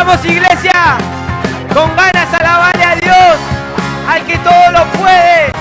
Vamos, iglesia, con ganas a alabarle a Dios, al que todo lo puede.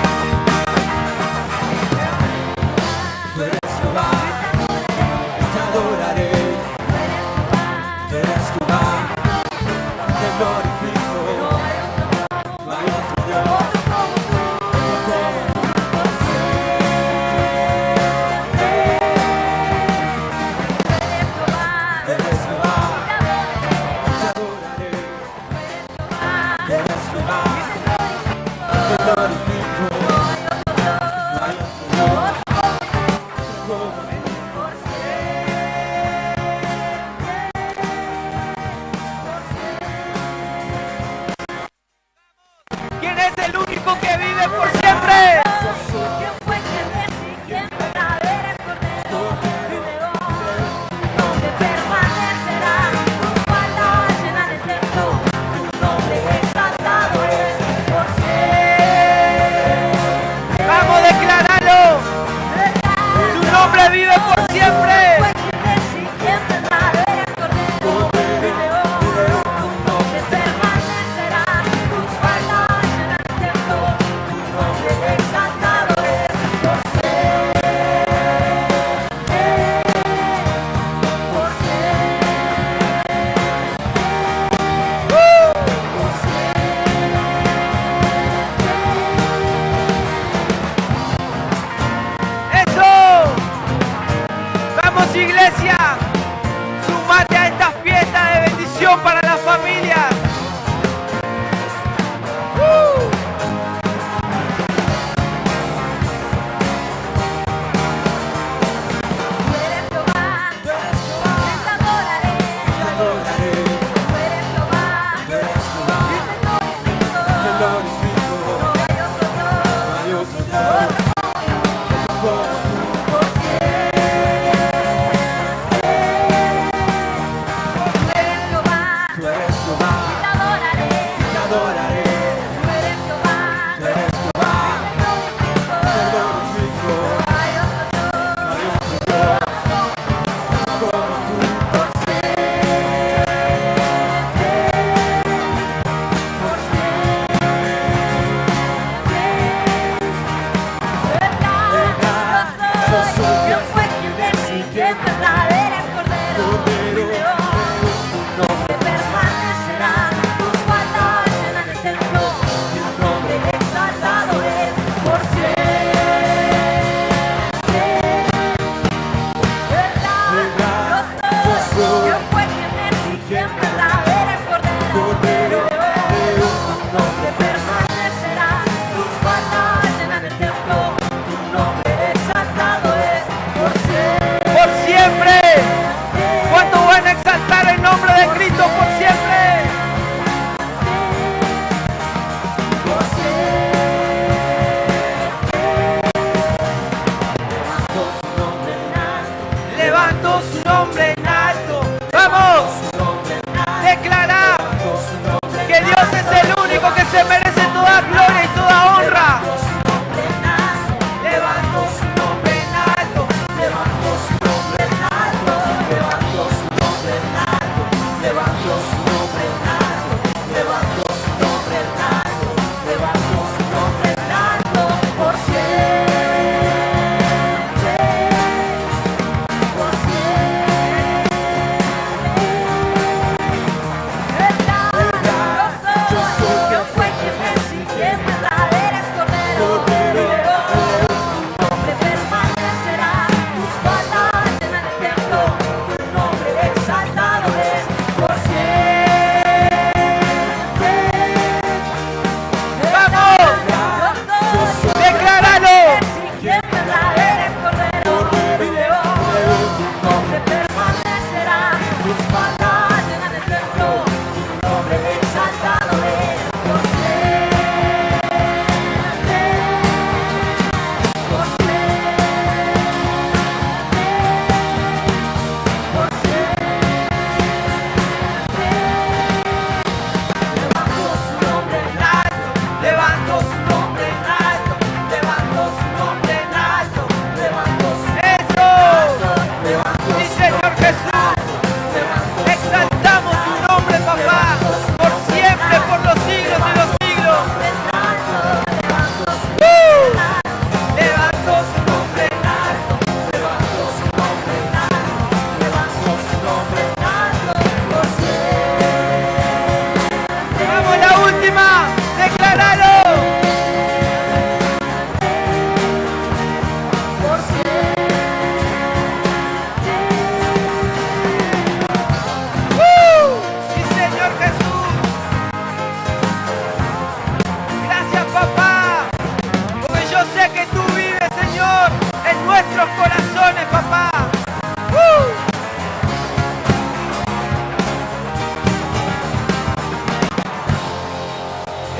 nuestros corazones, papá.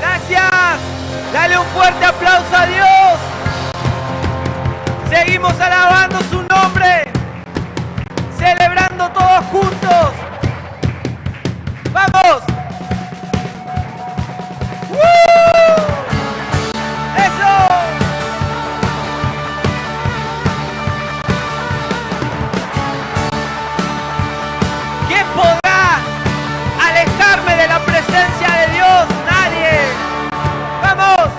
Gracias. Dale un fuerte aplauso a Dios. Seguimos alabando su nombre, celebrando todos juntos. ¡Vamos! ¡Eso! ¿Quién podrá alejarme de la presencia de Dios? Nadie. ¡Vamos!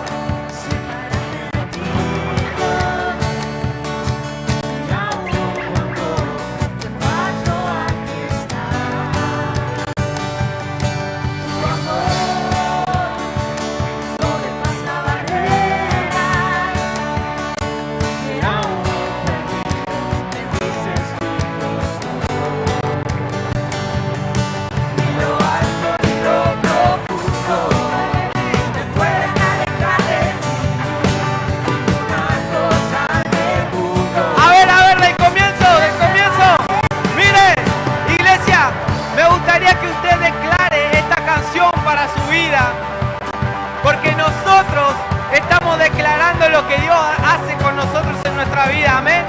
Porque nosotros estamos declarando lo que Dios hace con nosotros en nuestra vida, amén.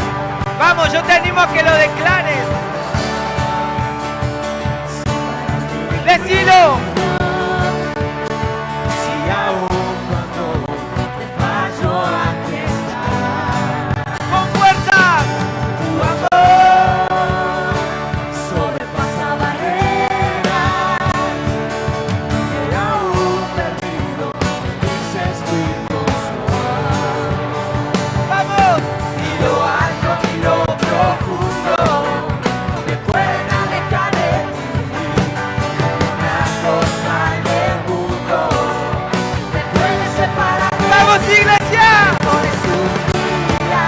Vamos, yo te animo a que lo declares. Decilo. Si aún cuando te fallo aquí está. Con fuerza. Tu amor sobrepasa barreras. Que aún perdido dices tu ilusión. Vamos. Ni lo alto ni lo profundo me pueden alejar de ti. Una cosa en el mundo me puede separar. ¡Vamos, iglesia! Por su vida,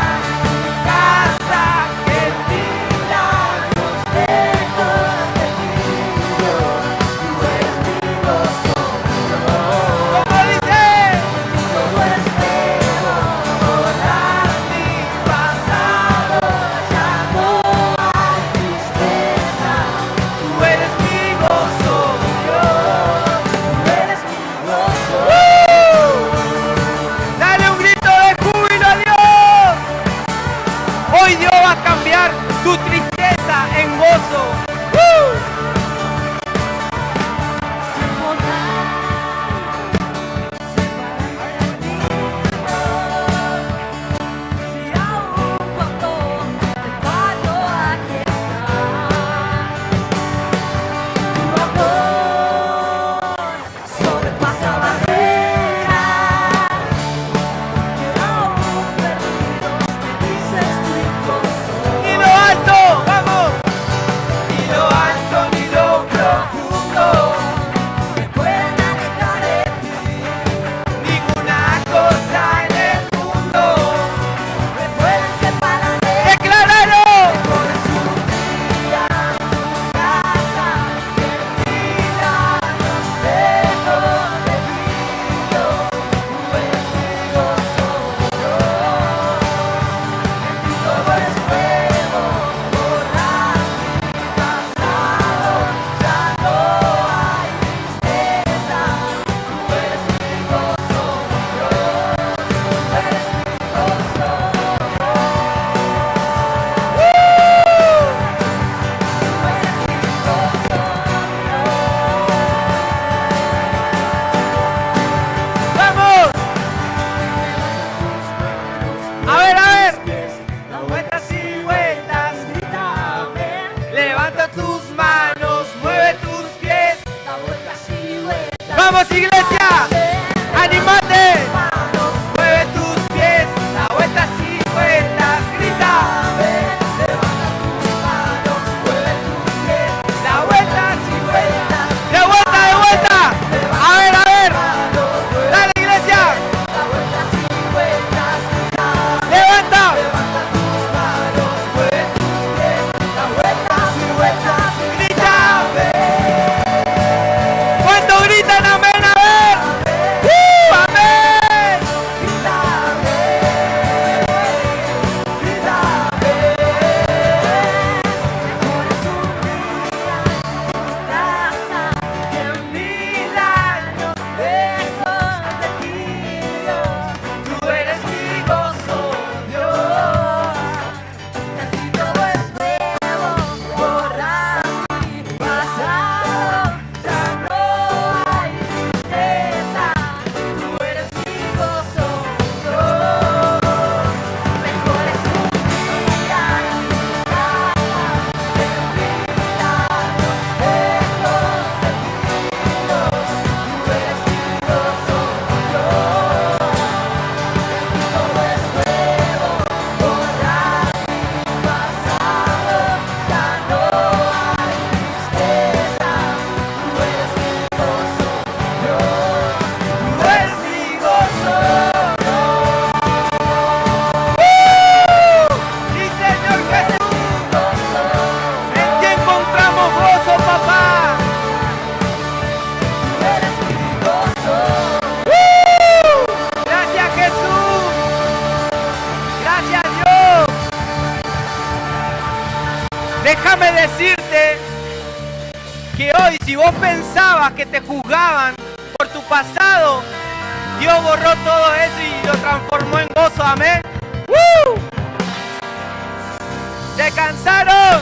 casa en milagros lejos de ti. Tú eres mi gozo, Dios. ¿Cómo dice? Todo espejo, toda mi pasado llamó a tristeza. Tú eres mi gozo, Dios. Tú eres mi gozo. Dale un grito de júbilo a Dios. Hoy Dios va a cambiar tu tristeza en gozo. Si aún cuando te fallo aquí está. Tu amor sobrepasa barreras. Que aún perdido me dices tu gozo. Y lo alto, Déjame decirte que hoy, si vos pensabas que te juzgaban por tu pasado, Dios borró todo eso y lo transformó en gozo. Amén. ¿Se cansaron?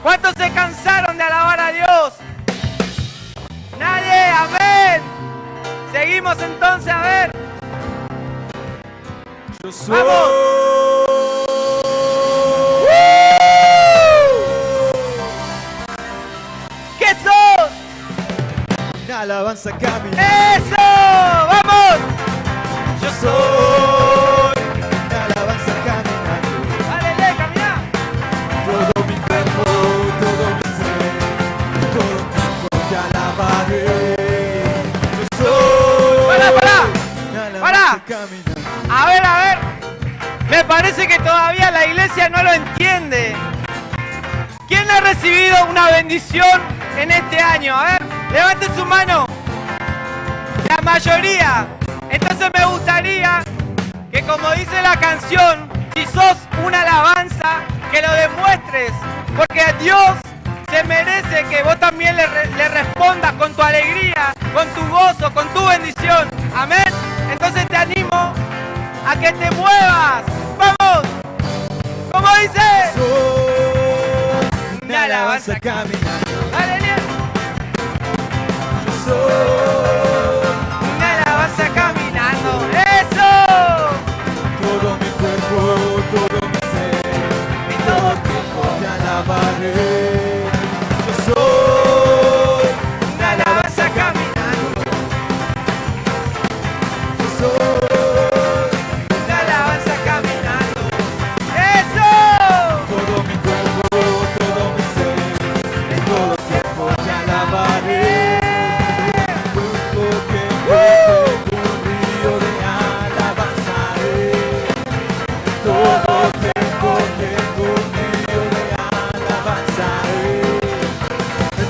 ¿Cuántos se cansaron de alabar a Dios? Nadie. Amén. Seguimos entonces, a ver. Yo soy. ¿Qué sos? Una alabanza caminando. ¡Eso! ¡Vamos! Yo soy una alabanza caminando. ¡Dale, camina! Todo mi cuerpo, todo mi ser, todo tiempo te alabaré. Yo soy ¡Para! una alabanza caminando. A ver. Me parece que todavía la iglesia no lo entiende. ¿Quién ha recibido una bendición en este año? A ver, levante su mano. La mayoría. Entonces me gustaría que, como dice la canción, si sos una alabanza, que lo demuestres. Porque Dios se merece que vos también le respondas con tu alegría, con tu gozo, con tu bendición. Amén. Entonces te animo a que te muevas. ¡Vamos! ¿Cómo dice? Soy una alabanza caminando. ¡Dale, Eliel! Yo soy Una alabanza caminando. ¡Eso! todo mi cuerpo, todo mi ser, Y todo tiempo te alabaré. Yo soy una alabanza caminando. Yo soy Una alabanza caminando. ¡Eso! todo mi cuerpo, todo mi ser, en todo tiempo te alabaré. Todo tiempo un río de alabanza. Todo tiempo un río de alabanza.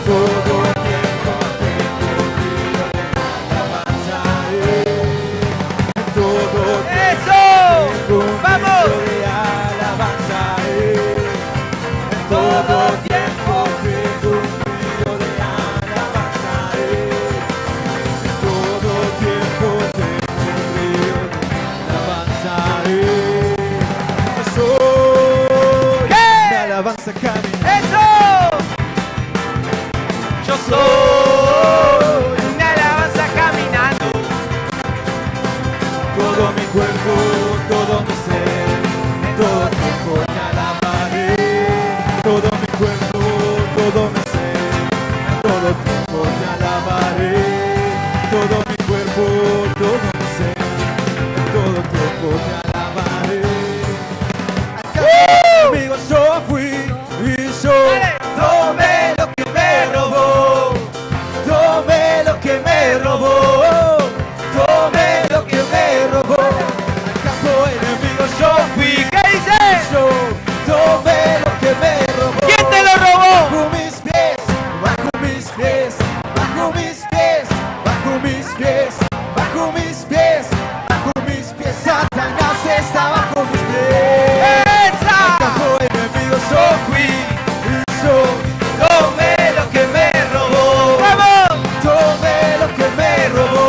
Todo tiempo un río de alabanza. Todo ¡Eso! ¡Vamos! de alabanza. Todo tiempo tengo un río de alabanza. Todo tiempo tengo un río de alabanza. Yo soy ¿Qué? una alabanza caminando. ¡Eso! Yo soy una alabanza caminando. Todo mi cuerpo, todo mi ser, en todo tiempo te alabaré. Todo mi cuerpo, todo mi ser, en todo tiempo te alabaré. Todo mi cuerpo, todo mi ser, en todo tiempo te alabaré. Conmigo yo fui y yo tomé lo que me robó. Tomé lo que me robó. Tomé lo que me robó. Al campo enemigo yo fui. ¿Qué dice? Yo tomé lo que me robó. ¿Quién te lo robó? Bajo mis pies, bajo mis pies, bajo mis pies, bajo mis pies, bajo mis pies, bajo mis pies. Satanás está bajo mis pies. Al ¡Esa! campo enemigo yo fui y yo Tomé lo que me robó. ¡vamos! Tomé lo que me robó.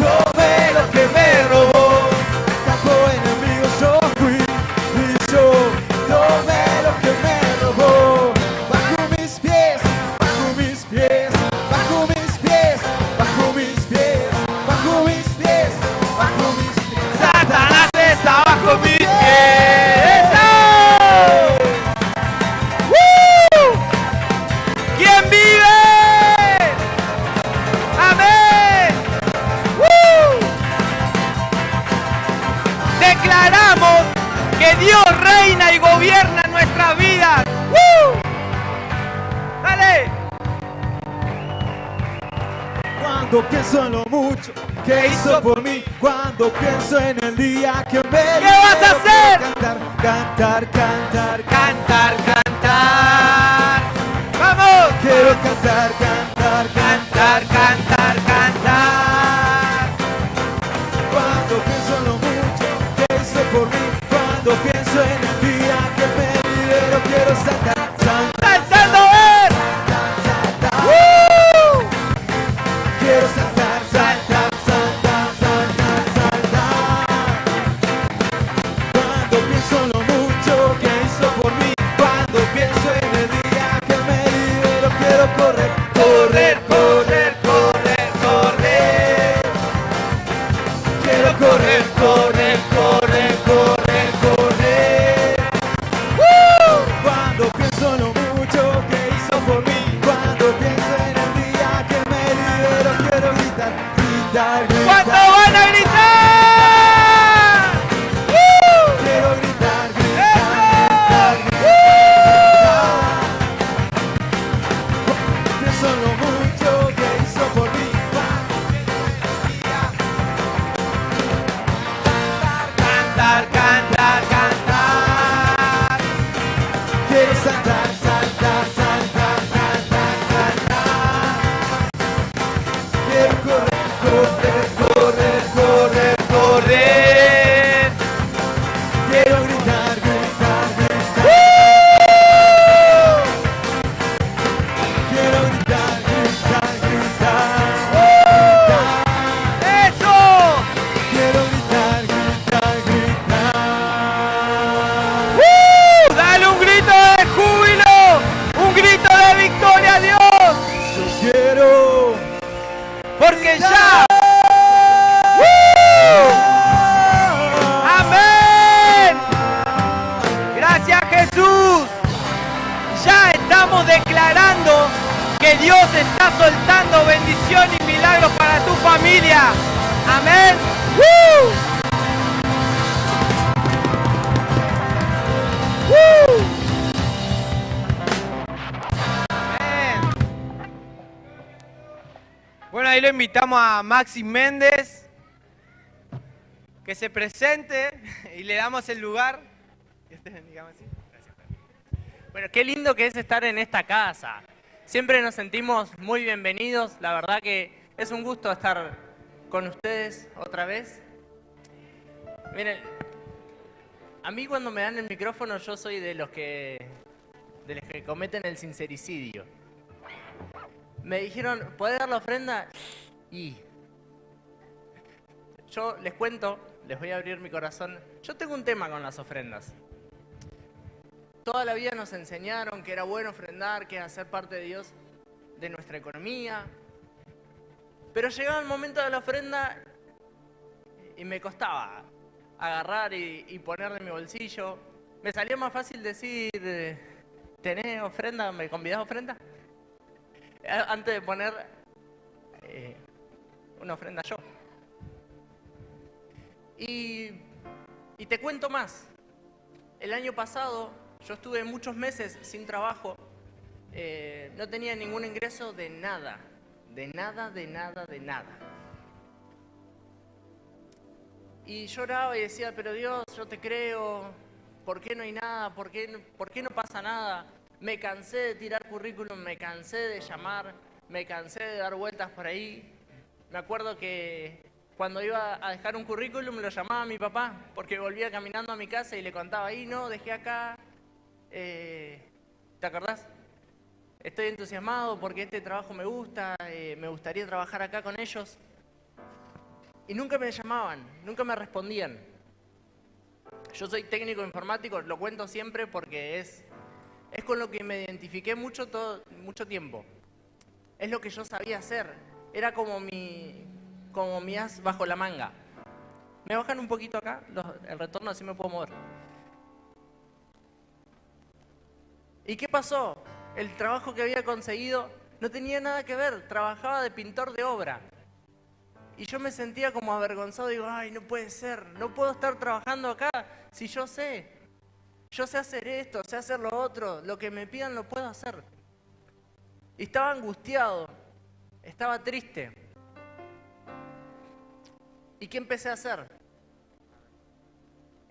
Tomé lo que me robó. Al campo enemigo yo fui y yo tomé lo que me robó. Bajo mis pies, bajo mis pies, bajo mis pies, bajo mis pies, bajo mis pies, bajo mis pies. Satanás está bajo mis pies. ¡Eso! ¿Quién vive? ¡Amén! Declaramos que Dios reina y gobierna nuestras vidas. ¡Dale! Cuando pienso en lo mucho que hizo por mí, cuando pienso en el día que me ¿Qué vas a hacer? Cantar, cantar, cantar, Cantar, cantar. ¡Vamos! quiero cantar, cantar, Cantar, cantar, cantar. Cuando pienso en lo mucho que hizo por mí, cuando pienso en el día que me libero, quiero estar que Dios está soltando bendición y milagros para tu familia. Amén. ¡Woo! ¡Woo! Amén. Bueno, ahí lo invitamos a Maxi Méndez, que se presente y le damos el lugar. Bueno, qué lindo que es estar en esta casa. Siempre nos sentimos muy bienvenidos. La verdad que es un gusto estar con ustedes otra vez. Miren, a mí cuando me dan el micrófono yo soy de los que cometen el sincericidio. Me dijeron, ¿podés dar la ofrenda? Y yo les cuento, les voy a abrir mi corazón. Yo tengo un tema con las ofrendas. Toda la vida nos enseñaron que era bueno ofrendar, que hacer parte de Dios, de nuestra economía. Pero llegaba el momento de la ofrenda y me costaba agarrar y poner de mi bolsillo. Me salía más fácil decir, ¿tenés ofrenda? ¿Me convidás a ofrenda? Antes de poner una ofrenda yo. Y te cuento más. El año pasado yo estuve muchos meses sin trabajo, no tenía ningún ingreso de nada, de nada. Y lloraba y decía, pero Dios, yo te creo, ¿por qué no hay nada? ¿Por qué no pasa nada? Me cansé de tirar currículum, me cansé de llamar, me cansé de dar vueltas por ahí. Me acuerdo que cuando iba a dejar un currículum lo llamaba a mi papá, porque volvía caminando a mi casa y le contaba, ahí no, dejé acá. ¿Te acordás? Estoy entusiasmado porque este trabajo me gusta, me gustaría trabajar acá con ellos. Y nunca me llamaban, nunca me respondían. Yo soy técnico informático, lo cuento siempre porque es con lo que me identifiqué mucho tiempo. Es lo que yo sabía hacer. Era como mi as bajo la manga. ¿Me bajan un poquito acá? El retorno, así me puedo mover. ¿Y qué pasó? El trabajo que había conseguido no tenía nada que ver. Trabajaba de pintor de obra. Y yo me sentía como avergonzado. Digo, ay, no puede ser. No puedo estar trabajando acá si yo sé. Yo sé hacer esto, sé hacer lo otro. Lo que me pidan lo puedo hacer. Y estaba angustiado. Estaba triste. ¿Y qué empecé a hacer?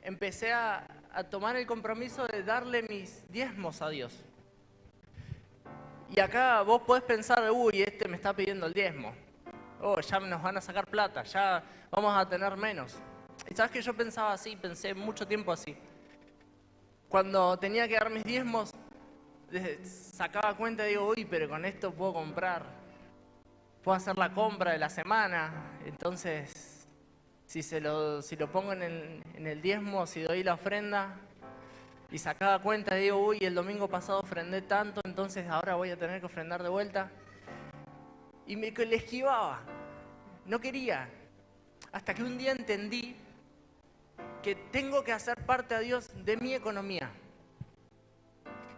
Empecé a tomar el compromiso de darle mis diezmos a Dios. Y acá vos podés pensar, uy, este me está pidiendo el diezmo. Oh, ya nos van a sacar plata, ya vamos a tener menos. Y sabes que yo pensaba así, pensé mucho tiempo así. Cuando tenía que dar mis diezmos, sacaba cuenta y digo, uy, pero con esto puedo comprar. Puedo hacer la compra de la semana. Entonces, si lo pongo en el diezmo, si doy la ofrenda, y sacaba cuenta y digo, uy, el domingo pasado ofrendé tanto, entonces ahora voy a tener que ofrendar de vuelta. Y me le esquivaba, no quería. Hasta que un día entendí que tengo que hacer parte a Dios de mi economía.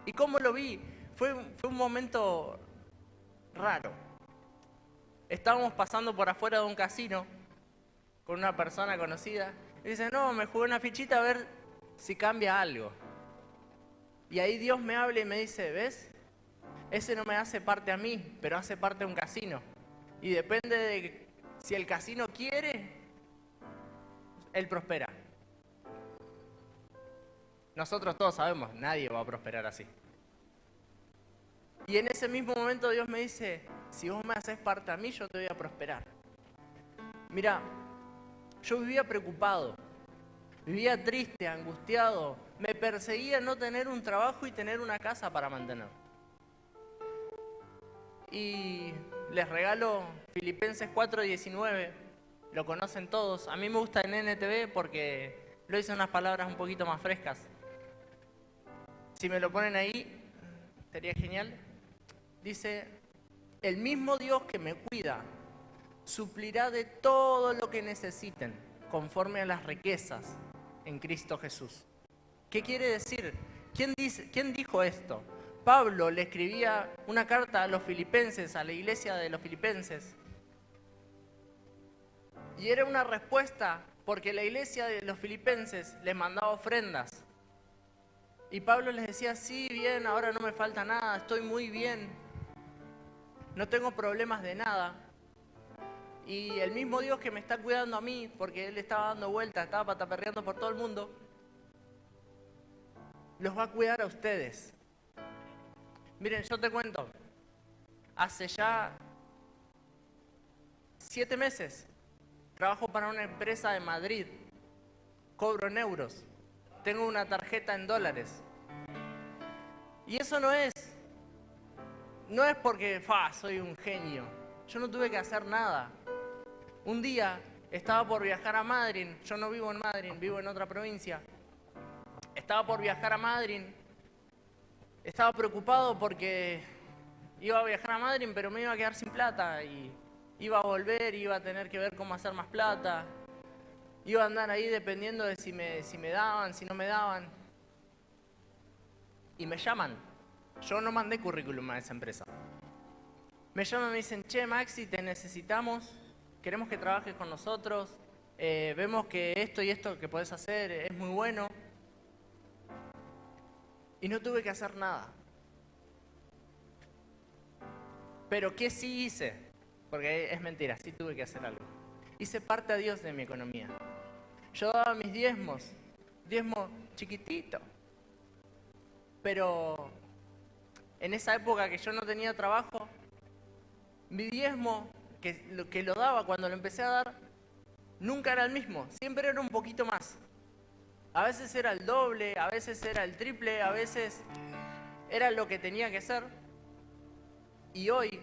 ¿Y cómo lo vi? Fue un momento raro. Estábamos pasando por afuera de un casino con una persona conocida. Y dice, no, me jugué una fichita a ver si cambia algo. Y ahí Dios me habla y me dice, ¿ves? Ese no me hace parte a mí, pero hace parte de un casino. Y depende de si el casino quiere, él prospera. Nosotros todos sabemos, nadie va a prosperar así. Y en ese mismo momento Dios me dice, si vos me haces parte a mí, yo te voy a prosperar. Mira, yo vivía preocupado, vivía triste, angustiado, me perseguía no tener un trabajo y tener una casa para mantener. Y les regalo Filipenses 4:19, lo conocen todos. A mí me gusta en NTV porque lo dice unas palabras un poquito más frescas. Si me lo ponen ahí, sería genial. Dice, el mismo Dios que me cuida suplirá de todo lo que necesiten conforme a las riquezas en Cristo Jesús. ¿Qué quiere decir? ¿Quién dijo esto? Pablo le escribía una carta a los filipenses, a la iglesia de los filipenses. Y era una respuesta porque la iglesia de los filipenses les mandaba ofrendas. Y Pablo les decía, sí, bien, ahora no me falta nada, estoy muy bien, no tengo problemas de nada. Y el mismo Dios que me está cuidando a mí, porque Él estaba dando vueltas, estaba pataperreando por todo el mundo, los va a cuidar a ustedes. Miren, yo te cuento, hace ya 7 meses trabajo para una empresa de Madrid, cobro en euros, tengo una tarjeta en dólares. Y eso no es porque soy un genio, yo no tuve que hacer nada. Un día estaba por viajar a Madrid, yo no vivo en Madrid, vivo en otra provincia. Estaba por viajar a Madrid, estaba preocupado porque iba a viajar a Madrid, pero me iba a quedar sin plata y iba a volver, iba a tener que ver cómo hacer más plata. Iba a andar ahí dependiendo de si me daban, si no me daban. Y me llaman. Yo no mandé currículum a esa empresa. Me llaman y me dicen, che, Maxi, te necesitamos, queremos que trabajes con nosotros, vemos que esto y esto que podés hacer es muy bueno. Y no tuve que hacer nada. Pero ¿qué sí hice? Porque es mentira, sí tuve que hacer algo. Hice parte a Dios de mi economía. Yo daba mis diezmo chiquitito. Pero en esa época que yo no tenía trabajo, mi diezmo, que lo daba cuando lo empecé a dar, nunca era el mismo, siempre era un poquito más. A veces era el doble, a veces era el triple, a veces era lo que tenía que ser. Y hoy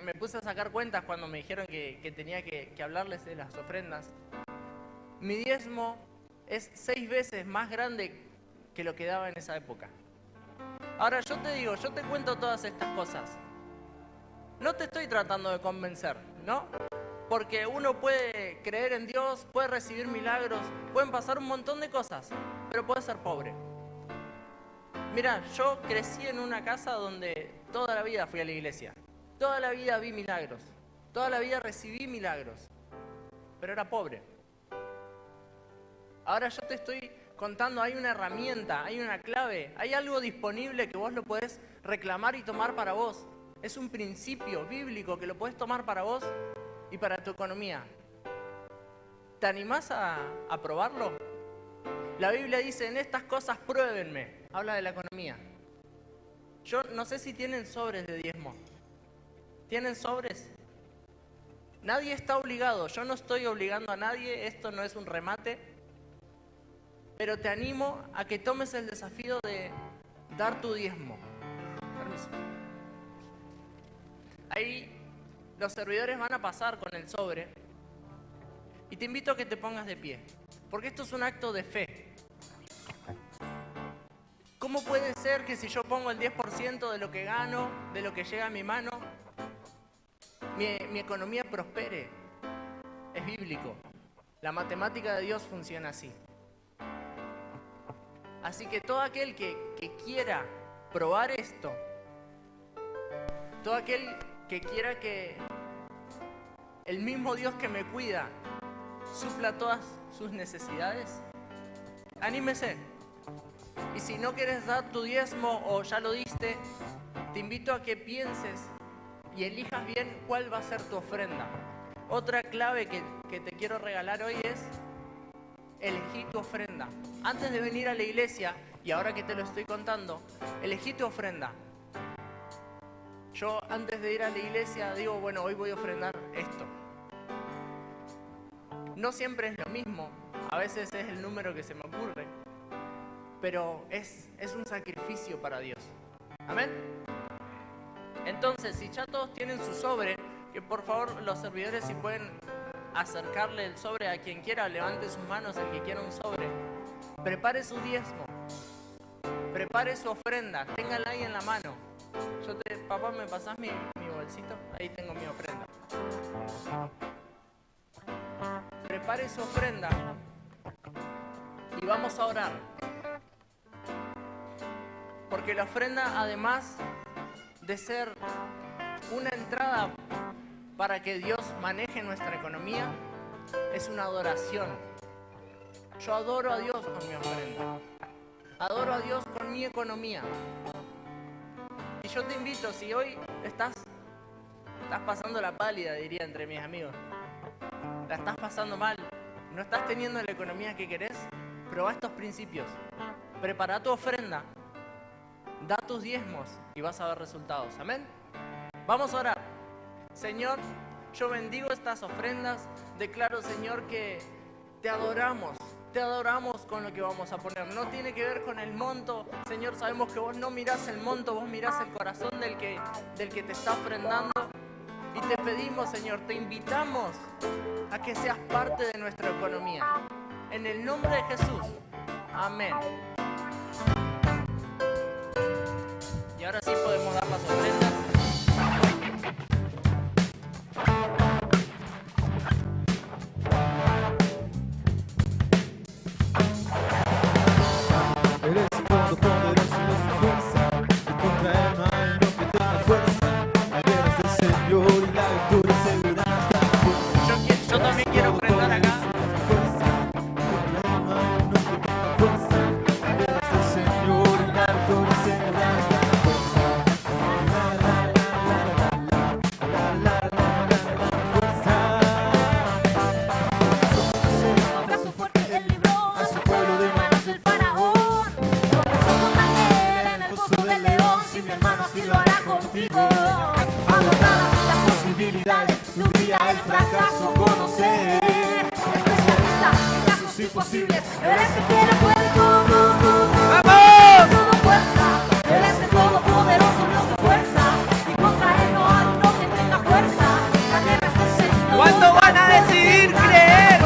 me puse a sacar cuentas cuando me dijeron que tenía que hablarles de las ofrendas. Mi diezmo es 6 veces más grande que lo que daba en esa época. Ahora yo te cuento todas estas cosas. No te estoy tratando de convencer, ¿no? Porque uno puede creer en Dios, puede recibir milagros, pueden pasar un montón de cosas, pero puede ser pobre. Mira, yo crecí en una casa donde toda la vida fui a la iglesia. Toda la vida vi milagros. Toda la vida recibí milagros. Pero era pobre. Ahora yo te estoy contando, hay una herramienta, hay una clave, hay algo disponible que vos lo podés reclamar y tomar para vos. Es un principio bíblico que lo podés tomar para vos y para tu economía. ¿Te animás a probarlo? La Biblia dice, en estas cosas pruébenme. Habla de la economía. Yo no sé si tienen sobres de diezmo. ¿Tienen sobres? Nadie está obligado. Yo no estoy obligando a nadie. Esto no es un remate. Pero te animo a que tomes el desafío de dar tu diezmo. Permiso. Ahí los servidores van a pasar con el sobre. Y te invito a que te pongas de pie. Porque esto es un acto de fe. ¿Cómo puede ser que si yo pongo el 10% de lo que gano, de lo que llega a mi mano, mi economía prospere? Es bíblico. La matemática de Dios funciona así. Así que todo aquel que quiera probar esto, todo aquel que quiera que el mismo Dios que me cuida supla todas sus necesidades, anímese. Y si no quieres dar tu diezmo o ya lo diste, te invito a que pienses y elijas bien cuál va a ser tu ofrenda. Otra clave que te quiero regalar hoy es elegí tu ofrenda. Antes de venir a la iglesia, y ahora que te lo estoy contando, elegí tu ofrenda. Yo antes de ir a la iglesia digo, bueno, hoy voy a ofrendar esto. No siempre es lo mismo, a veces es el número que se me ocurre, pero es un sacrificio para Dios. ¿Amén? Entonces, si ya todos tienen su sobre, que por favor los servidores si pueden acercarle el sobre a quien quiera, levante sus manos el que quiera un sobre. Prepare su diezmo, prepare su ofrenda, téngala ahí en la mano. Papá, ¿me pasás mi bolsito? Ahí tengo mi ofrenda. Prepare su ofrenda y vamos a orar. Porque la ofrenda, además de ser una entrada para que Dios maneje nuestra economía, es una adoración. Yo adoro a Dios con mi ofrenda. Adoro a Dios con mi economía. Y yo te invito, si hoy estás pasando la pálida, diría entre mis amigos, la estás pasando mal, no estás teniendo la economía que querés, probá estos principios. Prepara tu ofrenda, da tus diezmos y vas a ver resultados. Amén. Vamos a orar. Señor, yo bendigo estas ofrendas. Declaro, Señor, que te adoramos con lo que vamos a poner. No tiene que ver con el monto. Señor, sabemos que vos no mirás el monto, vos mirás el corazón del que te está ofrendando. Y te pedimos, Señor, te invitamos a que seas parte de nuestra economía. En el nombre de Jesús. Amén. Y ahora sí podemos dar las ofrendas. Eres el todopoderoso de su fuerza, y contra él no hay uno que tenga fuerza. La guerra es del Señor y la victoria es segura hasta la fuerza. Yo también quiero ofrendar acá. El fracaso conocer, especialista en casos imposibles. Eres el que lo puede todo. ¡Vamos! Todo fuerza. Eres el todopoderoso Dios de fuerza, y contra él no hay uno que tenga fuerza. La guerra es del Señor. ¿Cuántos van a decidir creer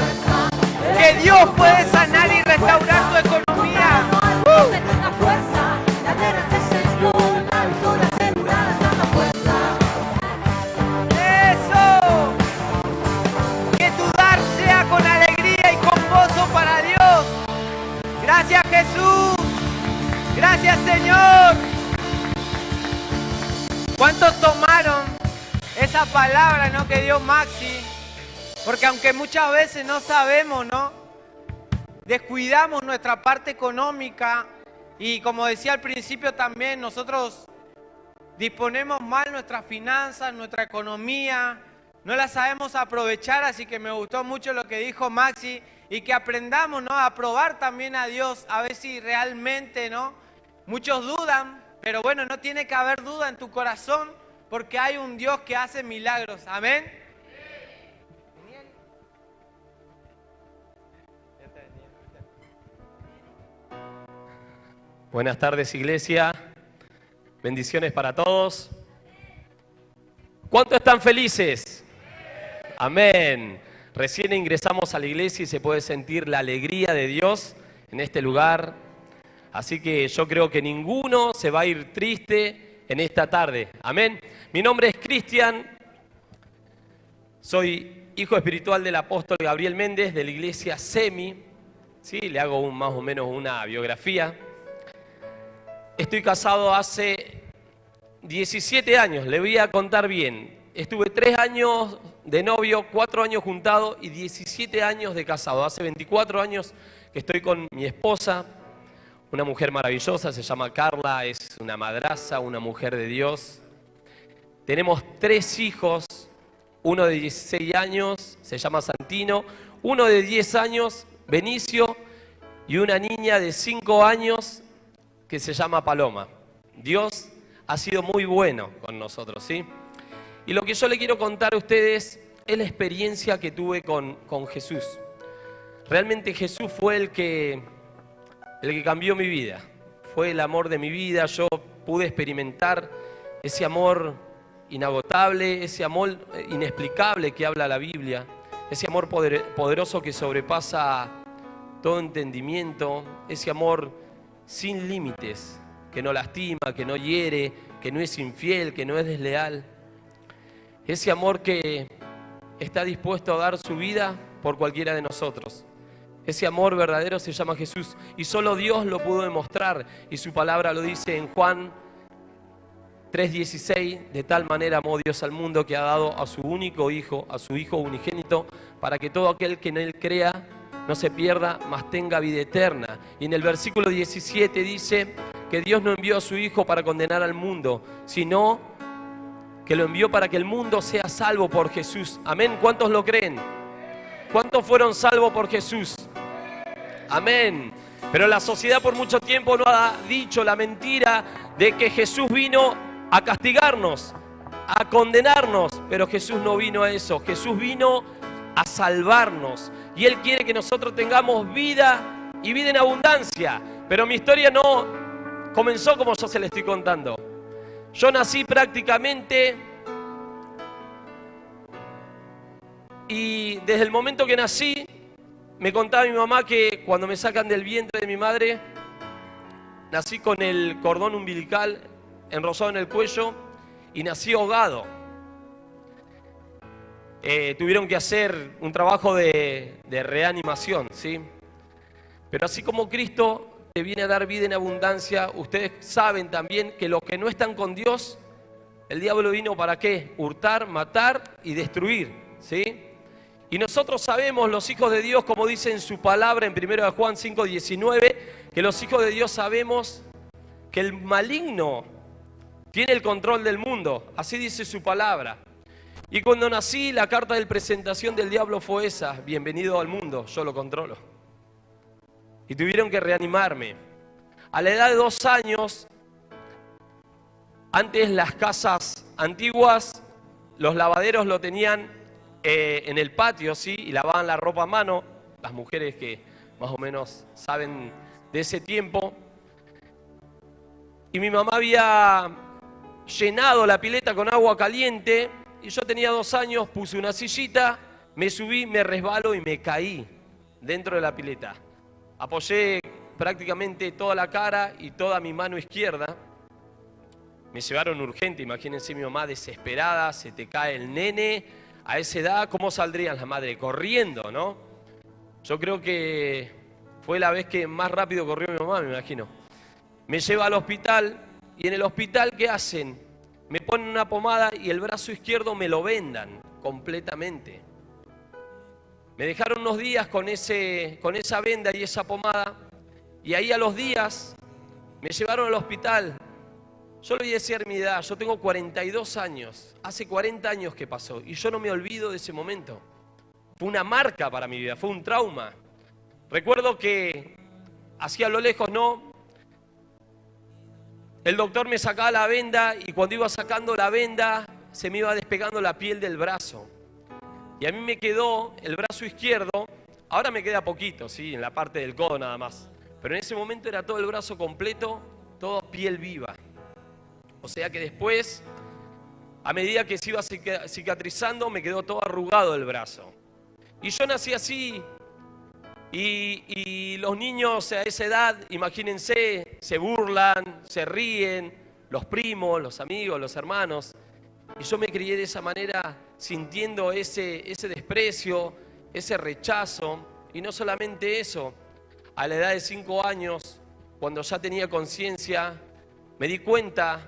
que Dios puede sanar y restaurar tu economía? No hay uno que tenga fuerza. La guerra es del Señor, la victoria asegurada está en la fuerza. ¡Eso! Que tu dar sea con alegría y con gozo para Dios. Gracias, Jesús. Gracias, Señor. ¿Cuántos tomaron esa palabra, no, que dio Maxi? Porque aunque muchas veces no sabemos, ¿no?, descuidamos nuestra parte económica, y como decía al principio también, nosotros disponemos mal nuestras finanzas, nuestra economía, no la sabemos aprovechar. Así que me gustó mucho lo que dijo Maxi, y que aprendamos, ¿no?, a probar también a Dios, a ver si realmente, ¿no? Muchos dudan, pero bueno, no tiene que haber duda en tu corazón, porque hay un Dios que hace milagros. Amén. Buenas tardes, iglesia. Bendiciones para todos. ¿Cuántos están felices? Amén. Recién ingresamos a la iglesia y se puede sentir la alegría de Dios en este lugar. Así que yo creo que ninguno se va a ir triste en esta tarde. Amén. Mi nombre es Cristian. Soy hijo espiritual del apóstol Gabriel Méndez, de la iglesia SEMI. ¿Sí? Le hago más o menos una biografía. Estoy casado hace 17 años, le voy a contar bien. Estuve 3 años de novio, 4 años juntado y 17 años de casado. Hace 24 años que estoy con mi esposa, una mujer maravillosa, se llama Carla, es una madraza, una mujer de Dios. Tenemos 3 hijos, uno de 16 años, se llama Santino, uno de 10 años, Benicio, y una niña de 5 años que se llama Paloma. Dios ha sido muy bueno con nosotros, ¿sí? Y lo que yo le quiero contar a ustedes es la experiencia que tuve con Jesús. Realmente Jesús fue el que cambió mi vida. Fue el amor de mi vida. Yo pude experimentar ese amor inagotable, ese amor inexplicable que habla la Biblia, ese amor poderoso que sobrepasa todo entendimiento, ese amor sin límites, que no lastima, que no hiere, que no es infiel, que no es desleal. Ese amor que está dispuesto a dar su vida por cualquiera de nosotros. Ese amor verdadero se llama Jesús y solo Dios lo pudo demostrar y su palabra lo dice en Juan 3:16, de tal manera amó Dios al mundo que ha dado a su único Hijo, a su Hijo unigénito, para que todo aquel que en Él crea no se pierda, mas tenga vida eterna. Y en el versículo 17 dice que Dios no envió a su Hijo para condenar al mundo, sino que lo envió para que el mundo sea salvo por Jesús. Amén. ¿Cuántos lo creen? ¿Cuántos fueron salvos por Jesús? Amén. Pero la sociedad por mucho tiempo nos ha dicho la mentira de que Jesús vino a castigarnos, a condenarnos, pero Jesús no vino a eso. Jesús vino a salvarnos y Él quiere que nosotros tengamos vida y vida en abundancia. Pero mi historia no comenzó como yo se le estoy contando. Yo nací prácticamente y desde el momento que nací me contaba mi mamá que cuando me sacan del vientre de mi madre nací con el cordón umbilical enrollado en el cuello y nací ahogado. Tuvieron que hacer un trabajo de reanimación, ¿sí? Pero así como Cristo te viene a dar vida en abundancia, ustedes saben también que los que no están con Dios, el diablo vino ¿para qué? Hurtar, matar y destruir, ¿sí? Y nosotros sabemos, los hijos de Dios, como dice en su palabra en 1 Juan 5:19, que los hijos de Dios sabemos que el maligno tiene el control del mundo, así dice su palabra. Y cuando nací, la carta de presentación del diablo fue esa: bienvenido al mundo, yo lo controlo. Y tuvieron que reanimarme. A la edad de 2 años, antes las casas antiguas, los lavaderos lo tenían en el patio, ¿sí? Y lavaban la ropa a mano, las mujeres que más o menos saben de ese tiempo. Y mi mamá había llenado la pileta con agua caliente y yo tenía 2 años, puse una sillita, me subí, me resbalo y me caí dentro de la pileta. Apoyé prácticamente toda la cara y toda mi mano izquierda. Me llevaron urgente, imagínense mi mamá desesperada, se te cae el nene. A esa edad, ¿cómo saldrían las madres? Corriendo, ¿no? Yo creo que fue la vez que más rápido corrió mi mamá, me imagino. Me lleva al hospital y en el hospital, ¿qué hacen? Me ponen una pomada y el brazo izquierdo me lo vendan completamente. Me dejaron unos días con esa venda y esa pomada y ahí a los días me llevaron al hospital. Yo le voy a decir mi edad, yo tengo 42 años, hace 40 años que pasó y yo no me olvido de ese momento. Fue una marca para mi vida, fue un trauma. Recuerdo que hacia lo lejos, ¿no? El doctor me sacaba la venda y cuando iba sacando la venda se me iba despegando la piel del brazo. Y a mí me quedó el brazo izquierdo, ahora me queda poquito, ¿sí? En la parte del codo nada más. Pero en ese momento era todo el brazo completo, todo piel viva. O sea que después, a medida que se iba cicatrizando, me quedó todo arrugado el brazo. Y yo nací así. Y los niños a esa edad, imagínense, se burlan, se ríen, los primos, los amigos, los hermanos. Y yo me crié de esa manera, sintiendo ese desprecio, ese rechazo. Y no solamente eso, a la edad de 5 años, cuando ya tenía conciencia, me di cuenta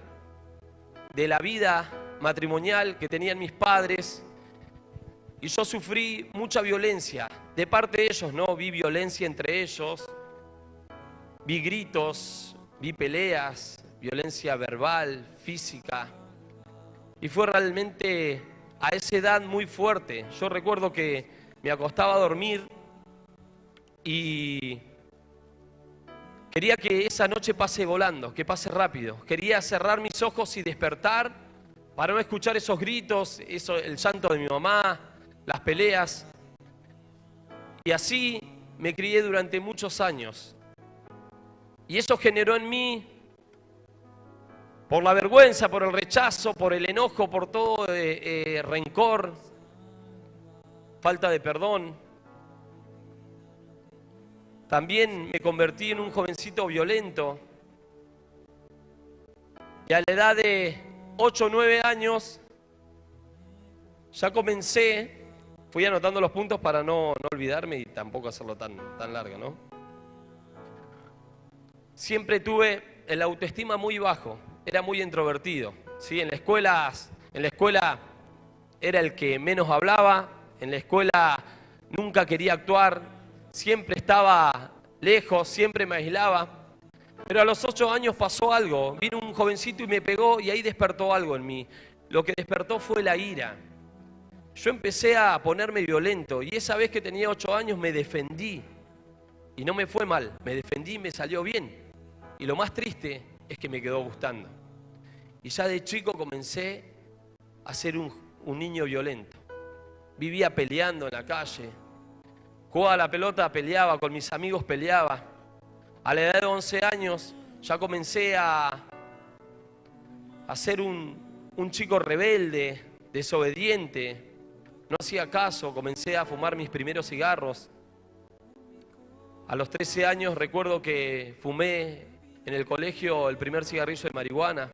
de la vida matrimonial que tenían mis padres y yo sufrí mucha violencia de parte de ellos, ¿no? Vi violencia entre ellos, vi gritos, vi peleas, violencia verbal, física y fue realmente a esa edad muy fuerte. Yo recuerdo que me acostaba a dormir y quería que esa noche pase volando, que pase rápido. Quería cerrar mis ojos y despertar para no escuchar esos gritos, el llanto de mi mamá, las peleas. Y así me crié durante muchos años. Y eso generó en mí, por la vergüenza, por el rechazo, por el enojo, por todo rencor, falta de perdón. También me convertí en un jovencito violento. Y a la edad de 8 o 9 años ya comencé Fui anotando los puntos para no olvidarme y tampoco hacerlo tan largo, ¿no? Siempre tuve el autoestima muy bajo, era muy introvertido, ¿sí? En la escuela era el que menos hablaba, en la escuela nunca quería actuar, siempre estaba lejos, siempre me aislaba. Pero a los 8 años pasó algo, vino un jovencito y me pegó y ahí despertó algo en mí. Lo que despertó fue la ira. Yo empecé a ponerme violento y esa vez que tenía 8 años me defendí. Y no me fue mal, me defendí y me salió bien. Y lo más triste es que me quedó gustando. Y ya de chico comencé a ser un niño violento. Vivía peleando en la calle. Jugaba a la pelota, peleaba, con mis amigos peleaba. A la edad de 11 años ya comencé a ser un chico rebelde, desobediente. No hacía caso, comencé a fumar mis primeros cigarros. A los 13 años recuerdo que fumé en el colegio el primer cigarrillo de marihuana.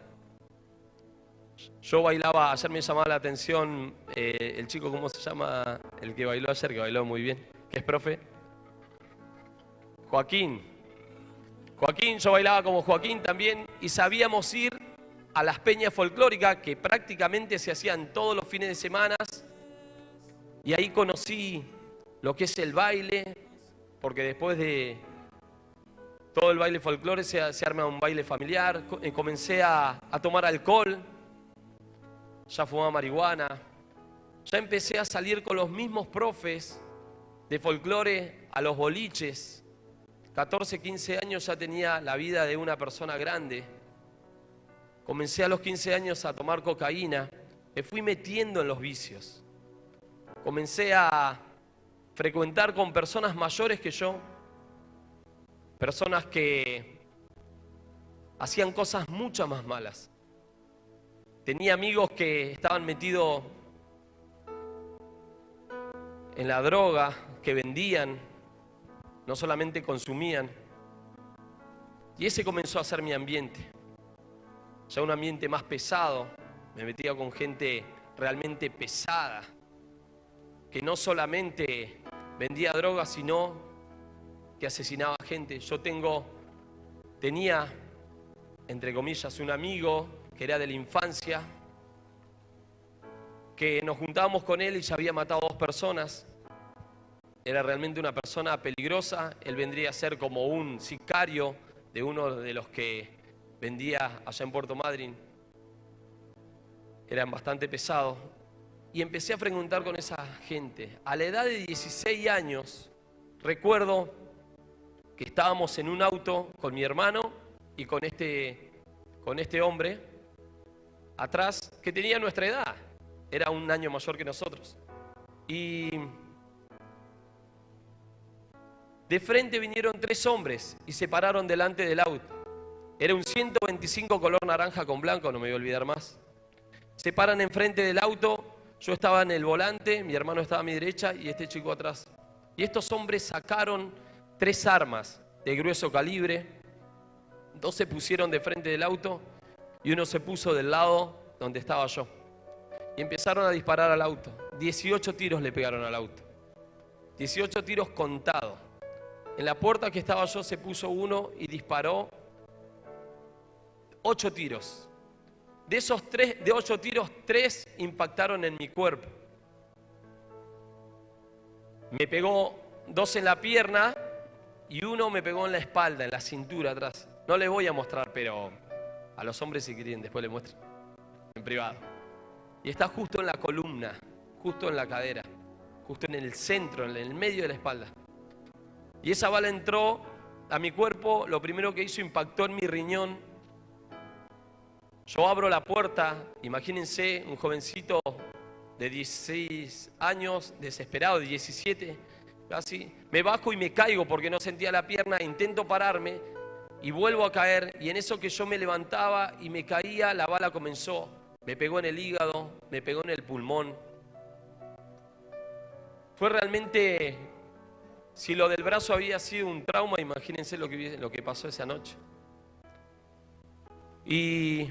Yo bailaba, ayer me llamaba la atención el chico, ¿cómo se llama? El que bailó ayer, que bailó muy bien, que es profe. Joaquín, yo bailaba como Joaquín también y sabíamos ir a las peñas folclóricas que prácticamente se hacían todos los fines de semana. Y ahí conocí lo que es el baile, porque después de todo el baile folclore se arma un baile familiar. Comencé a tomar alcohol, ya fumaba marihuana, ya empecé a salir con los mismos profes de folclore a los boliches. 14, 15 años ya tenía la vida de una persona grande. Comencé a los 15 años a tomar cocaína, me fui metiendo en los vicios. Comencé a frecuentar con personas mayores que yo, personas que hacían cosas mucho más malas. Tenía amigos que estaban metidos en la droga, que vendían, no solamente consumían. Y ese comenzó a ser mi ambiente. Ya un ambiente más pesado, me metía con gente realmente pesada, que no solamente vendía drogas, sino que asesinaba gente. Yo tenía, entre comillas, un amigo que era de la infancia, que nos juntábamos con él y ya había matado a 2 personas. Era realmente una persona peligrosa. Él vendría a ser como un sicario de uno de los que vendía allá en Puerto Madryn. Eran bastante pesados. Y empecé a frecuentar con esa gente. A la edad de 16 años, recuerdo que estábamos en un auto con mi hermano y con este hombre atrás, que tenía nuestra edad. Era un año mayor que nosotros. Y de frente vinieron 3 hombres y se pararon delante del auto. Era un 125 color naranja con blanco, no me voy a olvidar más. Se paran enfrente del auto. Yo estaba en el volante, mi hermano estaba a mi derecha y este chico atrás. Y estos hombres sacaron 3 armas de grueso calibre. 2 se pusieron de frente del auto y uno se puso del lado donde estaba yo. Y empezaron a disparar al auto. 18 tiros le pegaron al auto. 18 tiros contados. En la puerta que estaba yo se puso uno y disparó 8 tiros. De esos 8 tiros, 3 impactaron en mi cuerpo. Me pegó 2 en la pierna y uno me pegó en la espalda, en la cintura atrás. No les voy a mostrar, pero a los hombres si quieren después les muestro en privado. Y está justo en la columna, justo en la cadera, justo en el centro, en el medio de la espalda. Y esa bala entró a mi cuerpo, lo primero que hizo impactó en mi riñón. Yo abro la puerta, imagínense un jovencito de 16 años, desesperado, de 17 casi. Me bajo y me caigo porque no sentía la pierna, intento pararme y vuelvo a caer. Y en eso que yo me levantaba y me caía, la bala comenzó. Me pegó en el hígado, me pegó en el pulmón. Fue realmente, si lo del brazo había sido un trauma, imagínense lo que pasó esa noche. Y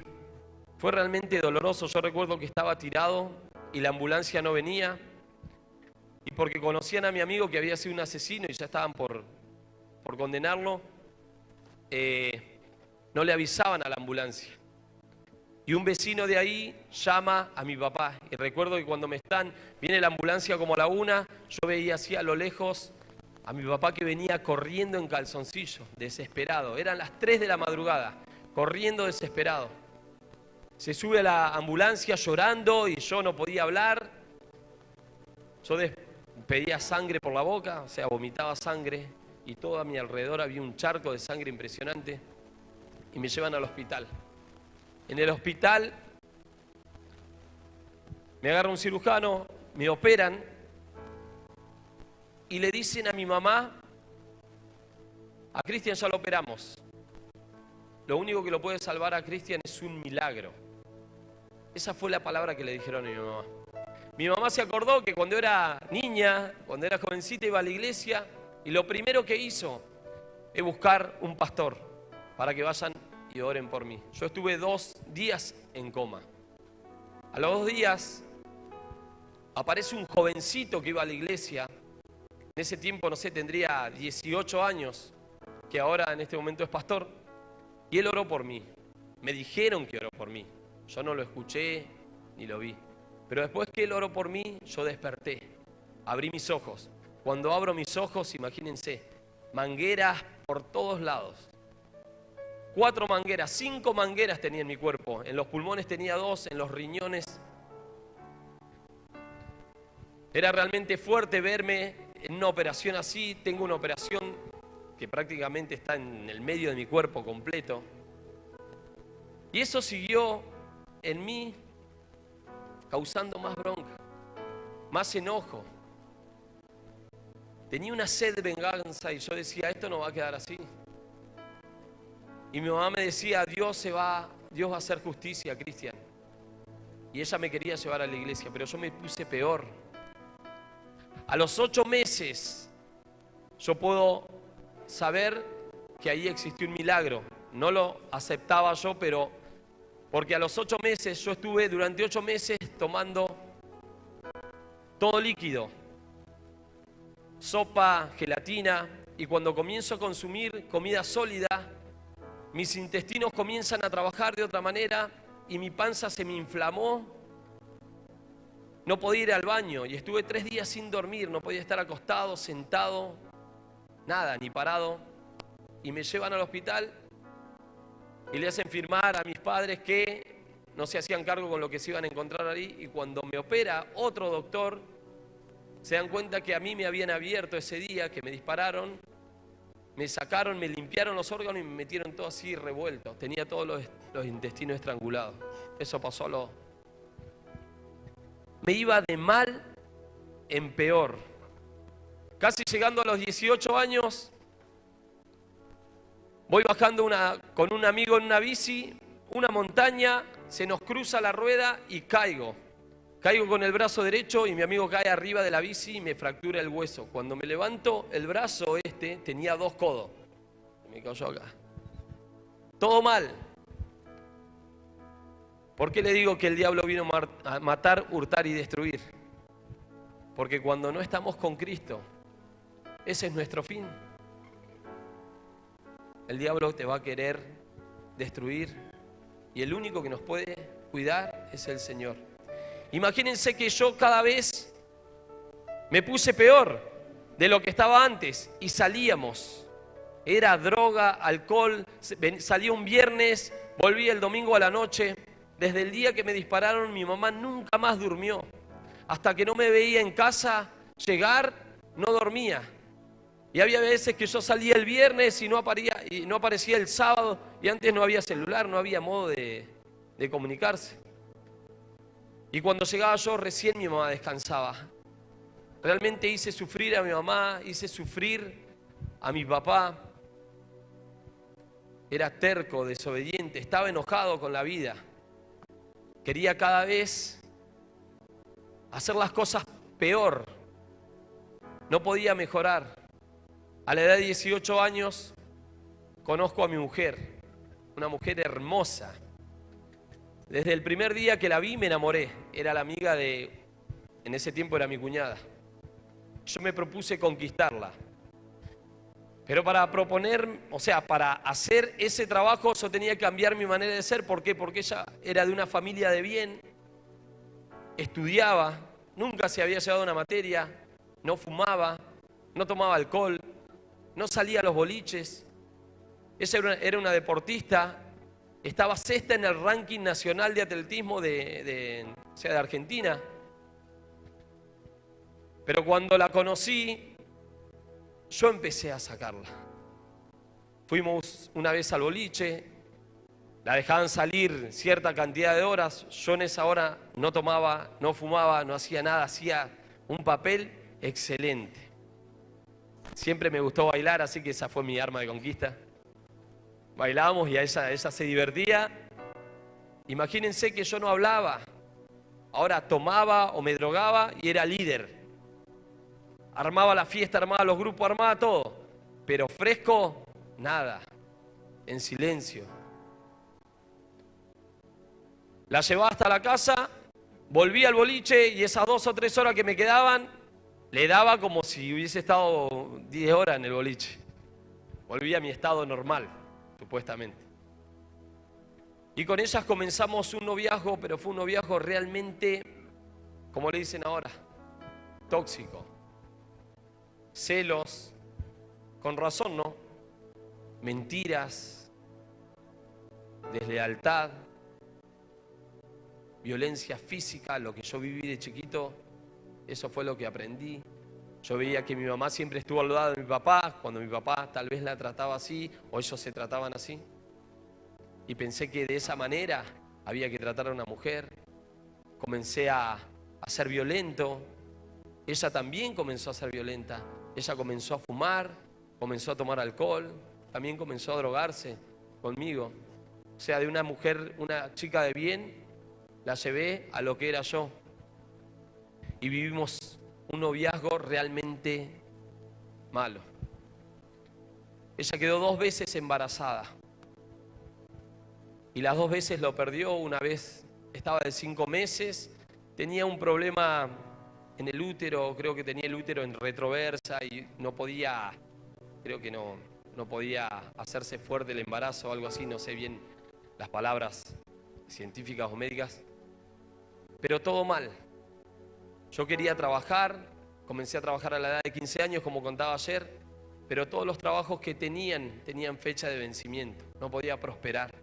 fue realmente doloroso. Yo recuerdo que estaba tirado y la ambulancia no venía. porque conocían a mi amigo que había sido un asesino y ya estaban por condenarlo, no le avisaban a la ambulancia. Y un vecino de ahí llama a mi papá. Y recuerdo que cuando viene la ambulancia como a la 1, yo veía así a lo lejos a mi papá que venía corriendo en calzoncillo, desesperado. Eran las 3 de la madrugada, corriendo desesperado. Se sube a la ambulancia llorando y yo no podía hablar. Yo pedía sangre por la boca, o sea, vomitaba sangre. Y todo a mi alrededor había un charco de sangre impresionante. Y me llevan al hospital. En el hospital me agarra un cirujano, me operan y le dicen a mi mamá: a Cristian ya lo operamos. Lo único que lo puede salvar a Cristian es un milagro. Esa fue la palabra que le dijeron a mi mamá. Mi mamá se acordó que cuando era niña, cuando era jovencita, iba a la iglesia y lo primero que hizo es buscar un pastor para que vayan y oren por mí. Yo estuve 2 días en coma. A los 2 días aparece un jovencito que iba a la iglesia. En ese tiempo, no sé, tendría 18 años, que ahora en este momento es pastor. Y él oró por mí. Me dijeron que oró por mí. Yo no lo escuché ni lo vi. Pero después que él oró por mí, yo desperté. Abrí mis ojos. Cuando abro mis ojos, imagínense, mangueras por todos lados. 4 mangueras, 5 mangueras tenía en mi cuerpo. En los pulmones tenía 2, en los riñones. Era realmente fuerte verme en una operación así. Tengo una operación que prácticamente está en el medio de mi cuerpo completo. Y eso siguió en mí causando más bronca, más enojo. Tenía una sed de venganza y yo decía: esto no va a quedar así. Y mi mamá me decía: Dios va a hacer justicia, Cristian. Y ella me quería llevar a la iglesia, pero yo me puse peor. A los 8 meses yo puedo saber que ahí existió un milagro. No lo aceptaba yo, pero porque a los 8 meses yo estuve durante 8 meses tomando todo líquido, sopa, gelatina, y cuando comienzo a consumir comida sólida, mis intestinos comienzan a trabajar de otra manera y mi panza se me inflamó. No podía ir al baño y estuve 3 días sin dormir, no podía estar acostado, sentado, nada, ni parado. Y me llevan al hospital y le hacen firmar a mis padres que no se hacían cargo con lo que se iban a encontrar ahí. Y cuando me opera otro doctor, se dan cuenta que a mí me habían abierto ese día, que me dispararon, me sacaron, me limpiaron los órganos y me metieron todo así revuelto. Tenía todos los intestinos estrangulados. Eso pasó Me iba de mal en peor. Casi llegando a los 18 años, voy bajando con un amigo en una bici, una montaña, se nos cruza la rueda y caigo. Caigo con el brazo derecho y mi amigo cae arriba de la bici y me fractura el hueso. Cuando me levanto, el brazo tenía 2 codos. Me cayó acá. Todo mal. ¿Por qué le digo que el diablo vino a matar, hurtar y destruir? Porque cuando no estamos con Cristo, ese es nuestro fin. El diablo te va a querer destruir y el único que nos puede cuidar es el Señor. Imagínense que yo cada vez me puse peor de lo que estaba antes y salíamos. Era droga, alcohol, salía un viernes, volvía el domingo a la noche. Desde el día que me dispararon, mi mamá nunca más durmió. Hasta que no me veía en casa llegar, no dormía. Y había veces que yo salía el viernes y no aparecía el sábado. Y antes no había celular, no había modo de comunicarse. Y cuando llegaba yo, recién mi mamá descansaba. Realmente hice sufrir a mi mamá, hice sufrir a mi papá. Era terco, desobediente, estaba enojado con la vida. Quería cada vez hacer las cosas peor. No podía mejorar. A la edad de 18 años conozco a mi mujer, una mujer hermosa. Desde el primer día que la vi me enamoré. Era la amiga en ese tiempo era mi cuñada. Yo me propuse conquistarla. Pero para proponer, o sea, para hacer ese trabajo, yo tenía que cambiar mi manera de ser. ¿Por qué? Porque ella era de una familia de bien, estudiaba, nunca se había llevado una materia, no fumaba, no tomaba alcohol, no salía a los boliches. Ella era una deportista, estaba sexta en el ranking nacional de atletismo de Argentina. Pero cuando la conocí, yo empecé a sacarla. Fuimos una vez al boliche, la dejaban salir cierta cantidad de horas. Yo en esa hora no tomaba, no fumaba, no hacía nada, hacía un papel excelente. Siempre me gustó bailar, así que esa fue mi arma de conquista. Bailábamos y ella se divertía. Imagínense que yo no hablaba. Ahora tomaba o me drogaba y era líder. Armaba la fiesta, armaba los grupos, armaba todo. Pero fresco, nada. En silencio. La llevaba hasta la casa, volví al boliche y esas 2 o 3 horas que me quedaban, le daba como si hubiese estado 10 horas en el boliche. Volví a mi estado normal, supuestamente. Y con ellas comenzamos un noviazgo, pero fue un noviazgo realmente, como le dicen ahora, tóxico. Celos, con razón, ¿no? Mentiras, deslealtad, violencia física, lo que yo viví de chiquito, eso fue lo que aprendí. Yo veía que mi mamá siempre estuvo al lado de mi papá, cuando mi papá tal vez la trataba así, o ellos se trataban así. Y pensé que de esa manera había que tratar a una mujer. Comencé a ser violento. Ella también comenzó a ser violenta. Ella comenzó a fumar, comenzó a tomar alcohol, también comenzó a drogarse conmigo. O sea, de una mujer, una chica de bien, la llevé a lo que era yo. Y vivimos un noviazgo realmente malo. Ella quedó 2 veces embarazada. Y las 2 veces lo perdió. Una vez estaba de 5 meses, tenía un problema en el útero, creo que tenía el útero en retroversa y no podía, creo que no podía hacerse fuerte el embarazo o algo así, no sé bien las palabras científicas o médicas, pero todo mal. Yo quería trabajar, comencé a trabajar a la edad de 15 años, como contaba ayer, pero todos los trabajos que tenían fecha de vencimiento, no podía prosperar.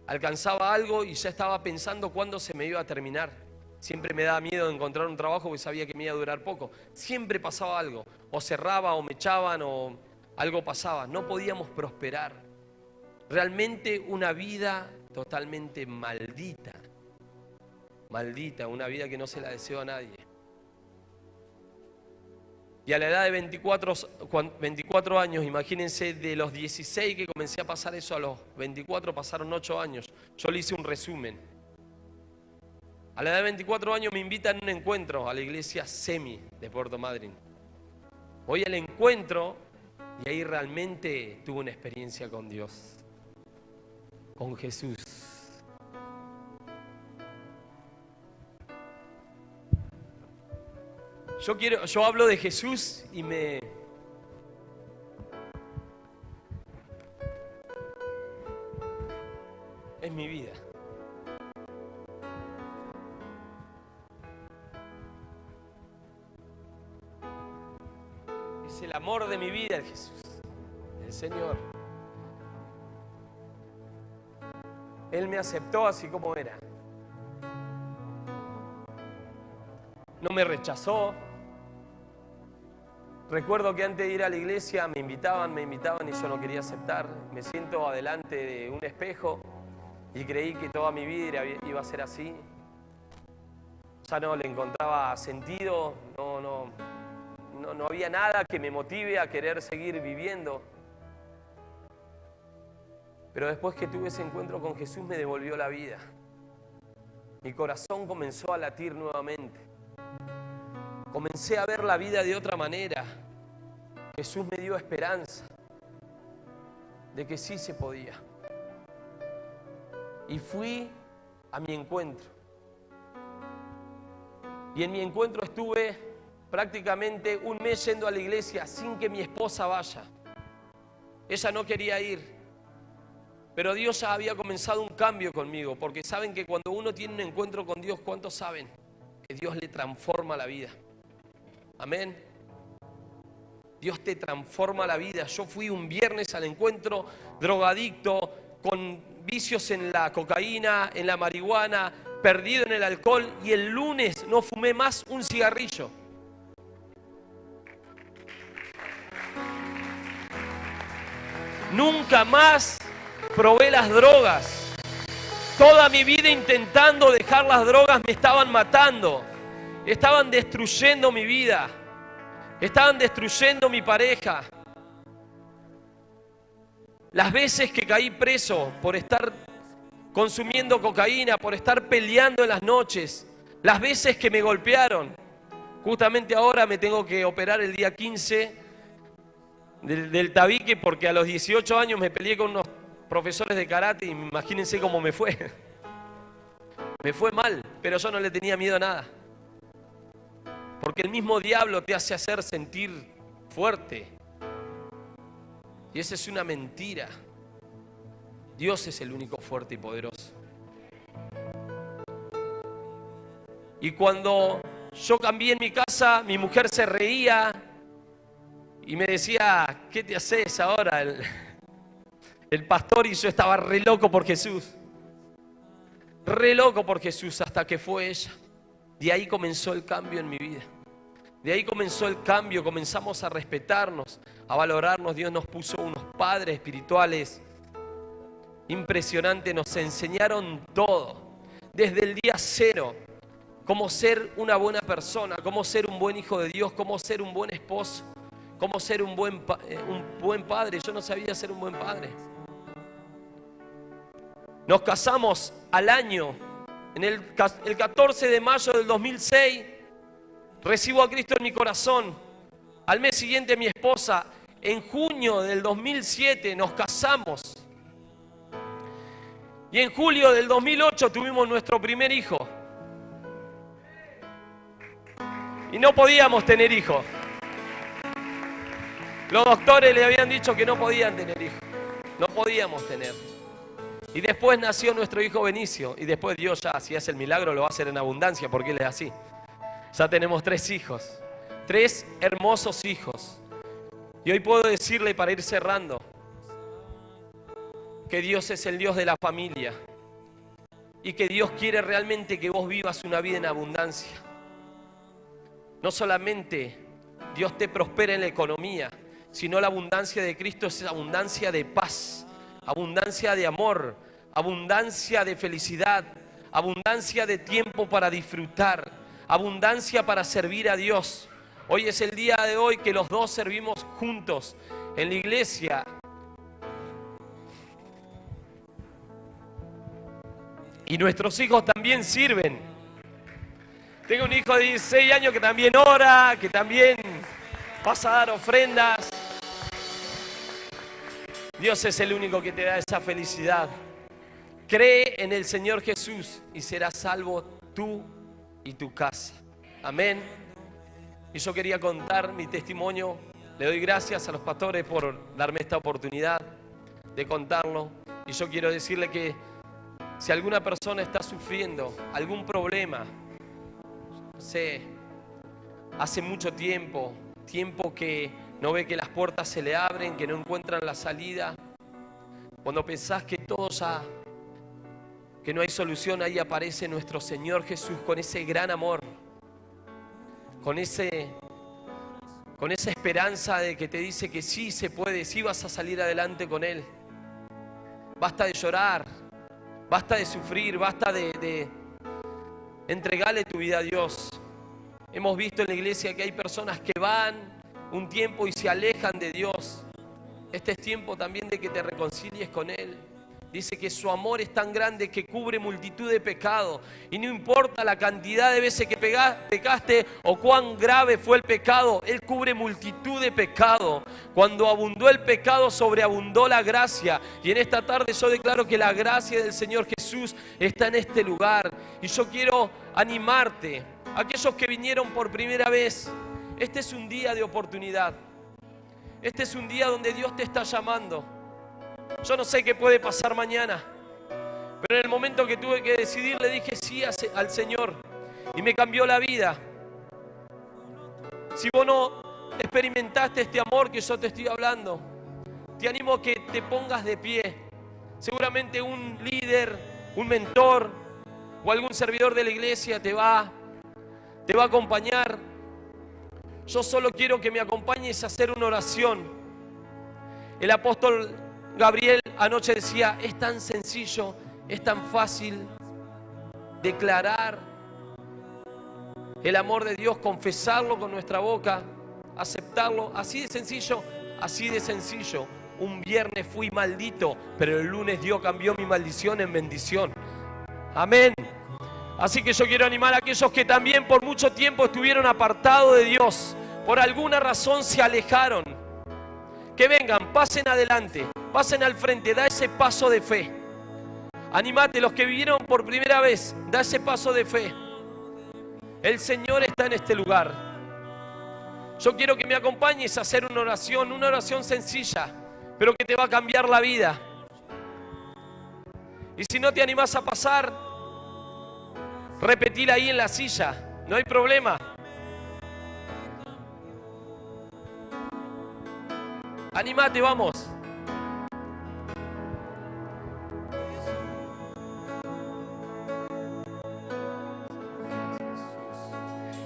Alcanzaba algo y ya estaba pensando cuándo se me iba a terminar. Siempre me daba miedo de encontrar un trabajo porque sabía que me iba a durar poco. Siempre pasaba algo, o cerraba, o me echaban, o algo pasaba. No podíamos prosperar. Realmente una vida totalmente maldita. Maldita, una vida que no se la deseo a nadie. Y a la edad de 24 años, imagínense, de los 16 que comencé a pasar eso, a los 24 pasaron 8 años. Yo le hice un resumen. A la edad de 24 años me invitan a un encuentro a la iglesia Semi de Puerto Madryn. Voy al encuentro y ahí realmente tuve una experiencia con Dios, con Jesús. Yo hablo de Jesús y es mi vida. Es el amor de mi vida, el Jesús, el Señor. Él me aceptó así como era. No me rechazó. Recuerdo que antes de ir a la iglesia me invitaban y yo no quería aceptar. Me siento adelante de un espejo y creí que toda mi vida iba a ser así. Ya no le encontraba sentido, no había nada que me motive a querer seguir viviendo. Pero después que tuve ese encuentro con Jesús me devolvió la vida. Mi corazón comenzó a latir nuevamente. Comencé a ver la vida de otra manera. Jesús me dio esperanza de que sí se podía. Y fui a mi encuentro. Y en mi encuentro estuve prácticamente un mes yendo a la iglesia sin que mi esposa vaya. Ella no quería ir. Pero Dios ya había comenzado un cambio conmigo, porque saben que cuando uno tiene un encuentro con Dios, ¿cuántos saben que Dios le transforma la vida? Amén. Dios te transforma la vida. Yo fui un viernes al encuentro drogadicto, con vicios en la cocaína, en la marihuana, perdido en el alcohol, y el lunes no fumé más un cigarrillo. Nunca más probé las drogas. Toda mi vida intentando dejar las drogas me estaban matando. Estaban destruyendo mi vida. Estaban destruyendo mi pareja. Las veces que caí preso por estar consumiendo cocaína, por estar peleando en las noches. Las veces que me golpearon. Justamente ahora me tengo que operar el día 15 del tabique, porque a los 18 años me peleé con unos profesores de karate y imagínense cómo me fue. Me fue mal, pero yo no le tenía miedo a nada. Porque el mismo diablo te hace hacer sentir fuerte. Y esa es una mentira. Dios es el único fuerte y poderoso. Y cuando yo cambié en mi casa, mi mujer se reía y me decía, ¿qué te haces ahora? El pastor, y yo estaba re loco por Jesús. Re loco por Jesús, hasta que fue ella. De ahí comenzó el cambio en mi vida. De ahí comenzó el cambio, comenzamos a respetarnos, a valorarnos. Dios nos puso unos padres espirituales impresionantes, nos enseñaron todo. Desde el día cero, cómo ser una buena persona, cómo ser un buen hijo de Dios, cómo ser un buen esposo, cómo ser un buen padre. Yo no sabía ser un buen padre. Nos casamos al año, en el 14 de mayo del 2006, recibo a Cristo en mi corazón. Al mes siguiente mi esposa, en junio del 2007 nos casamos. Y en julio del 2008 tuvimos nuestro primer hijo. Y no podíamos tener hijos. Los doctores le habían dicho que no podían tener hijos. No podíamos tener. Y después nació nuestro hijo Benicio. Y después Dios ya, si hace el milagro, lo va a hacer en abundancia, porque Él es así. Ya tenemos 3 hijos. 3 hermosos hijos. Y hoy puedo decirle, para ir cerrando, que Dios es el Dios de la familia. Y que Dios quiere realmente que vos vivas una vida en abundancia. No solamente Dios te prospera en la economía, sino la abundancia de Cristo es abundancia de paz, abundancia de amor, abundancia de felicidad, abundancia de tiempo para disfrutar, abundancia para servir a Dios. Hoy es el día de hoy que los dos servimos juntos en la iglesia. Y nuestros hijos también sirven. Tengo un hijo de 16 años que también ora, que también pasa a dar ofrendas. Dios es el único que te da esa felicidad. Cree en el Señor Jesús y serás salvo tú y tu casa. Amén. Y yo quería contar mi testimonio. Le doy gracias a los pastores por darme esta oportunidad de contarlo. Y yo quiero decirle que si alguna persona está sufriendo algún problema, no sé, hace mucho tiempo que no ve que las puertas se le abren, que no encuentran la salida, cuando pensás que todo ya, que no hay solución, ahí aparece nuestro Señor Jesús con ese gran amor, con esa esperanza de que te dice que sí se puede, sí vas a salir adelante con Él. Basta de llorar, basta de sufrir, basta de entregarle tu vida a Dios. Hemos visto en la iglesia que hay personas que van un tiempo y se alejan de Dios. Este es tiempo también de que te reconcilies con Él. Dice que su amor es tan grande que cubre multitud de pecados. Y no importa la cantidad de veces que pecaste o cuán grave fue el pecado, Él cubre multitud de pecados. Cuando abundó el pecado, sobreabundó la gracia. Y en esta tarde yo declaro que la gracia del Señor Jesús está en este lugar. Y yo quiero animarte, aquellos que vinieron por primera vez, Este es un día de oportunidad. Este es un día donde Dios te está llamando. Yo no sé qué puede pasar mañana, pero en el momento que tuve que decidir le dije sí al Señor y me cambió la vida. Si vos no experimentaste este amor que yo te estoy hablando, te animo a que te pongas de pie. Seguramente un líder, un mentor o algún servidor de la iglesia te va a acompañar. Yo solo quiero que me acompañes a hacer una oración. El apóstol Gabriel anoche decía, es tan sencillo, es tan fácil declarar el amor de Dios, confesarlo con nuestra boca, aceptarlo, así de sencillo, así de sencillo. Un viernes fui maldito, pero el lunes Dios cambió mi maldición en bendición. Amén. Así que yo quiero animar a aquellos que también por mucho tiempo estuvieron apartados de Dios, por alguna razón se alejaron, que vengan, pasen adelante, pasen al frente, da ese paso de fe. Animate, los que vinieron por primera vez, da ese paso de fe. El Señor está en este lugar. Yo quiero que me acompañes a hacer una oración sencilla, pero que te va a cambiar la vida. Y si no te animás a pasar, repetir ahí en la silla, no hay problema. Animate, vamos.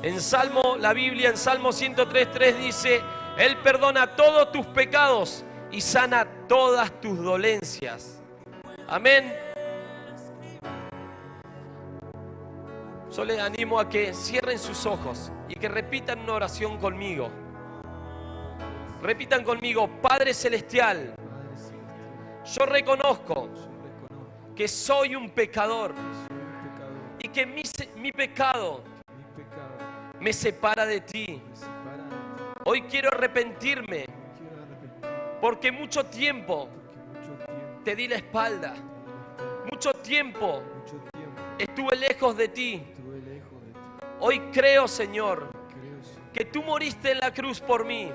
En Salmo, la Biblia en Salmo 103:3 dice, Él perdona todos tus pecados y sana todas tus dolencias. Amén. Yo les animo a que cierren sus ojos y que repitan una oración conmigo. Repitan conmigo, Padre Celestial, yo reconozco que soy un pecador y que mi pecado me separa de ti. Hoy quiero arrepentirme porque mucho tiempo te di la espalda. Mucho tiempo estuve lejos de ti. Hoy creo, Señor, que tú moriste en la cruz por mí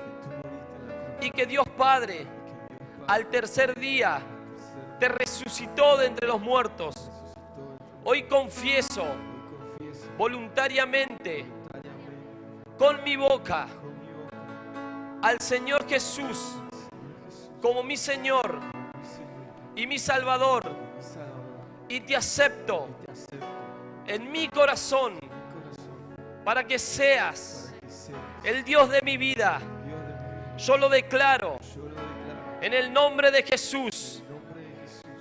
y que Dios Padre al tercer día te resucitó de entre los muertos. Hoy confieso voluntariamente con mi boca al Señor Jesús como mi Señor y mi Salvador, y te acepto en mi corazón para que seas el Dios de mi vida. Yo lo declaro en el nombre de Jesús.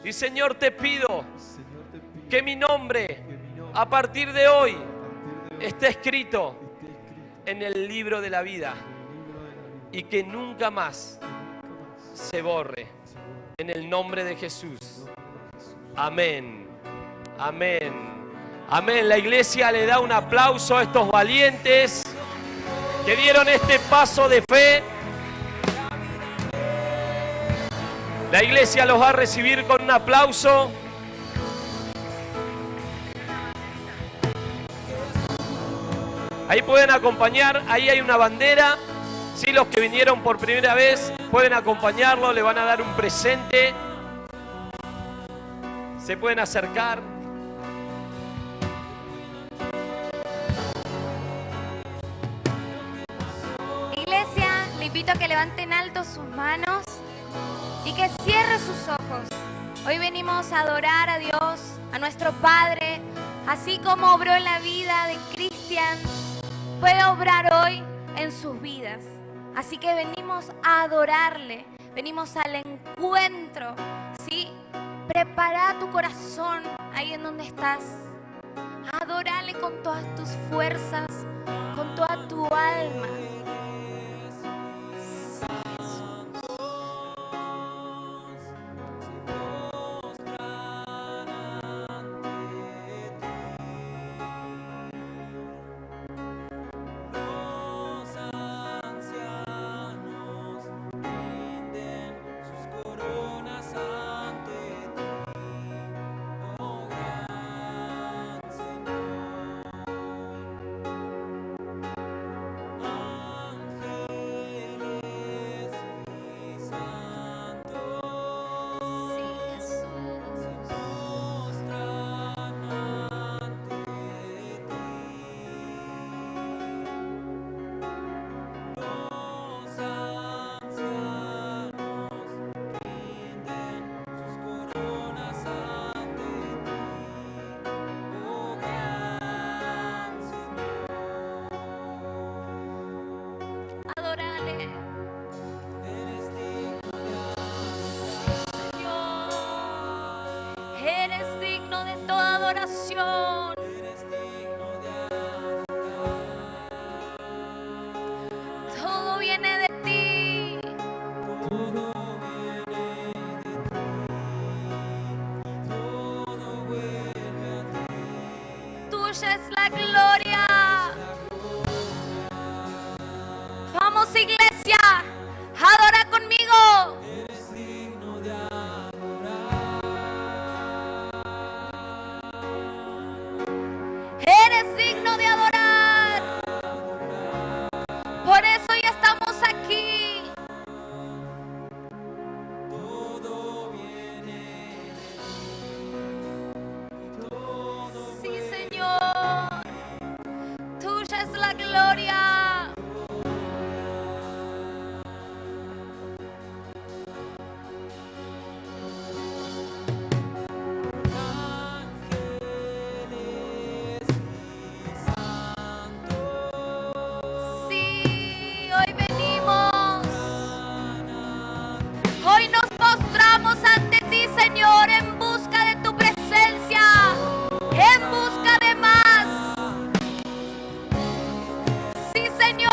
Y Señor, te pido que mi nombre a partir de hoy esté escrito en el libro de la vida y que nunca más se borre, en el nombre de Jesús. Amén. Amén. Amén. La iglesia le da un aplauso a estos valientes que dieron este paso de fe. La iglesia los va a recibir con un aplauso. Ahí pueden acompañar, ahí hay una bandera. Sí, los que vinieron por primera vez pueden acompañarlo, le van a dar un presente. Se pueden acercar. Iglesia, le invito a que levanten alto sus manos y que cierre sus ojos. Hoy venimos a adorar a Dios, a nuestro Padre, así como obró en la vida de Cristian, puede obrar hoy en sus vidas. Así que venimos a adorarle, venimos al encuentro, ¿sí? Prepara tu corazón ahí en donde estás. Adórale con todas tus fuerzas, con toda tu alma. Eres digno de toda adoración. Todo viene de ti. Tuya es la gloria. Vamos, iglesia, adora conmigo. Eres digno de adorar. Por eso ya estamos aquí. Sí, Señor. Tuya es la gloria. Sí, hoy venimos. Hoy nos postramos ante ti, Señor, en busca de tu presencia, en busca de más. Sí, Señor.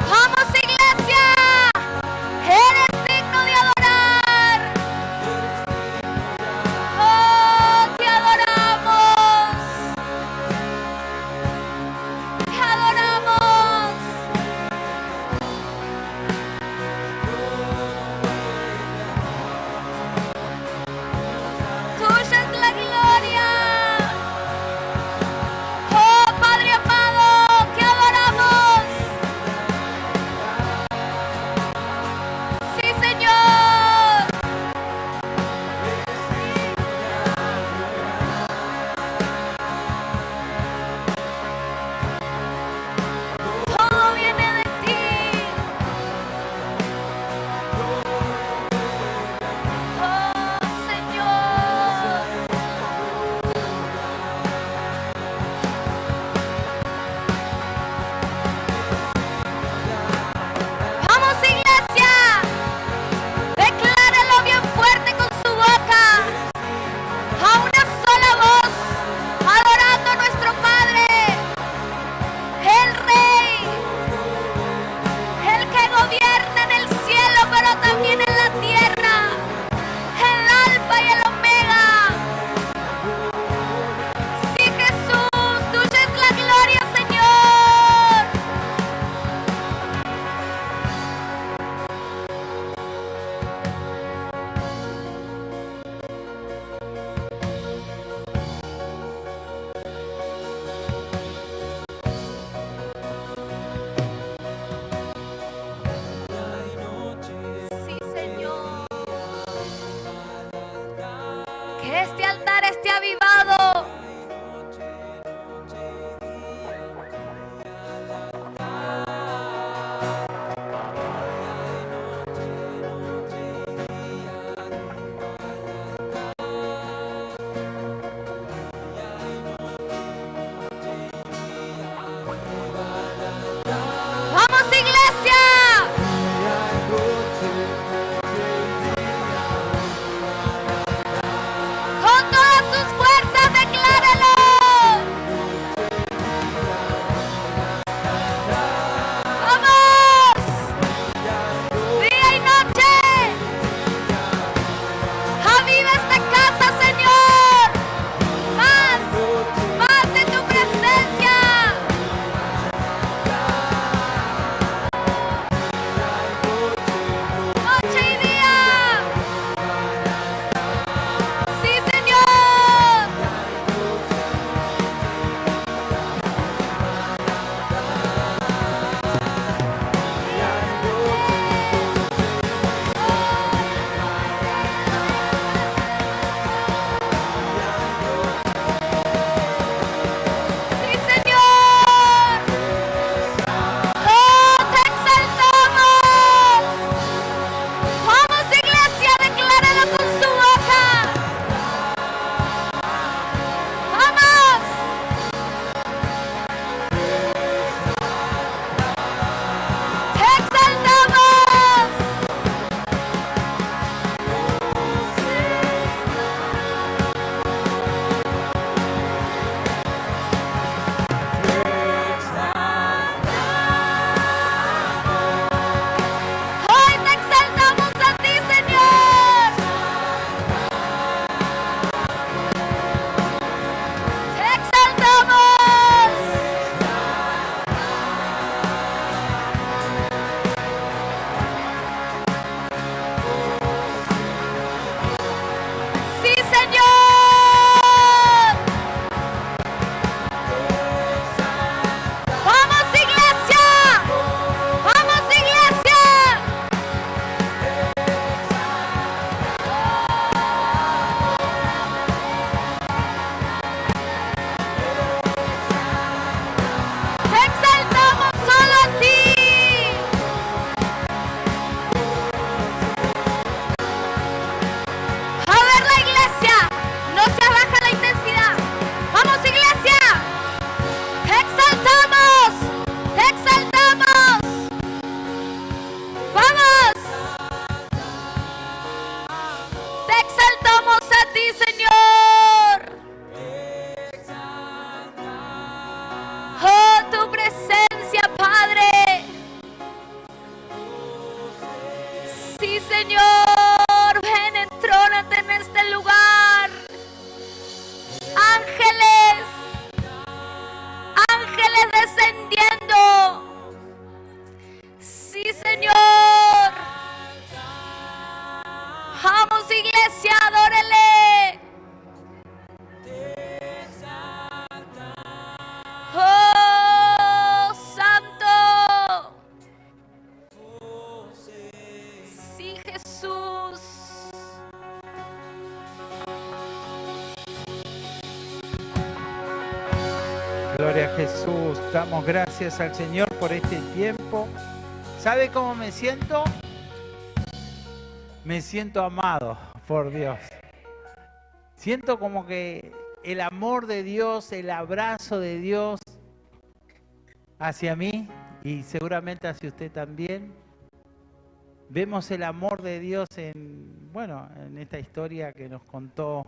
Vamos, iglesia. Eres digno de adorar. Oh, te adoramos. Te adoramos. Tuya es la gloria. Oh, Padre amado, te adoramos. Sí, Señor. Todo viene de ti. Oh, Señor. Vamos, iglesia. Decláralo bien fuerte con su boca. A una sola voz. Adorando a nuestro Padre. El Rey. El que gobierna en el cielo, pero también en la tierra. El Alfa y el Omega. Sí, Jesús, tuya es la gloria, Señor. Sí, Señor. Que este altar esté avivado. Vamos, iglesia. Con todas sus fuerzas, decláralo. Vamos. Día y noche. Aviva esta casa, Señor. Más de tu presencia. Damos gracias al Señor por este tiempo. ¿Sabe cómo me siento? Me siento amado por Dios. Siento como que el amor de Dios, el abrazo de Dios hacia mí y seguramente hacia usted también. Vemos el amor de Dios en esta historia que nos contó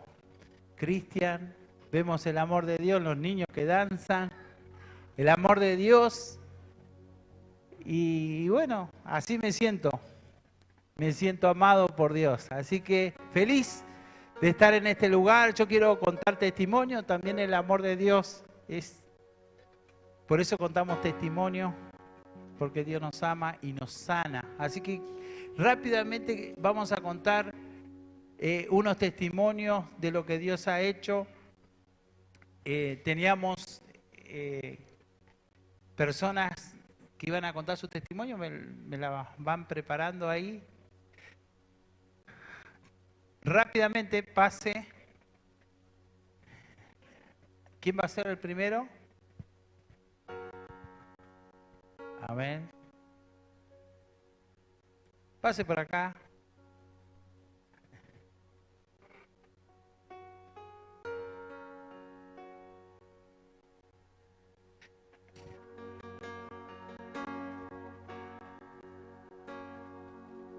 Cristian. Vemos el amor de Dios en los niños que danzan. El amor de Dios. Y bueno, así me siento. Me siento amado por Dios. Así que feliz de estar en este lugar. Yo quiero contar testimonio. También el amor de Dios es... Por eso contamos testimonio. Porque Dios nos ama y nos sana. Así que rápidamente vamos a contar unos testimonios de lo que Dios ha hecho. Teníamos personas que iban a contar su testimonio, me la van preparando ahí. Rápidamente pase. ¿Quién va a ser el primero? Amén. Pase por acá.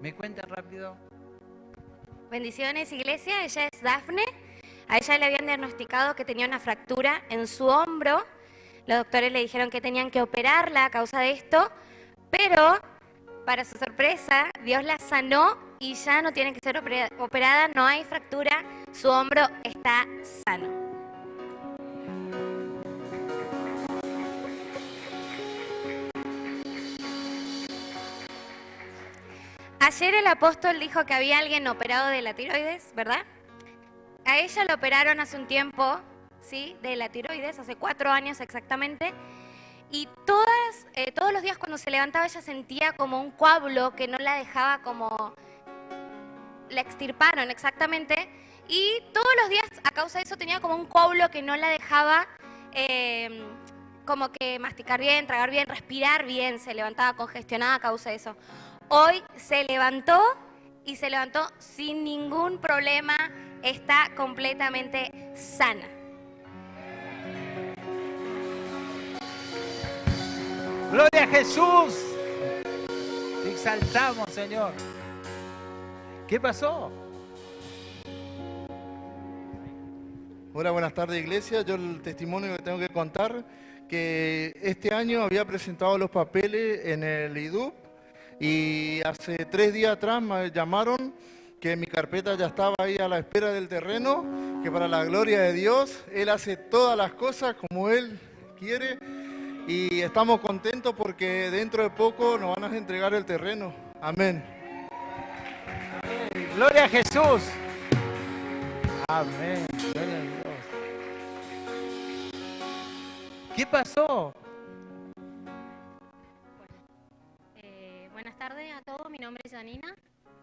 ¿Me cuenta rápido? Bendiciones, iglesia. Ella es Dafne. A ella le habían diagnosticado que tenía una fractura en su hombro. Los doctores le dijeron que tenían que operarla a causa de esto, pero para su sorpresa, Dios la sanó y ya no tiene que ser operada, no hay fractura, su hombro está sano. Ayer el apóstol dijo que había alguien operado de la tiroides, ¿verdad? A ella la operaron hace un tiempo, ¿sí? De la tiroides, hace 4 años exactamente. Y todos los días cuando se levantaba ella sentía como un coágulo que no la dejaba como... La extirparon exactamente. Y todos los días a causa de eso tenía como un coágulo que no la dejaba como que masticar bien, tragar bien, respirar bien. Se levantaba congestionada a causa de eso. Hoy se levantó y se levantó sin ningún problema. Está completamente sana. ¡Gloria a Jesús! Te exaltamos, Señor. ¿Qué pasó? Hola, buenas tardes, iglesia. Yo el testimonio que tengo que contar, que este año había presentado los papeles en el IDUP y hace 3 días atrás me llamaron que mi carpeta ya estaba ahí a la espera del terreno, que para la gloria de Dios, Él hace todas las cosas como Él quiere. Y estamos contentos porque dentro de poco nos van a entregar el terreno. Amén. ¡Gloria a Jesús! Amén. Gloria a Dios. ¿Qué pasó? Buenas tardes a todos, mi nombre es Janina.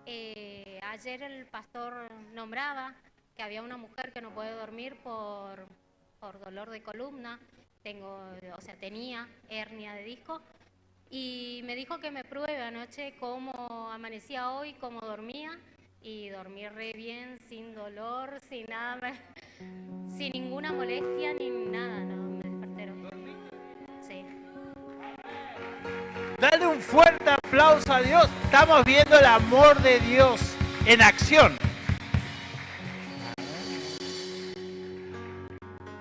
Ayer el pastor nombraba que había una mujer que no puede dormir por dolor de columna. Tenía hernia de disco y me dijo que me pruebe anoche cómo amanecía hoy, cómo dormía, y dormí re bien, sin dolor, sin nada, sin ninguna molestia ni nada, no, me desperté. Sí. Dale un fuerte aplauso a Dios. Estamos viendo el amor de Dios en acción.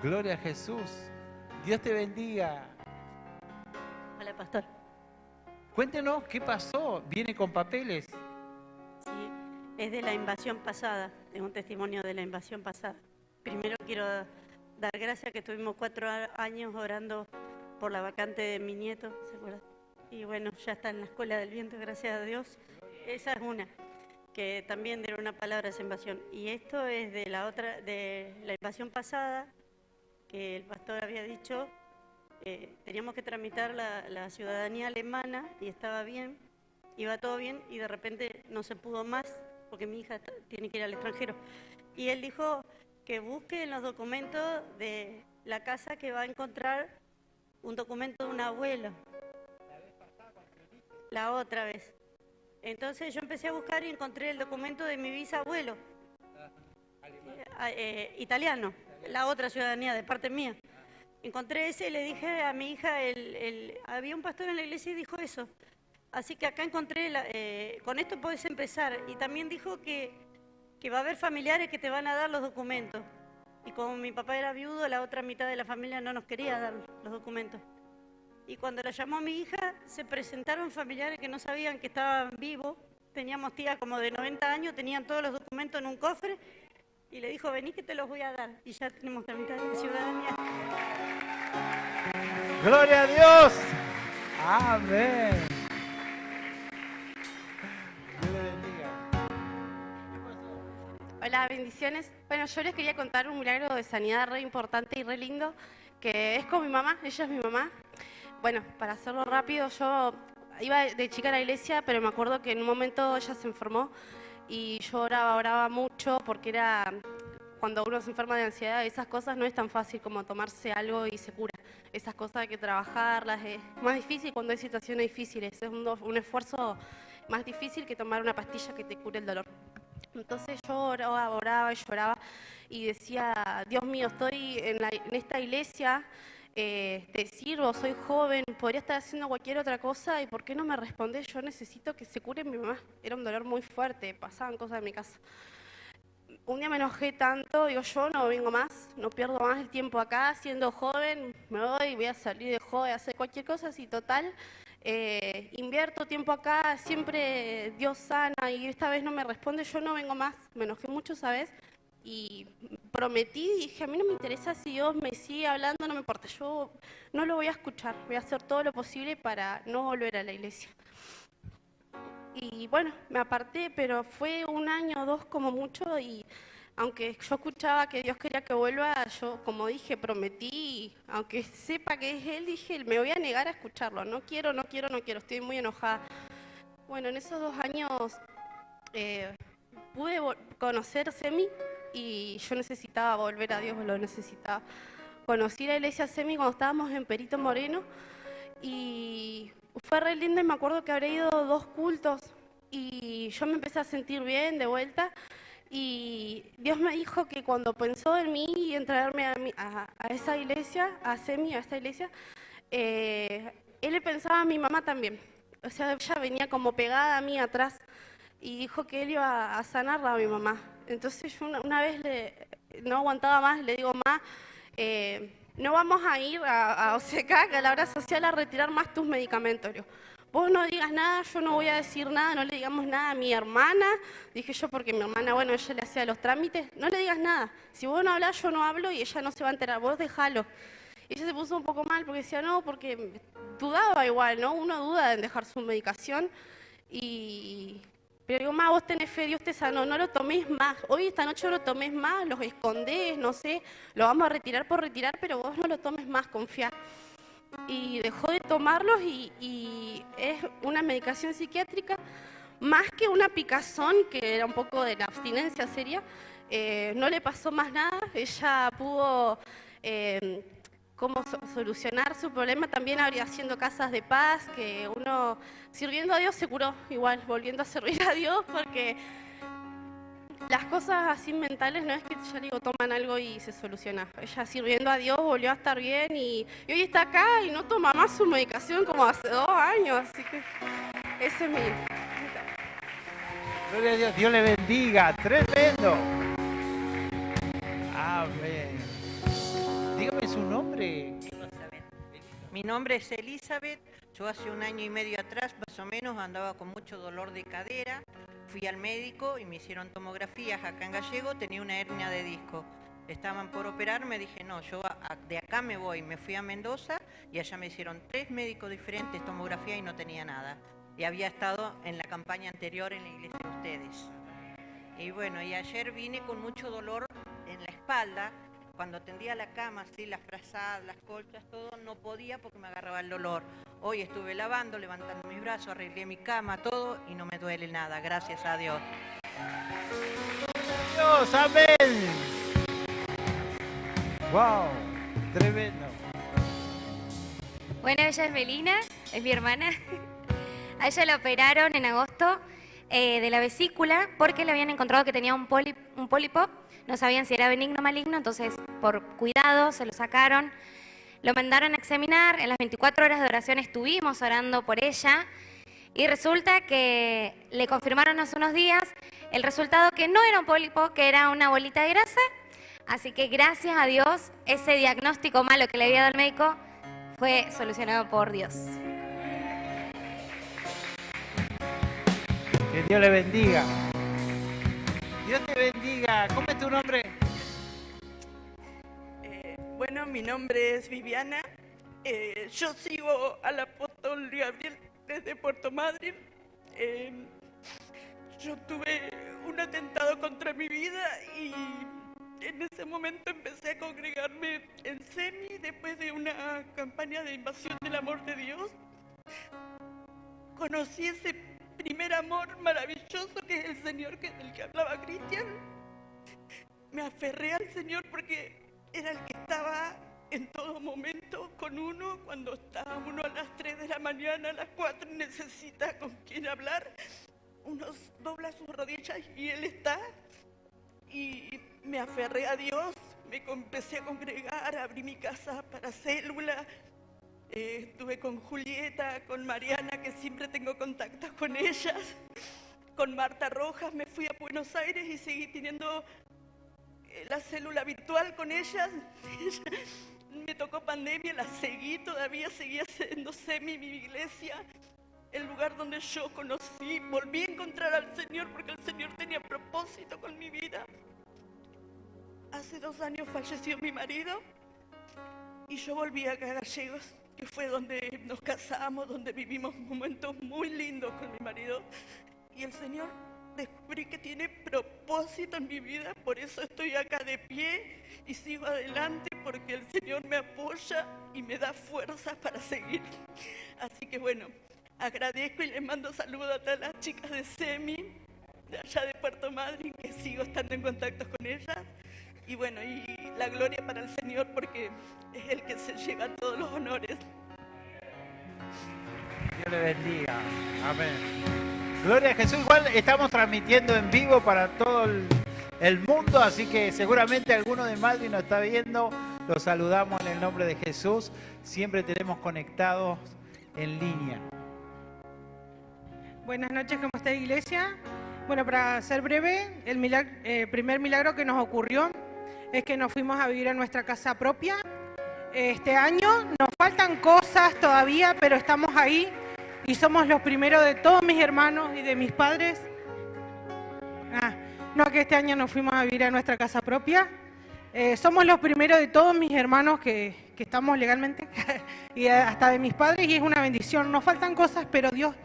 Gloria a Jesús. Dios te bendiga. Hola, pastor. Cuéntenos qué pasó. ¿Viene con papeles? Sí, es de la invasión pasada. Es un testimonio de la invasión pasada. Primero quiero dar gracias que estuvimos 4 años orando por la vacante de mi nieto, ¿se acuerdan? Y bueno, ya está en la escuela del viento, gracias a Dios. Esa es una, que también dieron una palabra a esa invasión. Y esto es de la invasión pasada, que el pastor había dicho, teníamos que tramitar la ciudadanía alemana y estaba bien, iba todo bien y de repente no se pudo más porque mi hija tiene que ir al extranjero. Y él dijo que busque en los documentos de la casa que va a encontrar un documento de un abuelo. La otra vez. Entonces yo empecé a buscar y encontré el documento de mi bisabuelo. Italiano, la otra ciudadanía de parte mía. Encontré ese y le dije a mi hija, había un pastor en la iglesia y dijo eso. Así que acá encontré, con esto podés empezar. Y también dijo que va a haber familiares que te van a dar los documentos. Y como mi papá era viudo, la otra mitad de la familia no nos quería dar los documentos. Y cuando la llamó mi hija, se presentaron familiares que no sabían que estaban vivos. Teníamos tía como de 90 años, tenían todos los documentos en un cofre. Y le dijo, vení que te los voy a dar. Y ya tenemos la mitad de la ciudadanía. ¡Gloria a Dios! Amén. Dios le bendiga. Hola, bendiciones. Bueno, yo les quería contar un milagro de sanidad re importante y re lindo, que es con mi mamá, ella es mi mamá. Bueno, para hacerlo rápido, yo iba de chica a la iglesia, pero me acuerdo que en un momento ella se enfermó y yo oraba mucho porque era, cuando uno se enferma de ansiedad, esas cosas no es tan fácil como tomarse algo y se cura. Esas cosas hay que trabajarlas, es más difícil cuando hay situaciones difíciles, es un esfuerzo más difícil que tomar una pastilla que te cure el dolor. Entonces yo oraba y lloraba y decía, Dios mío, estoy en esta iglesia, te sirvo, soy joven, podría estar haciendo cualquier otra cosa y ¿por qué no me respondes? Yo necesito que se cure mi mamá. Era un dolor muy fuerte, pasaban cosas en mi casa. Un día me enojé tanto, digo, yo no vengo más, no pierdo más el tiempo acá, siendo joven, me voy a salir de joven, a hacer cualquier cosa, así total. Invierto tiempo acá, siempre Dios sana y esta vez no me responde, yo no vengo más. Me enojé mucho, ¿sabes? Y prometí, dije, a mí no me interesa si Dios me sigue hablando, no me importa, yo no lo voy a escuchar, voy a hacer todo lo posible para no volver a la iglesia. Y bueno, me aparté, pero fue 1 año o 2 como mucho y aunque yo escuchaba que Dios quería que vuelva, yo, como dije, prometí, aunque sepa que es Él, dije, me voy a negar a escucharlo, no quiero, estoy muy enojada. Bueno, en esos 2 años pude conocer Semi y yo necesitaba volver a Dios, lo necesitaba. Conocí la iglesia Semi cuando estábamos en Perito Moreno y fue re lindo y me acuerdo que habré ido 2 cultos y yo me empecé a sentir bien de vuelta. Y Dios me dijo que cuando pensó en mí y en traerme a esa iglesia, a Semi, a esta iglesia, Él le pensaba a mi mamá también. O sea, ella venía como pegada a mí atrás y dijo que Él iba a sanarla a mi mamá. Entonces yo una vez no aguantaba más, le digo, mamá, no vamos a ir a OCK, a la obra social, a retirar más tus medicamentos. Vos no digas nada, yo no voy a decir nada, no le digamos nada a mi hermana, dije yo porque mi hermana, bueno, ella le hacía los trámites, no le digas nada, si vos no hablás, yo no hablo y ella no se va a enterar, vos dejalo. Y ella se puso un poco mal porque decía, no, porque dudaba igual, ¿no? Uno duda en dejar su medicación pero digo, ma, vos tenés fe, Dios te sanó, no lo tomes más, hoy esta noche no lo tomes más, los escondés, no sé, lo vamos a retirar por retirar, pero vos no lo tomes más, confía. Y dejó de tomarlos y es una medicación psiquiátrica más que una picazón, que era un poco de la abstinencia seria, no le pasó más nada, ella pudo solucionar su problema, también haciendo casas de paz, que uno sirviendo a Dios se curó igual, volviendo a servir a Dios, porque las cosas así mentales no es que ya digo toman algo y se soluciona. Ella sirviendo a Dios volvió a estar bien y hoy está acá y no toma más su medicación como hace 2 años, así que ese es mi... Gloria a Dios, Dios le bendiga, tremendo. Amén. Dígame su nombre. Mi nombre es Elizabeth. Yo hace 1 año y medio atrás, más o menos, andaba con mucho dolor de cadera. Fui al médico y me hicieron tomografías acá en Gallego, tenía una hernia de disco. Estaban por operarme, dije, no, yo de acá me voy. Me fui a Mendoza y allá me hicieron 3 médicos diferentes, tomografía y no tenía nada. Y había estado en la campaña anterior en la iglesia de ustedes. Y bueno, y ayer vine con mucho dolor en la espalda. Cuando tendía la cama, así, las frazadas, las colchas, todo, no podía porque me agarraba el dolor. Hoy estuve lavando, levantando mis brazos, arreglé mi cama, todo, y no me duele nada, gracias a Dios. Dios, amén. Wow, tremendo. Bueno, ella es Melina, es mi hermana. A ella la operaron en agosto de la vesícula porque le habían encontrado que tenía un pólipo. No sabían si era benigno o maligno, entonces por cuidado se lo sacaron. Lo mandaron a examinar. En las 24 horas de oración estuvimos orando por ella. Y resulta que le confirmaron hace unos días el resultado que no era un pólipo, que era una bolita de grasa. Así que gracias a Dios, ese diagnóstico malo que le había dado el médico fue solucionado por Dios. Que Dios le bendiga. Dios te bendiga. ¿Cómo es tu nombre? Bueno, mi nombre es Viviana. Yo sigo al apóstol Gabriel desde Puerto Madryn. Yo tuve un atentado contra mi vida y en ese momento empecé a congregarme en SEMI después de una campaña de invasión del amor de Dios. Conocí ese primer amor maravilloso que es el Señor, que es el que hablaba Cristian. Me aferré al Señor porque era el que estaba en todo momento con uno. Cuando está uno a las 3 de la mañana, a las 4 necesita con quién hablar, uno dobla sus rodillas y Él está. Y me aferré a Dios, me empecé a congregar, abrí mi casa para célula. Estuve con Julieta, con Mariana, que siempre tengo contactos con ellas, con Marta Rojas. Me fui a Buenos Aires y seguí teniendo la célula virtual con ellas. Me tocó pandemia, la seguí, todavía seguí haciendo SEMI, mi iglesia, el lugar donde yo conocí, volví a encontrar al Señor porque el Señor tenía propósito con mi vida. Hace 2 años falleció mi marido y yo volví acá a Gallegos, que fue donde nos casamos, donde vivimos momentos muy lindos con mi marido. Y el Señor, descubrí que tiene propósito en mi vida, por eso estoy acá de pie y sigo adelante, porque el Señor me apoya y me da fuerzas para seguir. Así que bueno, agradezco y les mando saludos a todas las chicas de SEMI, de allá de Puerto Madryn, que sigo estando en contacto con ellas. Y bueno, y la gloria para el Señor, porque es el que se lleva todos los honores. Dios le bendiga. Amén. Gloria a Jesús. Igual estamos transmitiendo en vivo para todo el mundo, así que seguramente alguno de Madrid nos está viendo. Los saludamos en el nombre de Jesús. Siempre tenemos conectados en línea. Buenas noches, ¿cómo está, iglesia? Bueno, para ser breve, el primer milagro que nos ocurrió es que nos fuimos a vivir a nuestra casa propia. Este año nos faltan cosas todavía, pero estamos ahí y somos los primeros de todos mis hermanos y de mis padres. No, que este año nos fuimos a vivir a nuestra casa propia. Somos los primeros de todos mis hermanos que estamos legalmente y hasta de mis padres, y es una bendición. Nos faltan cosas, pero Dios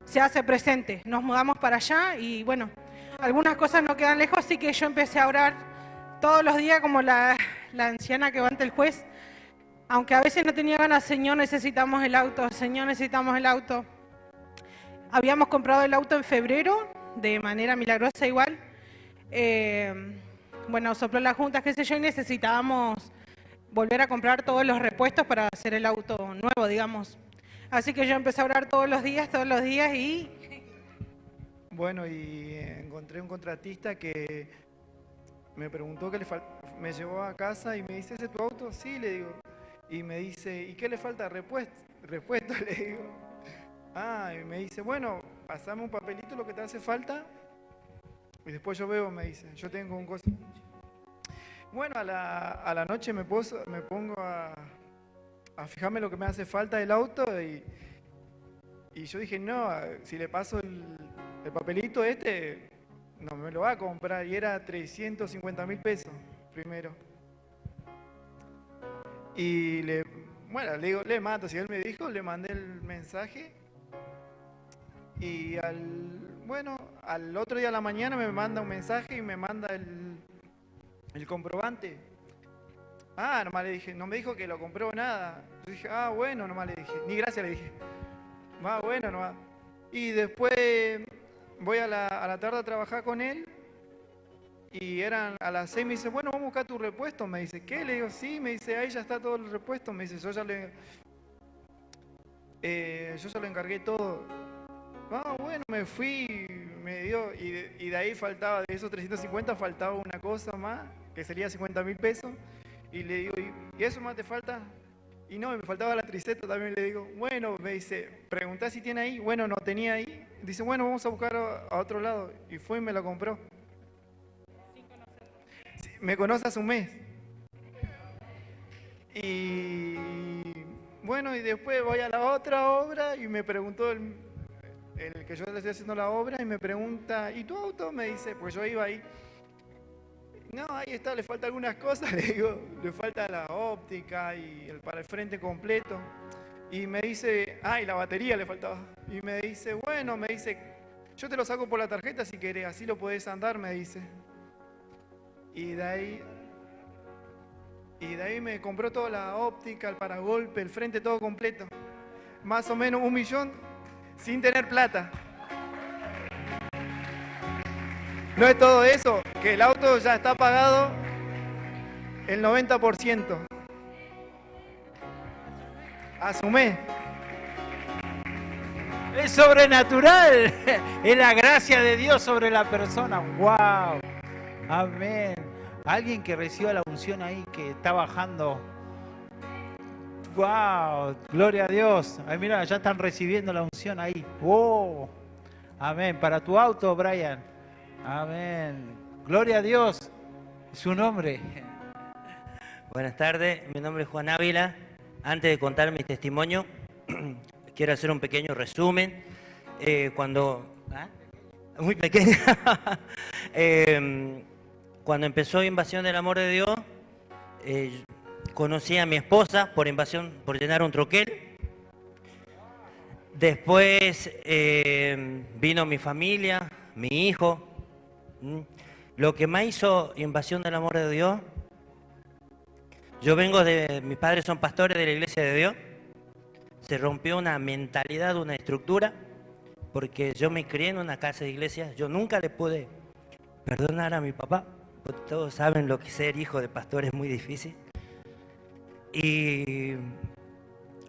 se hace presente. Nos mudamos para allá y bueno, algunas cosas no quedan lejos, así que yo empecé a orar todos los días como la anciana que va ante el juez. Aunque a veces no tenía ganas, Señor, necesitamos el auto, Señor, necesitamos el auto. Habíamos comprado el auto en febrero, de manera milagrosa igual. Bueno, sopló la junta, qué sé yo, y necesitábamos volver a comprar todos los repuestos para hacer el auto nuevo, digamos. Así que yo empecé a orar todos los días y... Bueno, y encontré un contratista que me preguntó qué le faltaba, me llevó a casa y me dice, ¿ese es tu auto? Sí, le digo. Y me dice, ¿y qué le falta? Repuesto, le digo. Y me dice, bueno, pasame un papelito lo que te hace falta. Y después yo veo, me dice, yo tengo un coso. Bueno, a la noche me pongo a fijarme lo que me hace falta del auto y yo dije, no, si le paso el papelito no me lo va a comprar. Y era 350.000 pesos primero. Y le digo, le mando, si él me dijo, le mandé el mensaje. Y al otro día a la mañana me manda un mensaje y me manda el comprobante. Nomás le dije, no me dijo que lo compró nada. Yo dije, bueno, nomás le dije, ni gracias le dije. Bueno, nomás. Y después voy a la tarde a trabajar con él. Y eran a las 6, me dice, bueno, vamos a buscar tu repuesto. Me dice, ¿qué? Le digo, sí, me dice, ahí ya está todo el repuesto. Me dice, yo ya le... Yo se lo encargué todo. Ah, bueno, me fui, me dio, y de ahí faltaba, de esos 350 faltaba una cosa más, que sería 50.000 pesos. Y le digo, ¿y eso más te falta? Y no, me faltaba la triceta también. Le digo, bueno, me dice, preguntá si tiene ahí. Bueno, no tenía ahí. Dice, bueno, vamos a buscar a otro lado. Y fue y me lo compró. Sí, me conoce hace un mes. Y bueno, y después voy a la otra obra y me preguntó el que yo le estoy haciendo la obra y me pregunta, ¿y tu auto? Me dice, pues yo iba ahí. No, ahí está, le faltan algunas cosas, le digo, le falta la óptica y el para el frente completo. Y me dice, y la batería le faltaba. Y me dice, bueno, me dice, yo te lo saco por la tarjeta si querés, así lo podés andar, me dice. Y de ahí me compró toda la óptica, el paragolpe, el frente, todo completo. Más o menos 1 millón sin tener plata. No es todo eso, que el auto ya está pagado el 90%. Asume. Es sobrenatural. Es la gracia de Dios sobre la persona. ¡Wow! Amén. Alguien que reciba la unción ahí, que está bajando. ¡Wow! Gloria a Dios. Ay, mira, ya están recibiendo la unción ahí. ¡Wow! Amén. Para tu auto, Brian. Amén. Gloria a Dios. Su nombre. Buenas tardes, mi nombre es Juan Ávila. Antes de contar mi testimonio, quiero hacer un pequeño resumen. Muy pequeño. Cuando empezó Invasión del Amor de Dios, conocí a mi esposa por llenar un troquel. Después vino mi familia, mi hijo. Lo que más hizo Invasión del Amor de Dios, mis padres son pastores de la Iglesia de Dios, se rompió una mentalidad, una estructura, porque yo me crié en una casa de iglesia, yo nunca le pude perdonar a mi papá, porque todos saben lo que es ser hijo de pastor es muy difícil. Y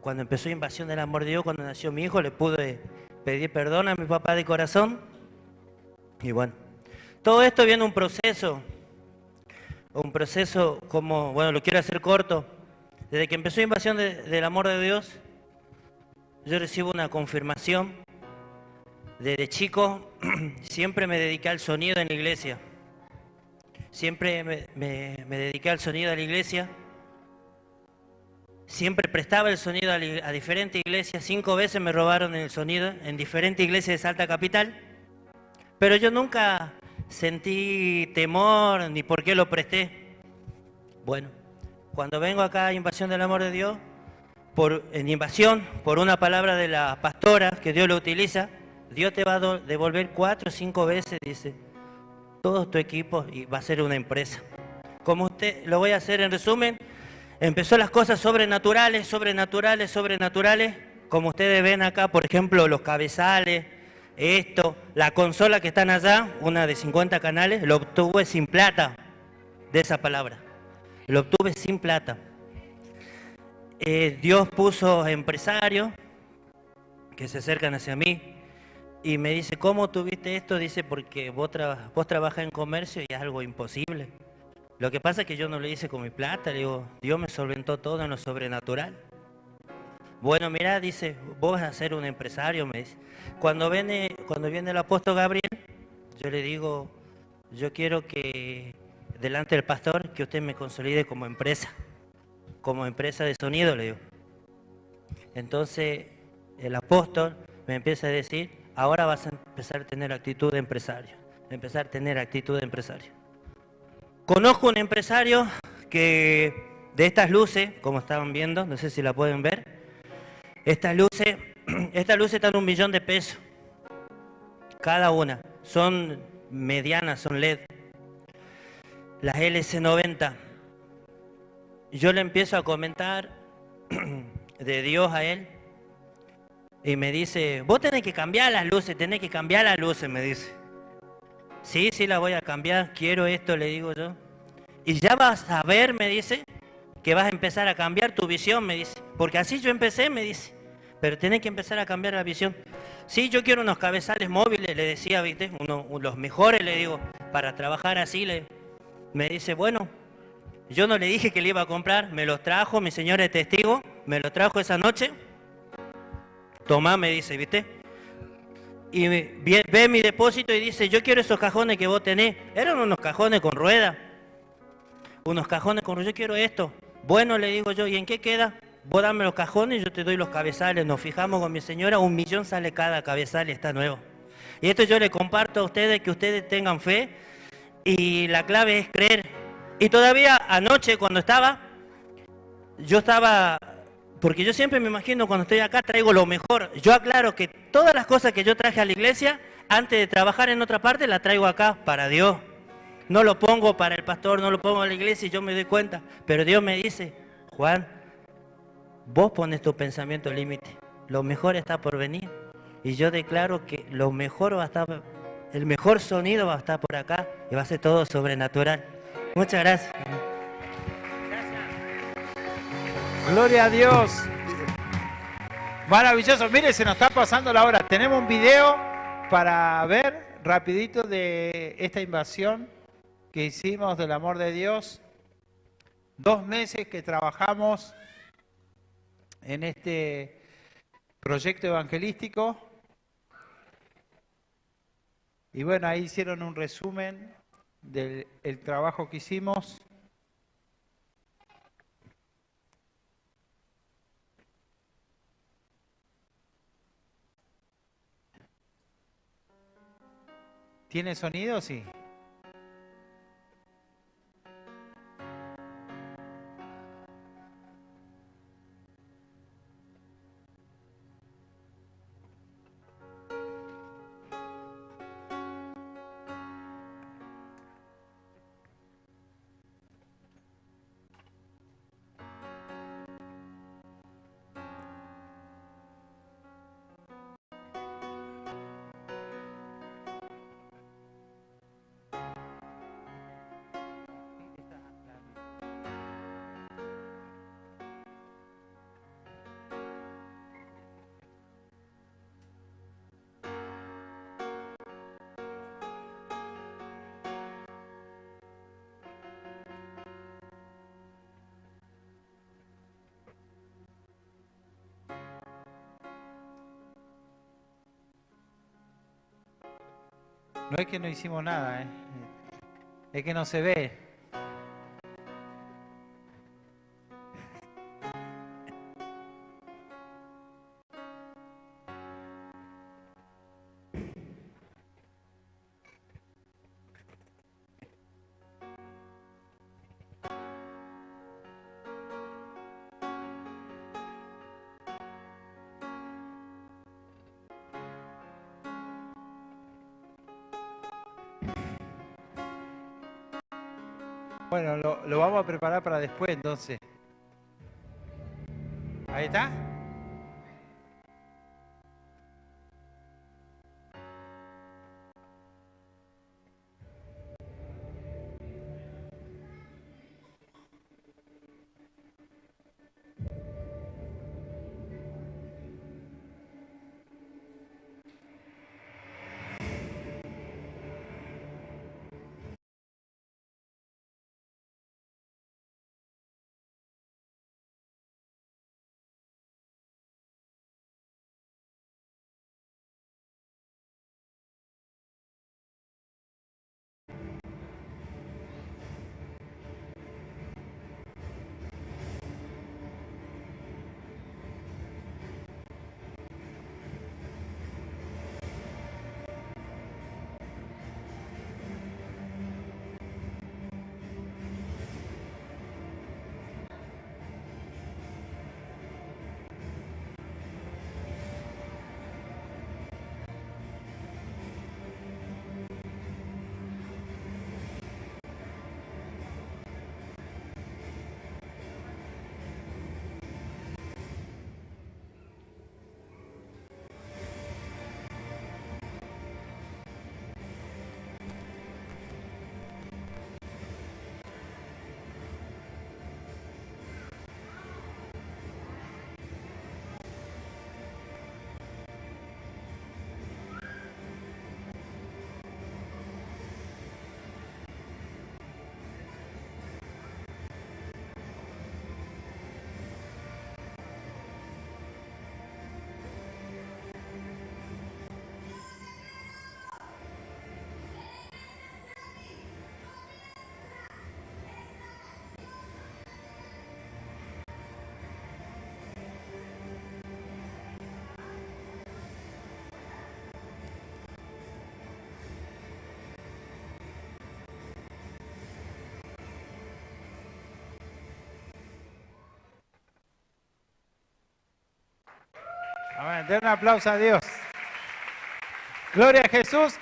cuando empezó Invasión del Amor de Dios, cuando nació mi hijo, le pude pedir perdón a mi papá de corazón, y bueno. Todo esto viene un proceso como, bueno, lo quiero hacer corto. Desde que empezó Invasión del Amor de Dios, yo recibo una confirmación. Desde chico siempre me dediqué al sonido en la iglesia. Siempre me dediqué al sonido de la iglesia. Siempre prestaba el sonido a diferentes iglesias. 5 veces me robaron el sonido en diferentes iglesias de Salta Capital. Pero yo nunca sentí temor ni por qué lo presté. Bueno, cuando vengo acá a Invasión del Amor de Dios, en invasión, por una palabra de la pastora que Dios lo utiliza, Dios te va a devolver 4 o 5 veces, dice, todo tu equipo y va a ser una empresa. Como usted, lo voy a hacer en resumen, empezó las cosas sobrenaturales, como ustedes ven acá, por ejemplo, los cabezales, la consola que están allá, una de 50 canales, lo obtuve sin plata, de esa palabra. Lo obtuve sin plata. Dios puso empresarios que se acercan hacia mí y me dice, ¿cómo tuviste esto? Dice, porque vos trabajás en comercio y es algo imposible. Lo que pasa es que yo no lo hice con mi plata, le digo, Dios me solventó todo en lo sobrenatural. Bueno, mira, dice, vos vas a ser un empresario, me dice. Cuando viene el apóstol Gabriel, yo le digo, yo quiero que delante del pastor, que usted me consolide como empresa de sonido, le digo. Entonces, el apóstol me empieza a decir, ahora vas a empezar a tener actitud de empresario, Conozco un empresario que de estas luces, como estaban viendo, no sé si la pueden ver, estas luces están $1 millón de pesos, cada una, son medianas, son LED, las LC90. Yo le empiezo a comentar de Dios a él y me dice, vos tenés que cambiar las luces, me dice. Sí, las voy a cambiar, quiero esto, le digo yo. Y ya vas a ver, me dice, que vas a empezar a cambiar tu visión, me dice. Porque así yo empecé, me dice. pero tenés que empezar a cambiar la visión. Sí, yo quiero unos cabezales móviles, le decía, ¿viste? Los mejores, le digo, para trabajar así. Me dice, bueno, yo no le dije que le iba a comprar, me los trajo, mi señora es testigo, me los trajo esa noche. Tomá, me dice, ¿viste? Y ve mi depósito y dice, yo quiero esos cajones que vos tenés. Eran unos cajones con rueda. Unos cajones con rueda, yo quiero esto. Bueno, le digo yo, ¿y en qué queda? Vos dame los cajones y yo te doy los cabezales. Nos fijamos con mi señora, 1 millón sale cada cabezal y está nuevo. Y esto yo le comparto a ustedes, que ustedes tengan fe. Y la clave es creer. Y todavía anoche cuando yo estaba, porque yo siempre me imagino cuando estoy acá traigo lo mejor. Yo aclaro que todas las cosas que yo traje a la iglesia, antes de trabajar en otra parte, las traigo acá para Dios. No lo pongo para el pastor, no lo pongo a la iglesia y yo me doy cuenta. Pero Dios me dice, Juan, vos pones tu pensamiento límite. Lo mejor está por venir. Y yo declaro que lo mejor va a estar, el mejor sonido va a estar por acá y va a ser todo sobrenatural. Muchas gracias. Gloria a Dios. Maravilloso. Mire, se nos está pasando la hora. Tenemos un video para ver rapidito de esta invasión que hicimos del amor de Dios. 2 meses que trabajamos en este proyecto evangelístico. Y bueno, ahí hicieron un resumen del trabajo que hicimos. ¿Tiene sonido? Sí. No es que no hicimos nada, es que no se ve. Bueno, lo vamos a preparar para después entonces. Ahí está. Amén. Den un aplauso a Dios. Gloria a Jesús.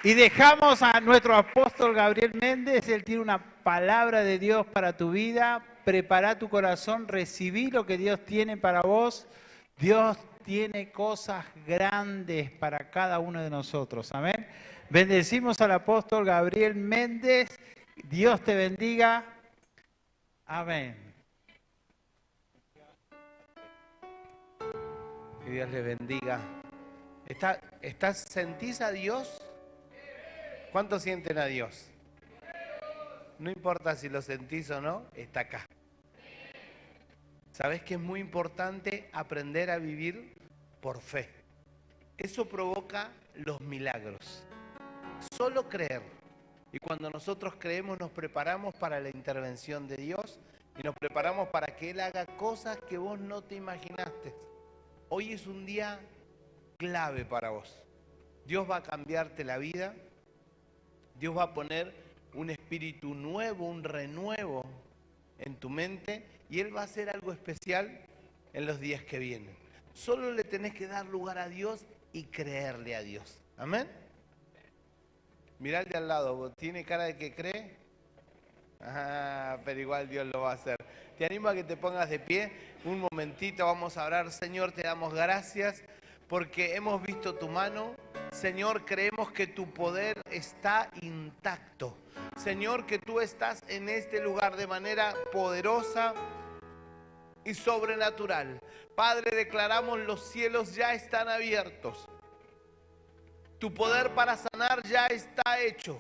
Y dejamos a nuestro apóstol Gabriel Méndez. Él tiene una palabra de Dios para tu vida. Prepara tu corazón, recibí lo que Dios tiene para vos. Dios tiene cosas grandes para cada uno de nosotros. Amén. Bendecimos al apóstol Gabriel Méndez. Dios te bendiga. Amén. Que Dios le bendiga. ¿Sentís a Dios? ¿Cuántos sienten a Dios? No importa si lo sentís o no, está acá. ¿Sabés que es muy importante aprender a vivir por fe? Eso provoca los milagros. Solo creer. Y cuando nosotros creemos nos preparamos para la intervención de Dios y nos preparamos para que Él haga cosas que vos no te imaginaste. Hoy es un día clave para vos. Dios va a cambiarte la vida. Dios va a poner un espíritu nuevo, un renuevo en tu mente y Él va a hacer algo especial en los días que vienen. Solo le tenés que dar lugar a Dios y creerle a Dios. ¿Amén? Mirá al de al lado, ¿tiene cara de que cree? Ah, pero igual Dios lo va a hacer. Te animo a que te pongas de pie un momentito, vamos a orar. Señor, te damos gracias porque hemos visto tu mano. Señor, creemos que tu poder está intacto. Señor, que tú estás en este lugar de manera poderosa y sobrenatural. Padre, declaramos los cielos ya están abiertos. Tu poder para sanar ya está hecho.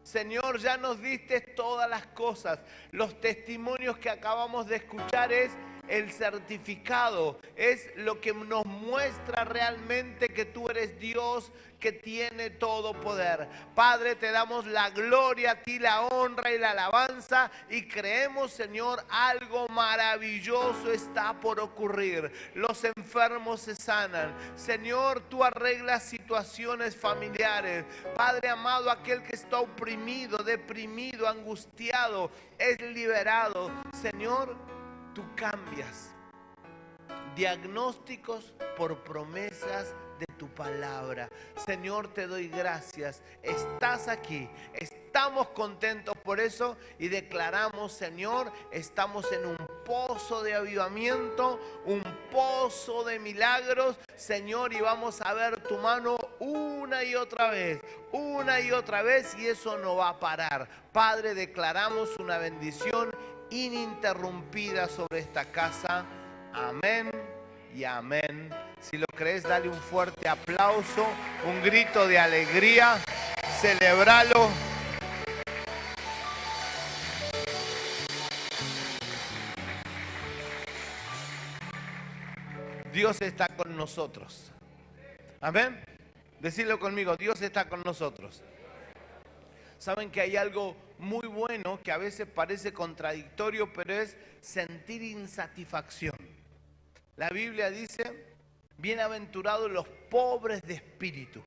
Señor, ya nos diste todas las cosas. Los testimonios que acabamos de escuchar es el certificado, es lo que nos muestra realmente que tú eres Dios que tiene todo poder. Padre, te damos la gloria a ti, la honra y la alabanza y creemos, Señor, algo maravilloso está por ocurrir. Los enfermos se sanan. Señor, tú arreglas situaciones familiares. Padre amado, aquel que está oprimido, deprimido, angustiado, es liberado. Señor, tú cambias diagnósticos por promesas de tu palabra. Señor, te doy gracias. Estás aquí. Estamos contentos por eso y declaramos, Señor, estamos en un pozo de avivamiento, un pozo de milagros, Señor, y vamos a ver tu mano una y otra vez, y eso no va a parar. Padre, declaramos una bendición ininterrumpida sobre esta casa. Amén y amén. Si lo crees, dale un fuerte aplauso, un grito de alegría, celebralo. Dios está con nosotros. Amén. Decirlo conmigo, Dios está con nosotros. Saben que hay algo muy bueno que a veces parece contradictorio, pero es sentir insatisfacción. La Biblia dice, bienaventurados los pobres de espíritu.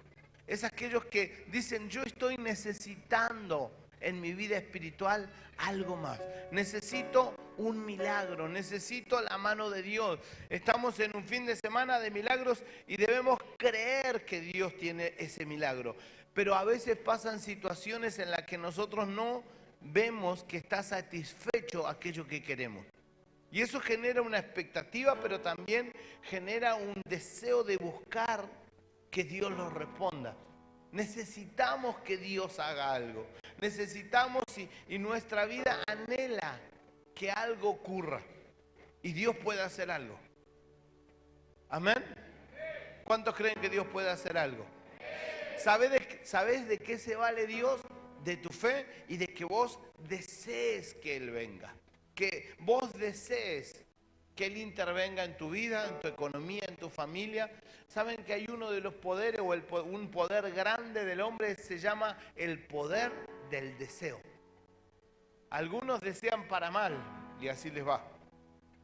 Es aquellos que dicen, yo estoy necesitando en mi vida espiritual algo más. Necesito un milagro, necesito la mano de Dios. Estamos en un fin de semana de milagros y debemos creer que Dios tiene ese milagro. Pero a veces pasan situaciones en las que nosotros no vemos que está satisfecho aquello que queremos. Y eso genera una expectativa, pero también genera un deseo de buscar que Dios lo responda. Necesitamos que Dios haga algo. Necesitamos y nuestra vida anhela que algo ocurra. Y Dios puede hacer algo. ¿Amén? ¿Cuántos creen que Dios puede hacer algo? ¿Sabes de qué se vale Dios? De tu fe y de que vos desees que Él venga. Que vos desees que Él intervenga en tu vida, en tu economía, en tu familia. ¿Saben que hay uno de los poderes o un poder grande del hombre se llama el poder del deseo? Algunos desean para mal y así les va.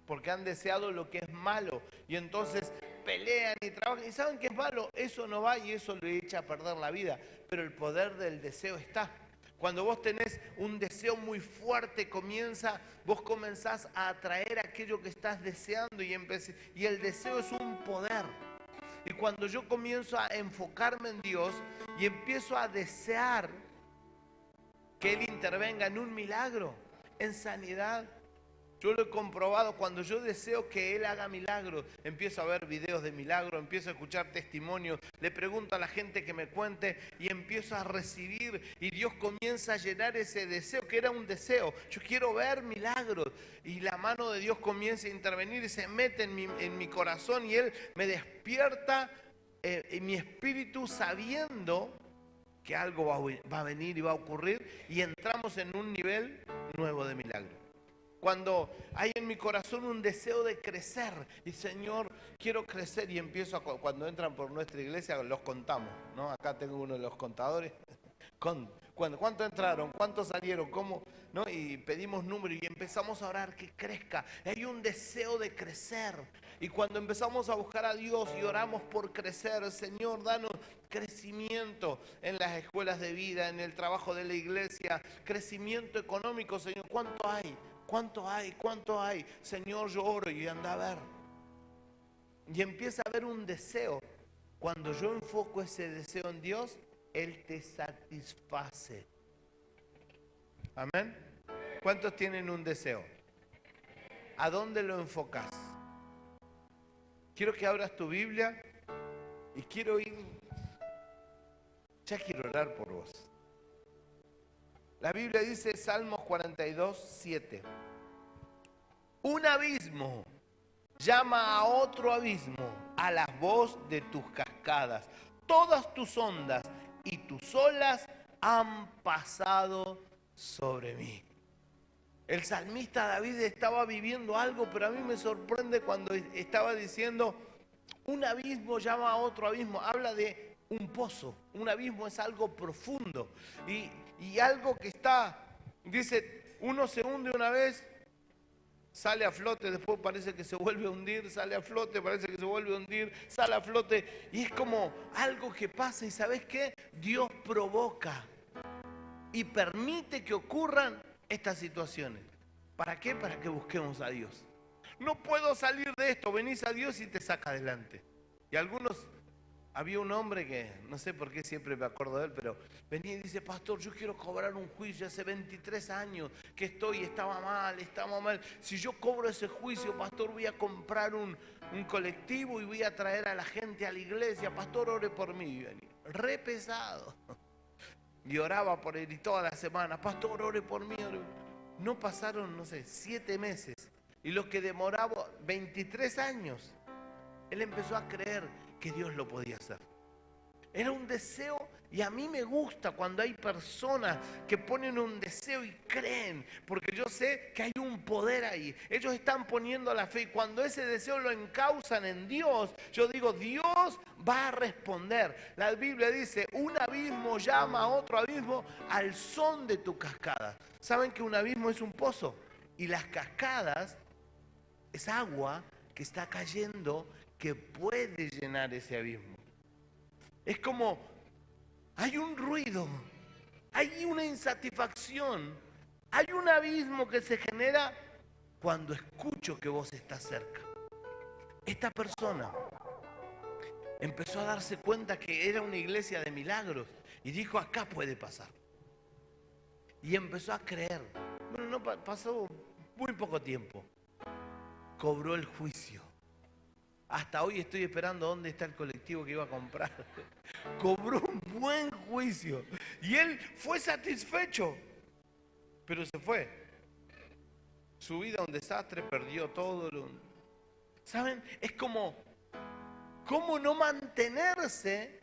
Porque han deseado lo que es malo y entonces pelean y trabajan y saben que es malo, eso no va y eso le echa a perder la vida. Pero el poder del deseo está. Cuando vos tenés un deseo muy fuerte, vos comenzás a atraer aquello que estás deseando y el deseo es un poder. Y cuando yo comienzo a enfocarme en Dios y empiezo a desear que Él intervenga en un milagro, en sanidad, yo lo he comprobado. Cuando yo deseo que Él haga milagros, empiezo a ver videos de milagros, empiezo a escuchar testimonios, le pregunto a la gente que me cuente y empiezo a recibir, y Dios comienza a llenar ese deseo, que era un deseo. Yo quiero ver milagros, y la mano de Dios comienza a intervenir y se mete en mi corazón, y Él me despierta en mi espíritu sabiendo que algo va a venir y va a ocurrir, y entramos en un nivel nuevo de milagro. Cuando hay en mi corazón un deseo de crecer, y Señor, quiero crecer, y empiezo cuando entran por nuestra iglesia, los contamos, ¿no? Acá tengo uno de los contadores. ¿Cuántos entraron? ¿Cuántos salieron? ¿Cómo? ¿No? Y pedimos números y empezamos a orar que crezca. Hay un deseo de crecer. Y cuando empezamos a buscar a Dios y oramos por crecer, Señor, danos crecimiento en las escuelas de vida, en el trabajo de la iglesia, crecimiento económico, Señor. ¿Cuánto hay? ¿Cuánto hay? ¿Cuánto hay? Señor, yo oro y anda a ver. Y empieza a haber un deseo. Cuando yo enfoco ese deseo en Dios, Él te satisface. ¿Amén? ¿Cuántos tienen un deseo? ¿A dónde lo enfocas? Quiero que abras tu Biblia y quiero quiero orar por vos. La Biblia dice, Salmos 42, 7. Un abismo llama a otro abismo a la voz de tus cascadas. Todas tus ondas y tus olas han pasado sobre mí. El salmista David estaba viviendo algo, pero a mí me sorprende cuando estaba diciendo, un abismo llama a otro abismo. Habla de un pozo. Un abismo es algo profundo. Y algo que está, dice, uno se hunde una vez, sale a flote, después parece que se vuelve a hundir, sale a flote, parece que se vuelve a hundir, sale a flote. Y es como algo que pasa, y ¿sabes qué? Dios provoca y permite que ocurran estas situaciones. ¿Para qué? Para que busquemos a Dios. No puedo salir de esto, venís a Dios y te saca adelante. Y algunos... Había un hombre que, no sé por qué siempre me acuerdo de él, pero venía y dice, pastor, yo quiero cobrar un juicio, hace 23 años que estaba mal. Si yo cobro ese juicio, pastor, voy a comprar un colectivo y voy a traer a la gente a la iglesia. Pastor, ore por mí. Re pesado. Y oraba por él y toda la semana, pastor, ore por mí. No pasaron, no sé, 7 meses. Y lo que demoraba 23 años, él empezó a creer que Dios lo podía hacer. Era un deseo, y a mí me gusta cuando hay personas que ponen un deseo y creen, porque yo sé que hay un poder ahí. Ellos están poniendo la fe, y cuando ese deseo lo encauzan en Dios, yo digo, Dios va a responder. La Biblia dice, un abismo llama a otro abismo al son de tu cascada. ¿Saben que un abismo es un pozo? Y las cascadas es agua que está cayendo, que puede llenar ese abismo. Es como, hay un ruido, hay una insatisfacción, hay un abismo que se genera cuando escucho que vos estás cerca. Esta persona empezó a darse cuenta que era una iglesia de milagros y dijo, acá puede pasar. Y empezó a creer. Bueno, no pasó muy poco tiempo. Cobró el juicio. Hasta hoy estoy esperando dónde está el colectivo que iba a comprar. Cobró un buen juicio. Y él fue satisfecho. Pero se fue. Su vida un desastre, perdió todo. ¿Saben? Es como, ¿cómo no mantenerse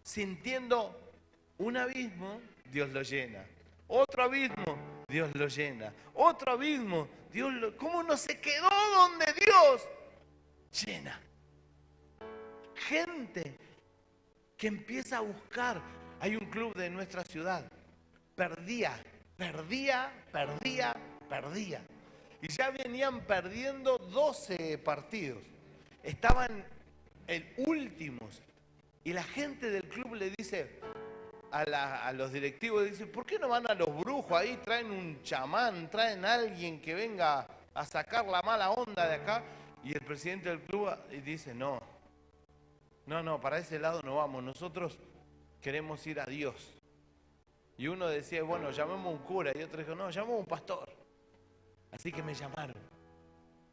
sintiendo un abismo? Dios lo llena. Otro abismo, Dios lo llena. Otro abismo, Dios lo... ¿Cómo no se quedó donde Dios llena? Gente que empieza a buscar. Hay un club de nuestra ciudad. Perdía. Y ya venían perdiendo 12 partidos. Estaban en últimos. Y la gente del club le dice, a los directivos y dicen, ¿por qué no van a los brujos ahí? Traen un chamán, traen a alguien que venga a sacar la mala onda de acá. Y el presidente del club dice, no, para ese lado no vamos, nosotros queremos ir a Dios. Y uno decía, bueno, llamemos a un cura, y otro dijo, no, llamemos a un pastor. Así que me llamaron.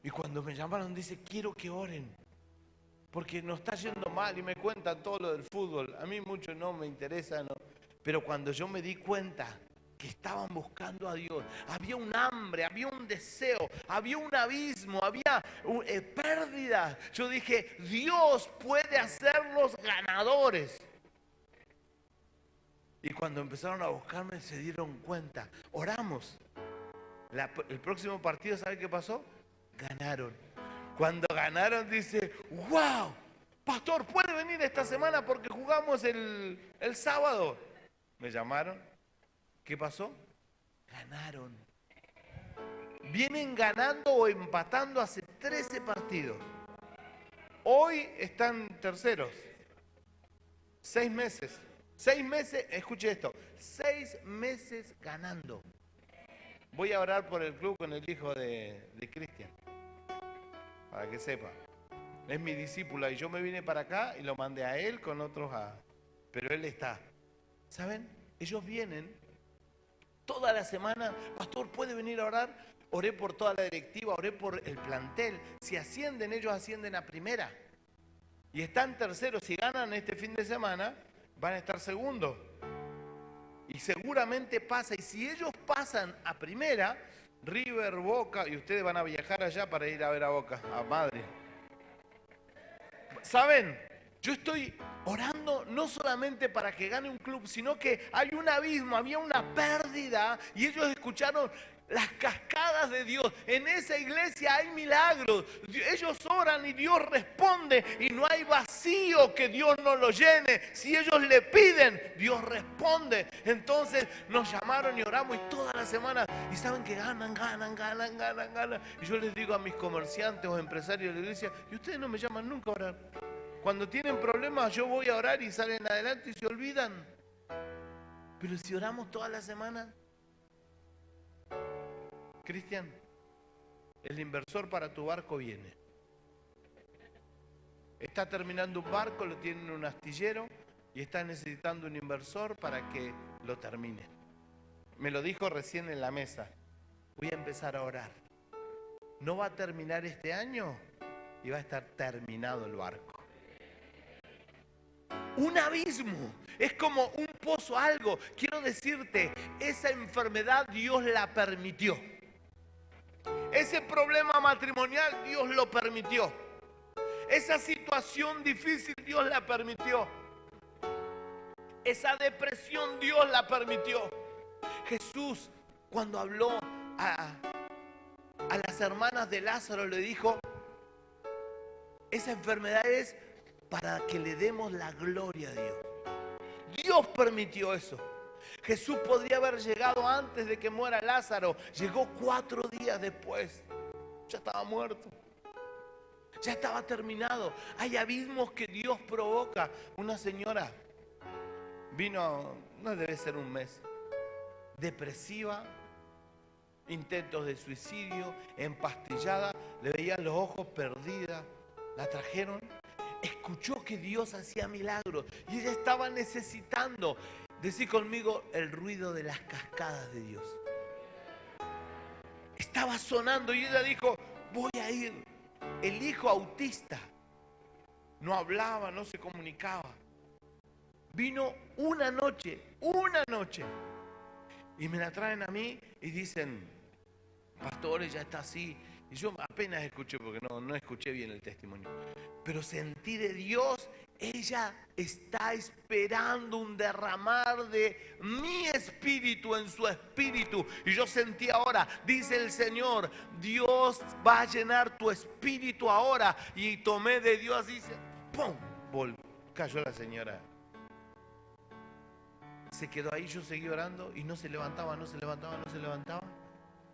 Y cuando me llamaron, dice, quiero que oren, porque nos está yendo mal, y me cuentan todo lo del fútbol. A mí mucho no me interesa, no. Pero cuando yo me di cuenta que estaban buscando a Dios, había un hambre, había un deseo, había un abismo, había pérdidas. Yo dije, Dios puede hacerlos ganadores. Y cuando empezaron a buscarme se dieron cuenta. Oramos. El próximo partido, ¿sabe qué pasó? Ganaron. Cuando ganaron dice, wow, pastor, ¿puede venir esta semana porque jugamos el sábado? Me llamaron. ¿Qué pasó? Ganaron. Vienen ganando o empatando hace 13 partidos. Hoy están terceros. 6 meses. 6 meses, escuche esto, 6 meses ganando. Voy a orar por el club con el hijo de Cristian, para que sepa. Es mi discípula y yo me vine para acá y lo mandé a él con otros pero él está. ¿Saben? Ellos vienen toda la semana. Pastor, ¿puede venir a orar? Oré por toda la directiva, oré por el plantel. Si ascienden, ellos ascienden a primera. Y están terceros. Si ganan este fin de semana, van a estar segundos. Y seguramente pasa. Y si ellos pasan a primera, River, Boca, y ustedes van a viajar allá para ir a ver a Boca, a Madrid. ¿Saben? Yo estoy orando no solamente para que gane un club, sino que hay un abismo, había una pérdida y ellos escucharon las cascadas de Dios. En esa iglesia hay milagros. Ellos oran y Dios responde y no hay vacío que Dios no lo llene. Si ellos le piden, Dios responde. Entonces nos llamaron y oramos y toda la semana, y saben que ganan. Y yo les digo a mis comerciantes o empresarios de la iglesia, y ustedes no me llaman nunca a orar. Cuando tienen problemas yo voy a orar y salen adelante y se olvidan. Pero si oramos toda la semana, Cristian, el inversor para tu barco viene. Está terminando un barco, lo tiene en un astillero y está necesitando un inversor para que lo termine. Me lo dijo recién en la mesa. Voy a empezar a orar. No va a terminar este año y va a estar terminado el barco. Un abismo, es como un pozo, algo. Quiero decirte, esa enfermedad Dios la permitió. Ese problema matrimonial Dios lo permitió. Esa situación difícil Dios la permitió. Esa depresión Dios la permitió. Jesús, cuando habló a las hermanas de Lázaro, le dijo, esa enfermedad es para que le demos la gloria a Dios. Dios permitió eso. Jesús podría haber llegado antes de que muera Lázaro. Llegó 4 días después. Ya estaba muerto. Ya estaba terminado. Hay abismos que Dios provoca. Una señora vino, no debe ser un mes, depresiva, intentos de suicidio, empastillada, le veían los ojos perdida. La trajeron. Escuchó que Dios hacía milagros y ella estaba necesitando, decir conmigo, el ruido de las cascadas de Dios. Estaba sonando y ella dijo, voy a ir. El hijo autista no hablaba, no se comunicaba. Vino una noche, y me la traen a mí y dicen, pastor, ella está así. Y yo apenas escuché, porque no escuché bien el testimonio. Pero sentí de Dios, ella está esperando un derramar de mi espíritu en su espíritu. Y yo sentí ahora, dice el Señor, Dios va a llenar tu espíritu ahora. Y tomé de Dios y dice, ¡pum! Cayó la señora. Se quedó ahí, yo seguí orando y no se levantaba.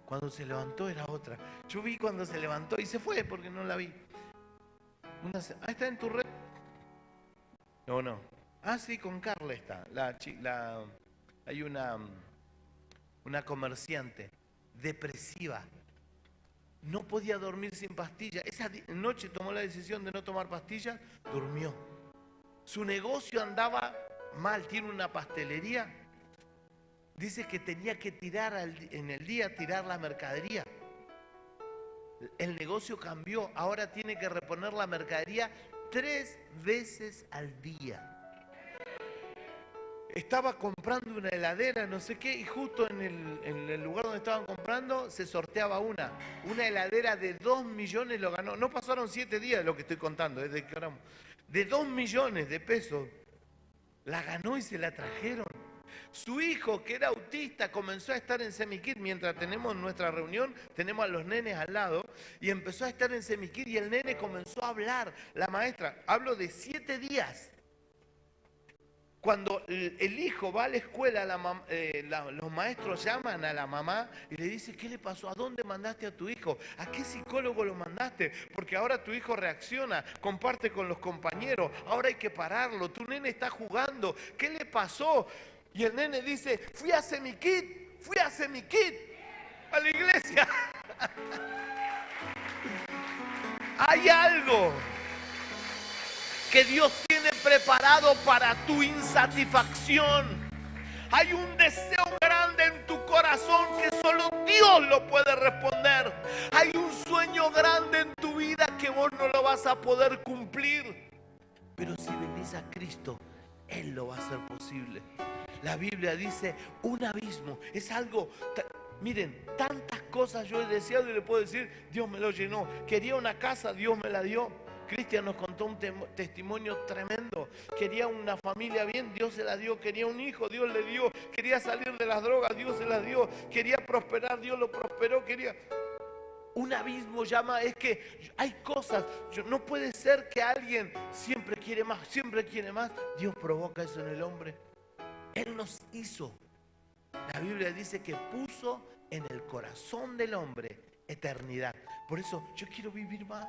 Cuando se levantó era otra. Yo vi cuando se levantó y se fue porque no la vi. Ahí está en tu red. No. Ah, sí, con Carla está. Hay una comerciante depresiva. No podía dormir sin pastillas. Esa noche tomó la decisión de no tomar pastillas, durmió. Su negocio andaba mal, tiene una pastelería. Dice que tenía que tirar en el día, tirar la mercadería. El negocio cambió, ahora tiene que reponer la mercadería 3 veces al día. Estaba comprando una heladera, no sé qué, y justo en el lugar donde estaban comprando se sorteaba una heladera de 2 millones, lo ganó. No pasaron 7 días de lo que estoy contando, de 2 millones de pesos. La ganó y se la trajeron. Su hijo, que era autista, comenzó a estar en Semikit. Mientras tenemos nuestra reunión, tenemos a los nenes al lado, y empezó a estar en Semikit y el nene comenzó a hablar. La maestra, hablo de 7 días. Cuando el hijo va a la escuela, los maestros llaman a la mamá y le dicen, ¿qué le pasó? ¿A dónde mandaste a tu hijo? ¿A qué psicólogo lo mandaste? Porque ahora tu hijo reacciona, comparte con los compañeros, ahora hay que pararlo, tu nene está jugando, ¿qué le pasó? Y el nene dice, fui a Semikit, a la iglesia. Hay algo que Dios tiene preparado para tu insatisfacción. Hay un deseo grande en tu corazón que solo Dios lo puede responder. Hay un sueño grande en tu vida que vos no lo vas a poder cumplir. Pero si venís a Cristo, Él lo va a hacer posible. La Biblia dice, un abismo, es algo... Miren, tantas cosas yo he deseado y le puedo decir, Dios me lo llenó. Quería una casa, Dios me la dio. Cristian nos contó un testimonio tremendo. Quería una familia bien, Dios se la dio. Quería un hijo, Dios le dio. Quería salir de las drogas, Dios se las dio. Quería prosperar, Dios lo prosperó. Quería... Un abismo llama, es que hay cosas. No puede ser que alguien siempre quiere más, siempre quiere más. Dios provoca eso en el hombre. Él nos hizo. La Biblia dice que puso en el corazón del hombre eternidad. Por eso yo quiero vivir más.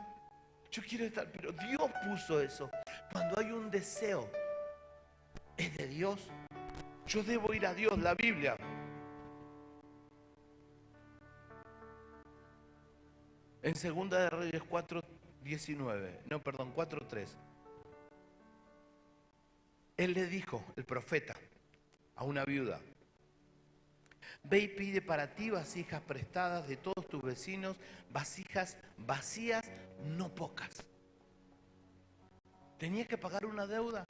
Yo quiero estar, pero Dios puso eso. Cuando hay un deseo, es de Dios. Yo debo ir a Dios, la Biblia. En 2 de Reyes 4:3. Él le dijo, el profeta, a una viuda, ve y pide para ti vasijas prestadas de todos tus vecinos, vasijas vacías, no pocas. Tenía que pagar una deuda.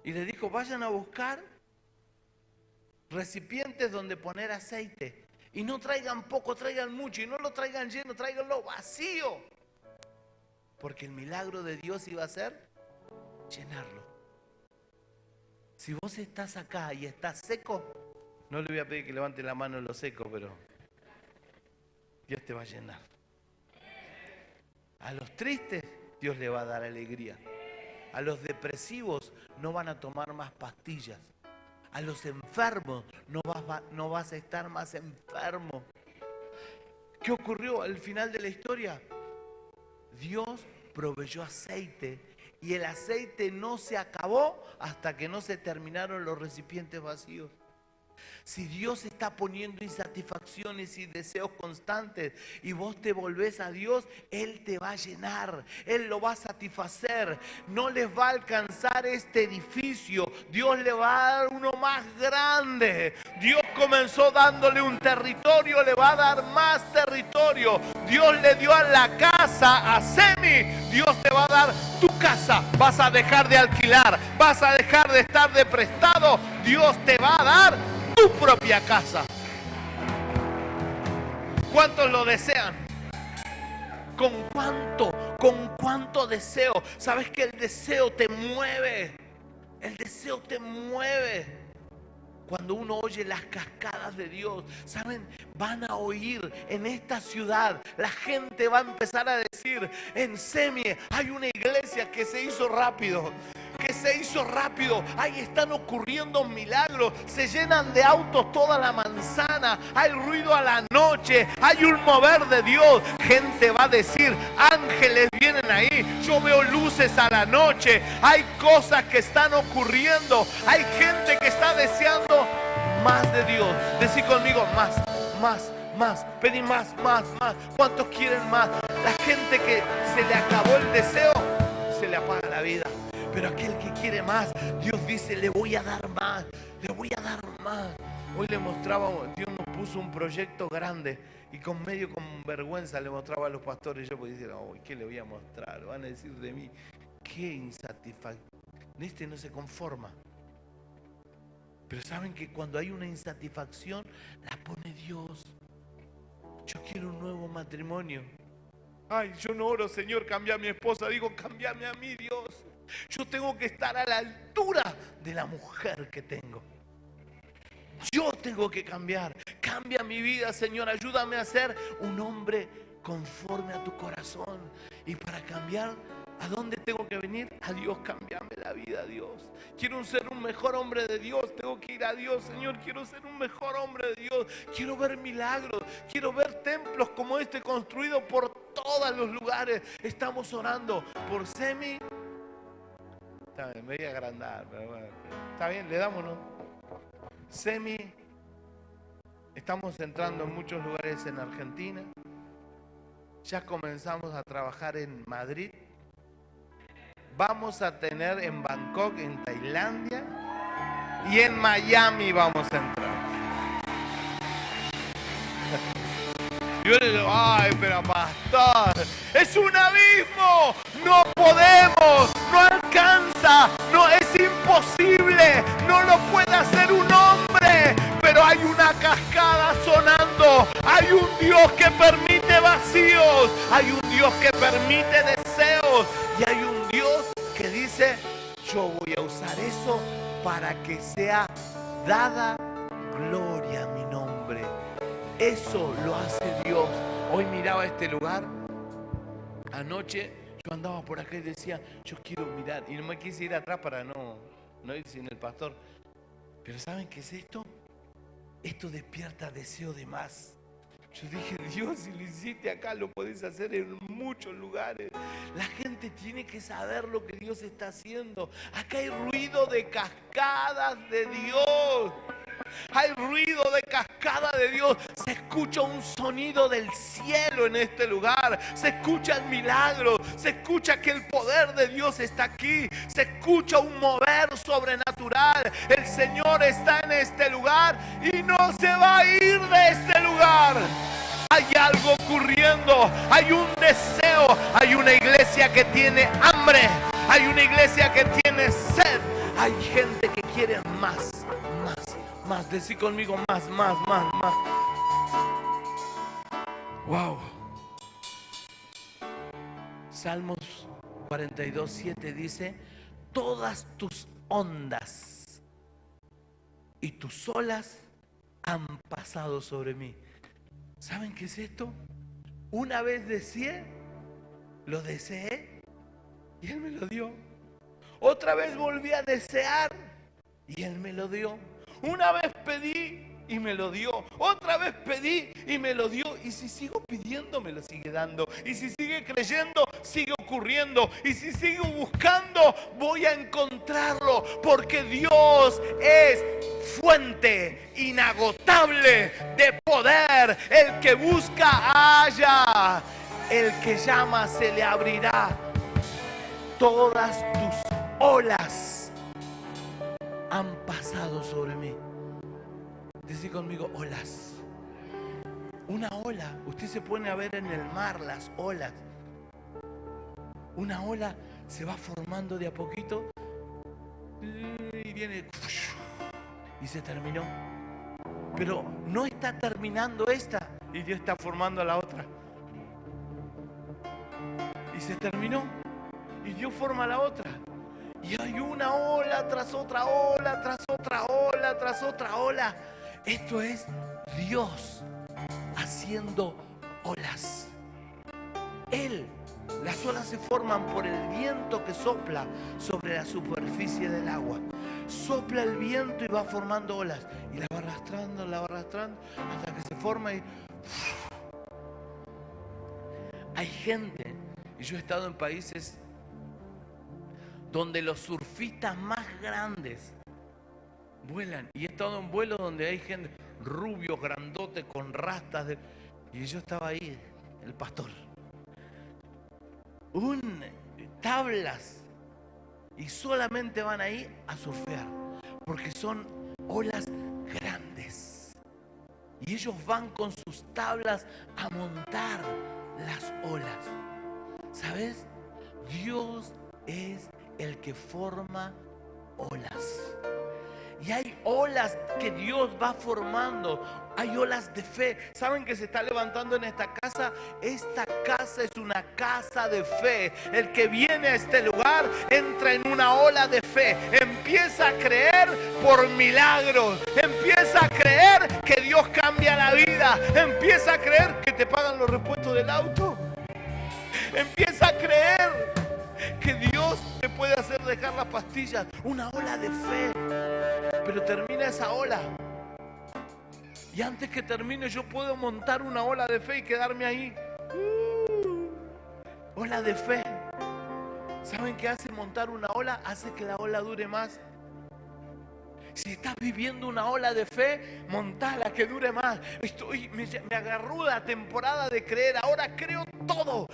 Y le dijo, vayan a buscar recipientes donde poner aceite. Y no traigan poco, traigan mucho. Y no lo traigan lleno, tráiganlo vacío. Porque el milagro de Dios iba a ser llenarlo. Si vos estás acá y estás seco, no le voy a pedir que levante la mano en lo seco, pero Dios te va a llenar. A los tristes, Dios le va a dar alegría. A los depresivos, no van a tomar más pastillas. A los enfermos, no vas a estar más enfermo. ¿Qué ocurrió al final de la historia? Dios proveyó aceite. Y el aceite no se acabó hasta que no se terminaron los recipientes vacíos. Si Dios está poniendo insatisfacciones y deseos constantes y vos te volvés a Dios, Él te va a llenar, Él lo va a satisfacer. No les va a alcanzar este edificio, Dios le va a dar uno más grande. Dios comenzó dándole un territorio, le va a dar más territorio. Dios le dio a la casa a Semi, Dios te va a dar tu casa. Vas a dejar de alquilar, vas a dejar de estar de prestado. Dios te va a dar tu propia casa. ¿Cuántos lo desean? ¿Con cuánto deseo? ¿Sabes que el deseo te mueve? El deseo te mueve. Cuando uno oye las cascadas de Dios, ¿saben? Van a oír en esta ciudad, la gente va a empezar a decir, en Semi hay una iglesia que se hizo rápido. que se hizo rápido. Ahí están ocurriendo milagros. Se llenan de autos toda la manzana. Hay ruido a la noche. Hay un mover de Dios. Gente va a decir, ángeles vienen ahí. Yo veo luces a la noche. Hay cosas que están ocurriendo. Hay gente que está deseando más de Dios. Decí conmigo, más, más, más. Pedí más, más, más. ¿Cuántos quieren más? La gente que se le acabó el deseo, se le apaga la vida. Pero aquel que quiere más, Dios dice, le voy a dar más, le voy a dar más. Hoy le mostraba, Dios nos puso un proyecto grande y con vergüenza le mostraba a los pastores. Yo podía decir, oh, ¿qué le voy a mostrar? Van a decir de mí, qué insatisfacción. Este no se conforma. Pero saben que cuando hay una insatisfacción, la pone Dios. Yo quiero un nuevo matrimonio. Ay, yo no oro, Señor, cambia a mi esposa. Digo, cámbiame a mí, Dios. Yo tengo que estar a la altura de la mujer que tengo. Yo tengo que cambiar. Cambia mi vida, Señor. Ayúdame a ser un hombre conforme a tu corazón. Y para cambiar, ¿a dónde tengo que venir? A Dios, cámbiame la vida, Dios. Quiero ser un mejor hombre de Dios. Tengo que ir a Dios, Señor. Quiero ser un mejor hombre de Dios. Quiero ver milagros. Quiero ver templos como este construidos por todos los lugares. Estamos orando por Semi. Está bien, me voy a agrandar, pero bueno. Está bien, le damos, ¿no? Semi. Estamos entrando en muchos lugares en Argentina. Ya comenzamos a trabajar en Madrid. Vamos a tener en Bangkok, en Tailandia, y en Miami vamos a entrar. Yo le digo, ay, pero pastor, es un abismo, no podemos, no alcanza, no, es imposible, no lo puede hacer un hombre, pero hay una cascada sonando, hay un Dios que permite vacíos, hay un Dios que permite deseos, y hay un Dios que dice, yo voy a usar eso para que sea dada gloria a mi nombre. Eso lo hace Dios. Hoy miraba este lugar. Anoche yo andaba por acá y decía, yo quiero mirar. Y no me quise ir atrás para no ir sin el pastor. Pero ¿saben qué es esto? Esto despierta deseo de más. Yo dije, Dios, si lo hiciste acá, lo podés hacer en muchos lugares. La gente tiene que saber lo que Dios está haciendo. Acá hay ruido de cascadas de Dios. Hay ruido de cascada de Dios. Se escucha un sonido del cielo en este lugar. Se escucha el milagro. Se escucha que el poder de Dios está aquí. Se escucha un mover sobrenatural. El Señor está en este lugar y no se va a ir de este lugar. Hay algo ocurriendo. Hay un deseo. Hay una iglesia que tiene hambre. Hay una iglesia que tiene sed. Hay gente que quiere más. Más, decí conmigo más. Wow. Salmos 42:7 dice, todas tus ondas y tus olas han pasado sobre mí. ¿Saben qué es esto? Una vez deseé, lo deseé y Él me lo dio. Otra vez volví a desear y Él me lo dio. Una vez pedí y me lo dio. Otra vez pedí y me lo dio. Y si sigo pidiendo, me lo sigue dando. Y si sigue creyendo, sigue ocurriendo. Y si sigo buscando, voy a encontrarlo. Porque Dios es fuente inagotable de poder. El que busca, halla. El que llama, se le abrirá. Todas tus olas han pasado sobre mí. Decí conmigo, olas. Una ola, usted se pone a ver en el mar las olas. Una ola se va formando de a poquito y viene y se terminó. Pero no está terminando esta y Dios está formando la otra. Y se terminó y Dios forma la otra. Y hay una ola tras otra ola, tras otra ola, tras otra ola. Esto es Dios haciendo olas. Él Las olas se forman por el viento que sopla sobre la superficie del agua. Sopla el viento y va formando olas. Y la va arrastrando, hasta que se forma y... Hay gente, y yo he estado en países donde los surfistas más grandes vuelan. Y he estado en vuelos donde hay gente, rubios, grandotes, con rastas. Y yo estaba ahí, el pastor. Tablas. Y solamente van ahí a surfear. Porque son olas grandes. Y ellos van con sus tablas a montar las olas. ¿Sabes? Dios es el que forma olas. Y hay olas que Dios va formando. Hay olas de fe. ¿Saben que se está levantando en esta casa? Esta casa es una casa de fe. El que viene a este lugar entra en una ola de fe. Empieza a creer por milagros. Empieza a creer que Dios cambia la vida. Empieza a creer que te pagan los repuestos del auto. Empieza a creer que Dios te puede hacer dejar las pastillas. Una ola de fe. Pero termina esa ola. Y antes que termine yo puedo montar una ola de fe y quedarme ahí. Ola de fe. ¿Saben qué hace montar una ola? Hace que la ola dure más. Si estás viviendo una ola de fe, montala, que dure más. Me agarró la temporada de creer. Ahora creo todo.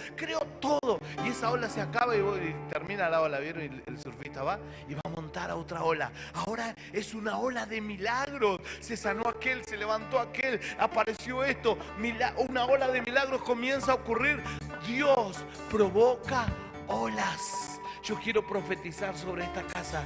Y esa ola se acaba y termina la ola. ¿Vieron? Y el surfista va y va a montar a otra ola. Ahora es una ola de milagros. Se sanó aquel, se levantó aquel, apareció esto. Una ola de milagros comienza a ocurrir. Dios provoca olas. Yo quiero profetizar sobre esta casa.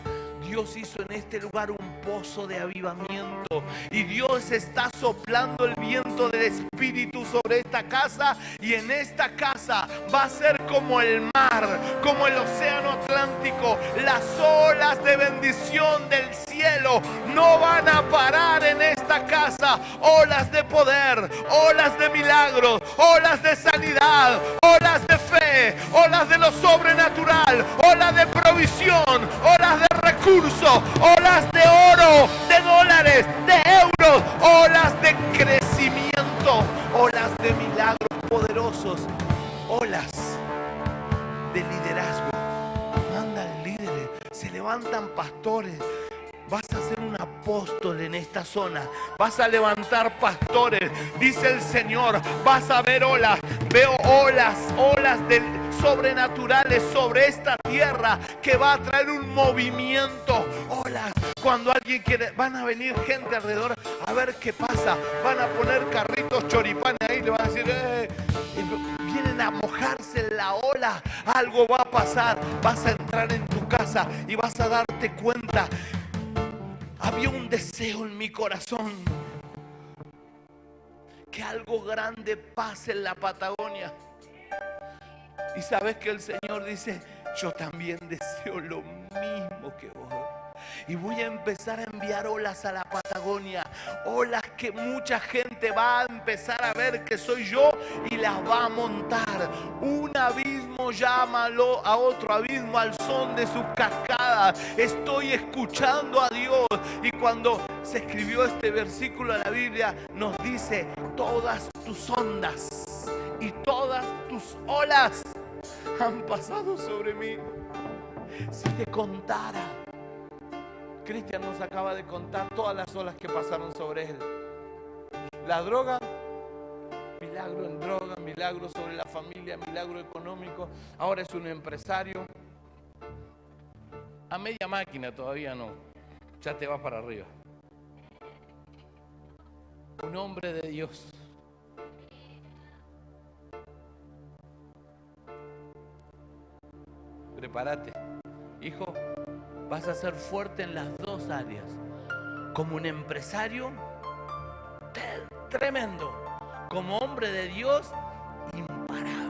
Dios hizo en este lugar un pozo de avivamiento. Y Dios está soplando el viento del Espíritu sobre esta casa. Y en esta casa va a ser como el mar, como el océano Atlántico. Las olas de bendición del cielo no van a parar en esta casa. Olas de poder, olas de milagros, olas de sanidad, olas de fe, olas de lo sobrenatural, olas de provisión, olas de recursos, olas de oro, de dólares, de euros, olas de crecimiento, olas de milagros poderosos, olas de liderazgo. Mandan líderes, se levantan pastores. Vas a ser un apóstol en esta zona. Vas a levantar pastores. Dice el Señor, vas a ver olas. Veo olas sobrenaturales sobre esta tierra que va a traer un movimiento. Olas. Cuando alguien quiere, van a venir gente alrededor a ver qué pasa. Van a poner carritos choripanes ahí. Le van a decir, vienen a mojarse en la ola. Algo va a pasar. Vas a entrar en tu casa y vas a darte cuenta. Había un deseo en mi corazón que algo grande pase en la Patagonia. Y sabes que el Señor dice, yo también deseo lo mismo que vos. Y voy a empezar a enviar olas a la Patagonia. Olas que mucha gente va a empezar a ver que soy yo y las va a montar. Un abismo llama a otro abismo al son de sus cascadas. Estoy escuchando a Dios. Y cuando se escribió este versículo en la Biblia, nos dice, todas tus ondas y todas tus olas han pasado sobre mí. Si te contara. Cristian nos acaba de contar todas las olas que pasaron sobre él. La droga, milagro en droga, milagro sobre la familia, milagro económico. Ahora es un empresario. A media máquina todavía no. Ya te vas para arriba. Un hombre de Dios. Prepárate, hijo. Vas a ser fuerte en las dos áreas. Como un empresario tremendo. Como hombre de Dios, imparable.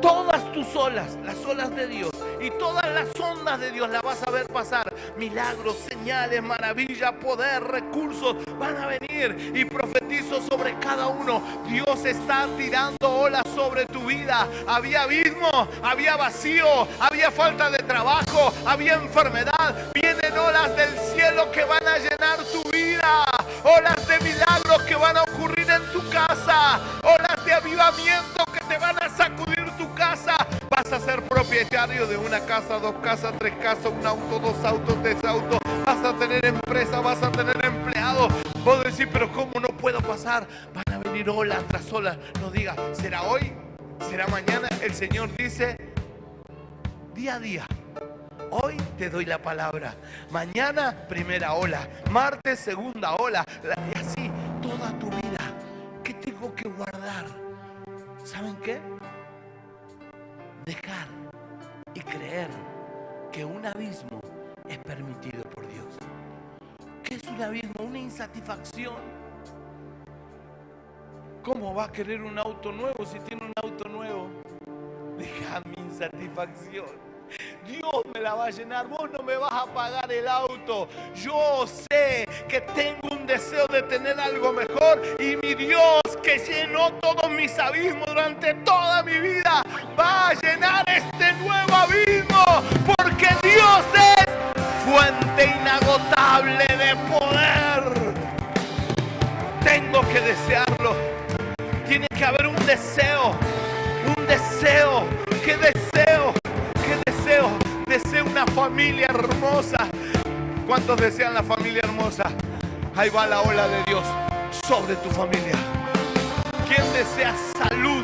Todas tus olas, las olas de Dios y todas las ondas de Dios las vas a ver pasar. milagros, señales, maravillas, poder, recursos van a venir. Y profetizo sobre cada uno. Dios está tirando olas sobre tu vida. Había abismo, había vacío, había falta de trabajo, había enfermedad. Vienen olas del cielo que van a llenar tu vida. Olas de milagros que van a ocurrir en tu casa. Olas de avivamiento que te van a sacudir tu casa. Vas a ser propietario de una casa, 2 casas, 3 casas, un auto, 2 autos, 3 autos. Vas a tener empresa, vas a tener empleados. Vos decís, pero ¿cómo no puedo pasar? Van a venir olas tras olas. No digas, ¿será hoy? ¿Será mañana? El Señor dice, día a día. Hoy te doy la palabra. Mañana, primera ola. Martes, segunda ola. Y así, toda tu vida. ¿Qué tengo que guardar? ¿Saben qué? Dejar y creer que un abismo es permitido por Dios. ¿Qué es un abismo? Una insatisfacción. ¿Cómo va a querer un auto nuevo si tiene un auto nuevo? Deja mi insatisfacción. Dios me la va a llenar, vos no me vas a pagar el auto. Yo sé que tengo un deseo de tener algo mejor y mi Dios, que llenó todos mis abismos durante toda mi vida, va a llenar este nuevo abismo, porque Dios es fuente inagotable de poder. Tengo que desearlo. Tiene que haber un deseo. Un deseo. ¿Qué deseo? ¿Qué deseo? Deseo una familia hermosa. ¿Cuántos desean la familia hermosa? Ahí va la ola de Dios sobre tu familia. ¿Quién desea salud?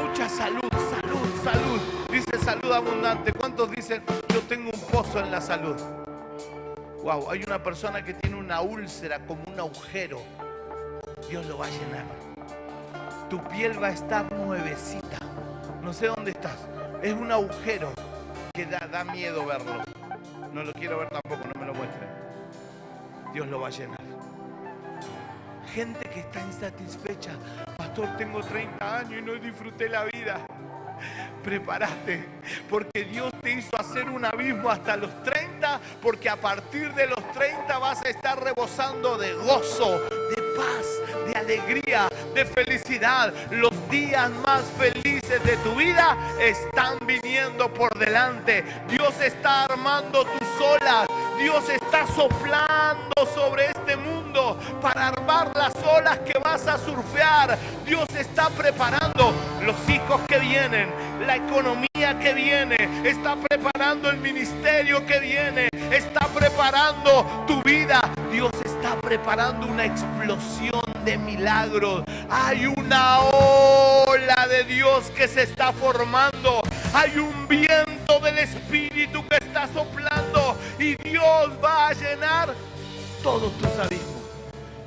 Mucha salud, salud, salud. Dice salud abundante. ¿Cuántos dicen yo tengo un pozo en la salud? Wow, hay una persona que tiene una úlcera como un agujero. Dios lo va a llenar. Tu piel va a estar nuevecita. No sé dónde estás. Es un agujero que da miedo verlo. No lo quiero ver tampoco, no me lo muestre. Dios lo va a llenar. Gente que está insatisfecha. Pastor, tengo 30 años y no disfruté la vida. Prepárate, porque Dios te hizo hacer un abismo hasta los 30, porque a partir de los 30 vas a estar rebosando de gozo, de paz, de alegría, de felicidad. Los días más felices de tu vida están viniendo por delante. Dios está armando tus olas. Dios está soplando sobre este mundo para armar las olas que vas a surfear. Dios está preparando los hijos que vienen, la economía que viene, está preparando el ministerio que viene, está preparando tu vida. Dios está preparando una explosión de milagros. Hay una ola de Dios que se está formando. Hay un viento del Espíritu que está soplando y Dios va a llenar todos tus abismos.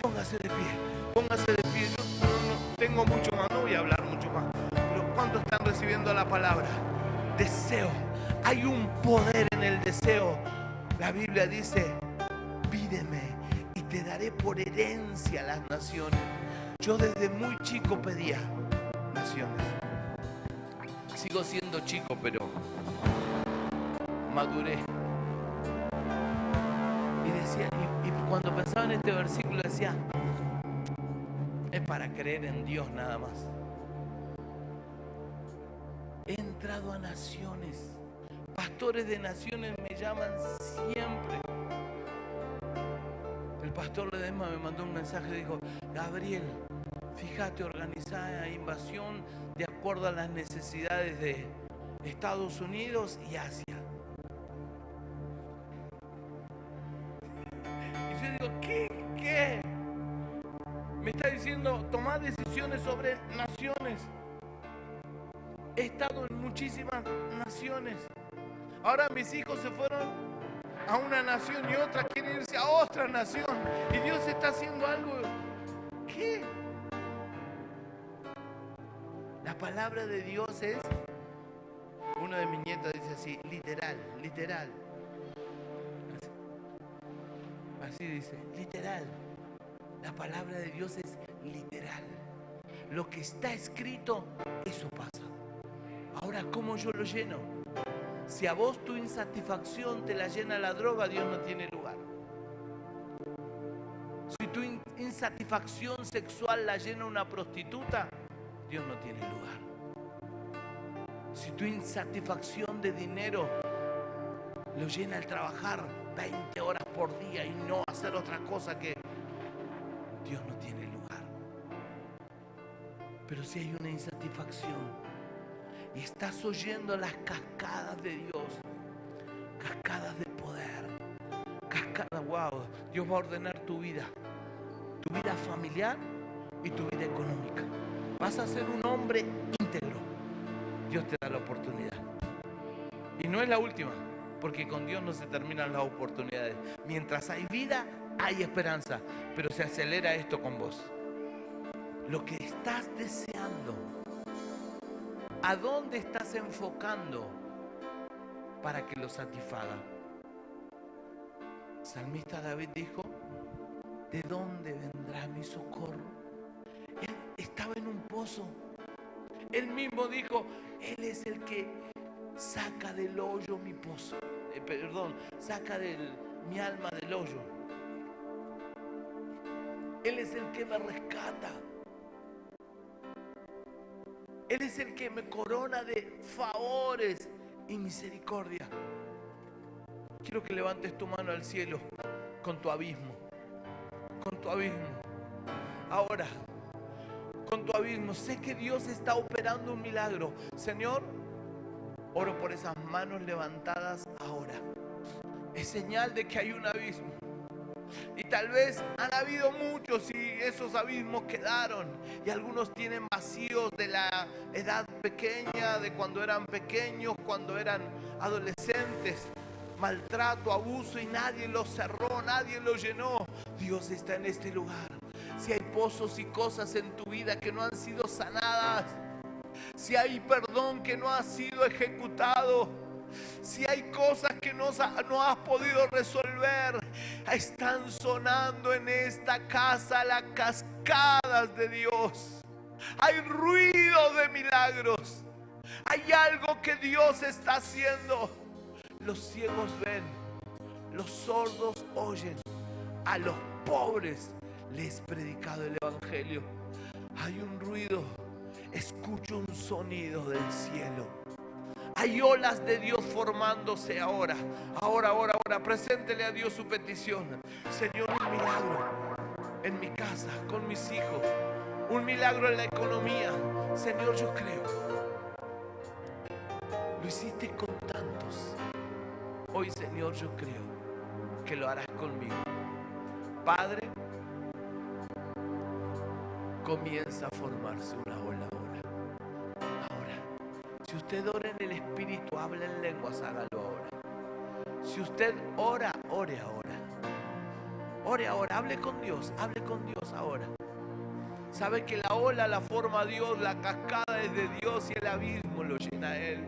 Póngase de pie, póngase de pie. Yo no tengo mucho más, no voy a hablar mucho más. Pero ¿cuántos están recibiendo la palabra? Deseo. Hay un poder en el deseo. La Biblia dice, pídeme y te daré por herencia las naciones. Yo desde muy chico pedía naciones. Sigo siendo chico, pero maduré. Y decía, y cuando pensaba en este versículo decía, es para creer en Dios nada más. He entrado a naciones. Pastores de naciones me llaman siempre. El pastor Ledesma me mandó un mensaje y dijo, Gabriel, fíjate, organizada invasión de acuerdo a las necesidades de Estados Unidos y Asia. Y yo digo, ¿qué? Me está diciendo, tomar decisiones sobre naciones. He estado en muchísimas naciones. Ahora mis hijos se fueron a una nación y otra quiere irse a otra nación. Y Dios está haciendo algo. ¿Qué? La palabra de Dios es, uno de mis nietos dice así, literal, literal. Así dice, literal. La palabra de Dios es literal. Lo que está escrito, eso pasa. Ahora, ¿cómo yo lo lleno? Si a vos tu insatisfacción te la llena la droga, Dios no tiene lugar. Si tu insatisfacción sexual la llena una prostituta, Dios no tiene lugar. Si tu insatisfacción de dinero lo llena el trabajar 20 horas por día y no hacer otra cosa, que Dios no tiene lugar. Pero si hay una insatisfacción y estás oyendo las cascadas de Dios, cascadas de poder, cascadas, wow, Dios va a ordenar tu vida familiar y tu vida económica. Vas a ser un hombre íntegro. Dios te da la oportunidad. Y no es la última, porque con Dios no se terminan las oportunidades. Mientras hay vida, hay esperanza, pero se acelera esto con vos. Lo que estás deseando, ¿a dónde estás enfocando para que lo satisfaga? Salmista David dijo: ¿de dónde vendrá mi socorro? Él estaba en un pozo. Él mismo dijo: Él es el que saca del hoyo mi pozo. Saca mi alma del hoyo. Él es el que me rescata. Él es el que me corona de favores y misericordia. Quiero que levantes tu mano al cielo con tu abismo. Con tu abismo. Ahora, con tu abismo. Sé que Dios está operando un milagro. Señor, oro por esas manos levantadas ahora. Es señal de que hay un abismo. Y tal vez han habido muchos y esos abismos quedaron. Y algunos tienen vacíos de la edad pequeña, de cuando eran pequeños, cuando eran adolescentes. Maltrato, abuso, y nadie los cerró, nadie los llenó. Dios está en este lugar. Si hay pozos y cosas en tu vida que no han sido sanadas, si hay perdón que no ha sido ejecutado, si hay cosas que no has podido resolver, están sonando en esta casa las cascadas de Dios. Hay ruido de milagros. Hay algo que Dios está haciendo. Los ciegos ven, los sordos oyen, a los pobres les he predicado el evangelio. Hay un ruido, escucho un sonido del cielo. Hay olas de Dios formándose ahora. Ahora. Preséntele a Dios su petición. Señor, un milagro en mi casa, con mis hijos. Un milagro en la economía. Señor, yo creo. Lo hiciste con tantos. Hoy, Señor, yo creo que lo harás conmigo. Padre, comienza a formarse una ola ahora. Si usted ora en el Espíritu, habla en lenguas, hágalo ahora. Si usted ora, ore ahora. Ore ahora, hable con Dios ahora. Sabe que la ola la forma Dios, la cascada es de Dios y el abismo lo llena Él.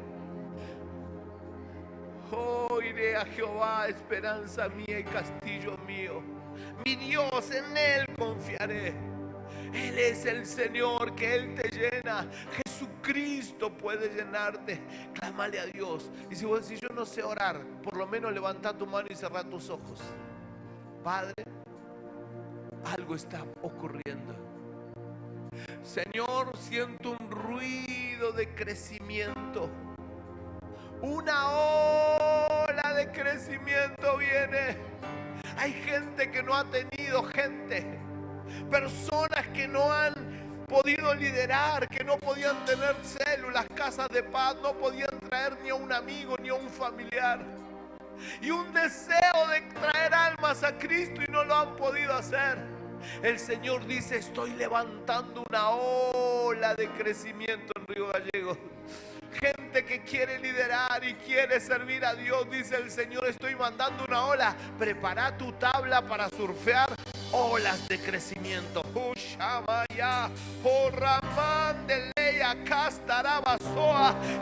Oh, iré a Jehová, esperanza mía y castillo mío. Mi Dios, en Él confiaré. Él es el Señor, que Él te llena. Jesucristo puede llenarte. Clámale a Dios. Y si vos decís: yo no sé orar, por lo menos levanta tu mano y cerrá tus ojos. Padre, algo está ocurriendo. Señor, siento un ruido de crecimiento. Una ola de crecimiento viene. Hay gente que no ha tenido personas que no han podido liderar, que no podían tener células, casas de paz, no podían traer ni a un amigo ni a un familiar. Y un deseo de traer almas a Cristo y no lo han podido hacer. El Señor dice: estoy levantando una ola de crecimiento en Río Gallego. Gente que quiere liderar y quiere servir a Dios, dice el Señor: estoy mandando una ola. Prepara tu tabla para surfear olas de crecimiento.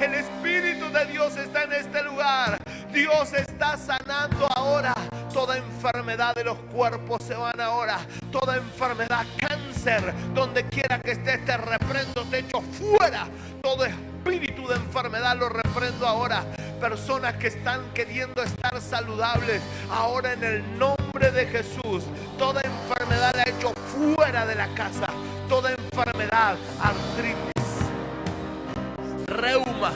El Espíritu de Dios está en este lugar. Dios está sanando ahora. Toda enfermedad de los cuerpos se van ahora. Toda enfermedad, cáncer, donde quiera que estés, te reprendo, te echo fuera. Todo espíritu de enfermedad lo reprendo ahora. Personas que están queriendo estar saludables, ahora en el nombre de Jesús, toda enfermedad la echo fuera de la casa. Toda enfermedad, artritis, reuma,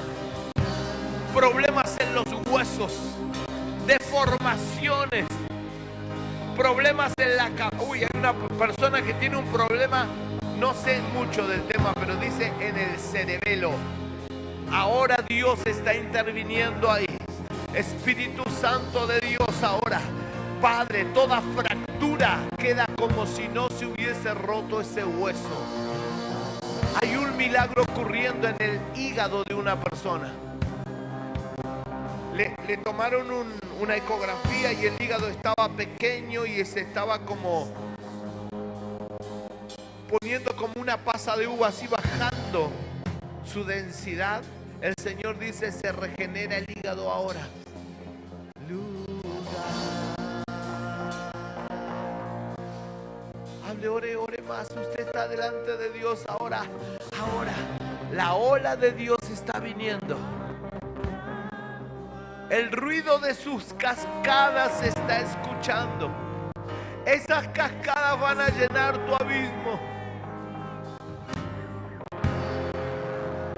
problemas en los huesos, deformaciones, problemas en la cabeza. Uy, hay una persona que tiene un problema, no sé mucho del tema, pero dice en el cerebelo. Ahora Dios está interviniendo ahí. Espíritu Santo de Dios ahora. Padre, toda fractura queda como si no se hubiese roto ese hueso. Hay un milagro ocurriendo en el hígado de una persona. Le tomaron una ecografía y el hígado estaba pequeño y se estaba como poniendo como una pasa de uva, así bajando su densidad. El Señor dice, se regenera el hígado ahora. Hable, ore más. Usted está delante de Dios ahora. Ahora, la ola de Dios está viniendo. El ruido de sus cascadas se está escuchando. Esas cascadas van a llenar tu abismo.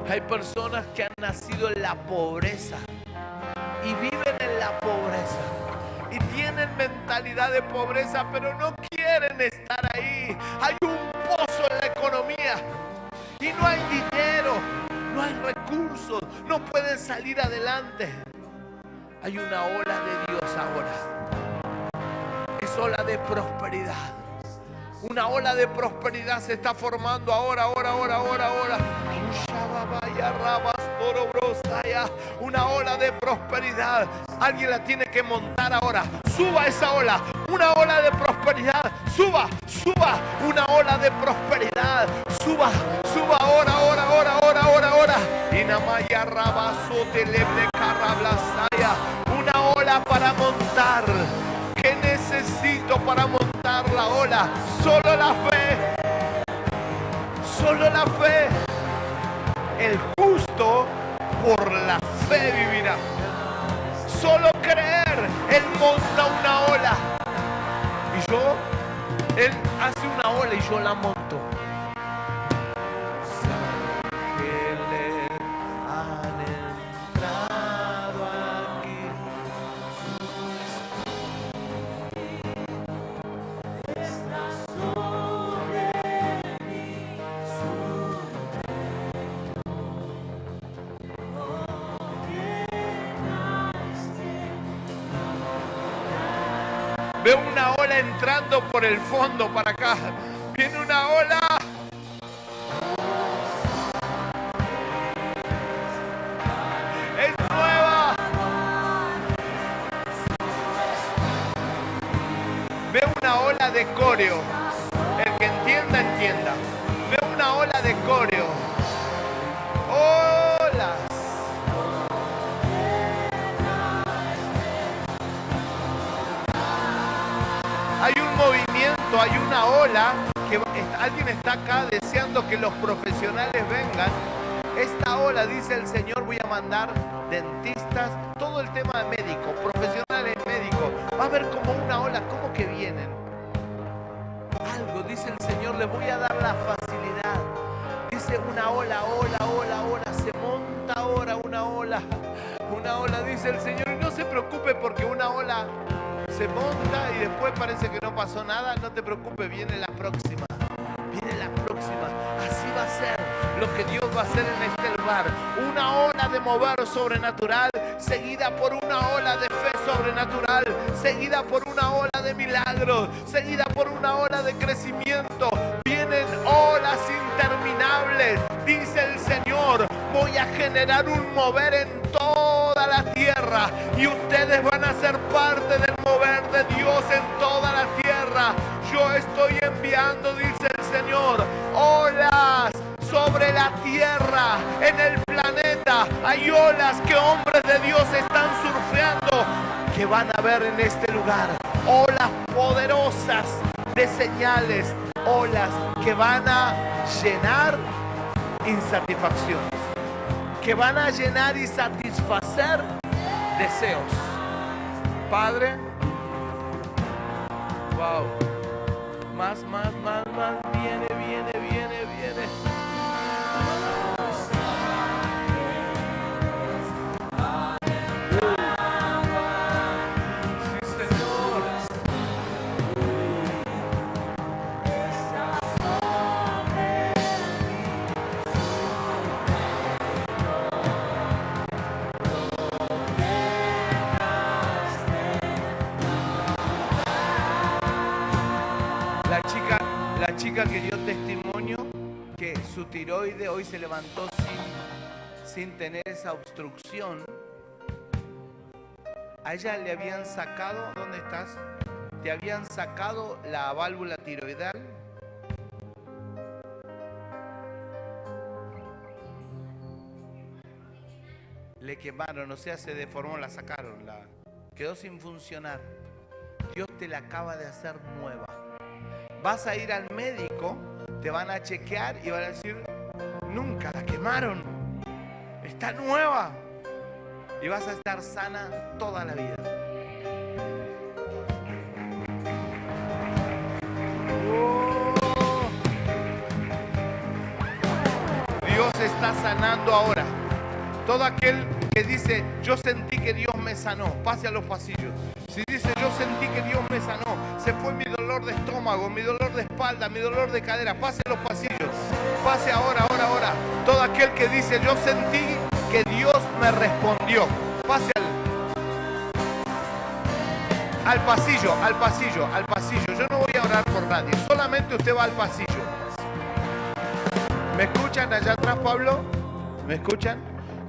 Hay personas que han nacido en la pobreza y viven en la pobreza y tienen mentalidad de pobreza, pero no quieren estar ahí. Hay un pozo en la economía y no hay dinero, no hay recursos, no pueden salir adelante. Hay una ola de Dios ahora. Es ola de prosperidad. Una ola de prosperidad se está formando ahora. Una ola de prosperidad. Alguien la tiene que montar ahora. Suba esa ola. Una ola de prosperidad. Suba. Una ola de prosperidad. Suba ahora. Inamaya rabazote lebre carrablasaya. Una ola para montar. ¿Qué necesito para montar la ola? Solo la fe. El justo por la fe vivirá. Solo creer. Él monta una ola. Él hace una ola y yo la monto. Ángeles han entrado aquí. Veo una ola entrando por el fondo para acá. Viene una ola. Es nueva. Veo una ola de coreo. El que entienda, entienda. Veo una ola de coreo. Olas. Hay un movimiento, hay una ola, que alguien está acá deseando que los profesionales vengan. Esta ola, dice el Señor, voy a mandar dentistas, todo el tema de médicos, profesionales médicos. Va a haber como una ola, ¿cómo que vienen? Algo, dice el Señor, les voy a dar la facilidad. Dice una ola, se monta ahora una ola, dice el Señor. Y no se preocupe porque una ola se monta y después parece que no pasó nada. No te preocupes, viene la próxima. Así va a ser lo que Dios va a hacer en este lugar. Una ola de mover sobrenatural, seguida por una ola de fe sobrenatural, seguida por una ola de milagros, seguida por una ola de crecimiento. Vienen olas interminables, dice el Señor. Voy a generar un mover en toda la tierra y ustedes van a ser parte del mover de Dios en toda la tierra. Yo estoy enviando, dice el Señor, olas sobre la tierra, en el planeta. Hay olas que hombres de Dios están surfeando, que van a ver en este lugar. Olas poderosas de señales, olas que van a llenar insatisfacciones, que van a llenar y satisfacer deseos. Padre, wow, más, viene. La chica que dio testimonio que su tiroide hoy se levantó sin tener esa obstrucción. A ella le habían sacado, ¿dónde estás? Te habían sacado la válvula tiroidal. Le quemaron, o sea, se deformó, la sacaron, quedó sin funcionar. Dios te la acaba de hacer nueva. Vas a ir al médico, te van a chequear y van a decir, nunca la quemaron, está nueva. Y vas a estar sana toda la vida. Dios está sanando ahora. Todo aquel que dice, yo sentí que Dios me sanó, pase a los pasillos. Si dice, yo sentí que Dios me sanó, se fue mi dolor de estómago, mi dolor de espalda, mi dolor de cadera, pase a los pasillos. Pase ahora. Todo aquel que dice, yo sentí que Dios me respondió, pase al pasillo. Yo no voy a orar por nadie, solamente usted va al pasillo. ¿Me escuchan allá atrás, Pablo? ¿Me escuchan?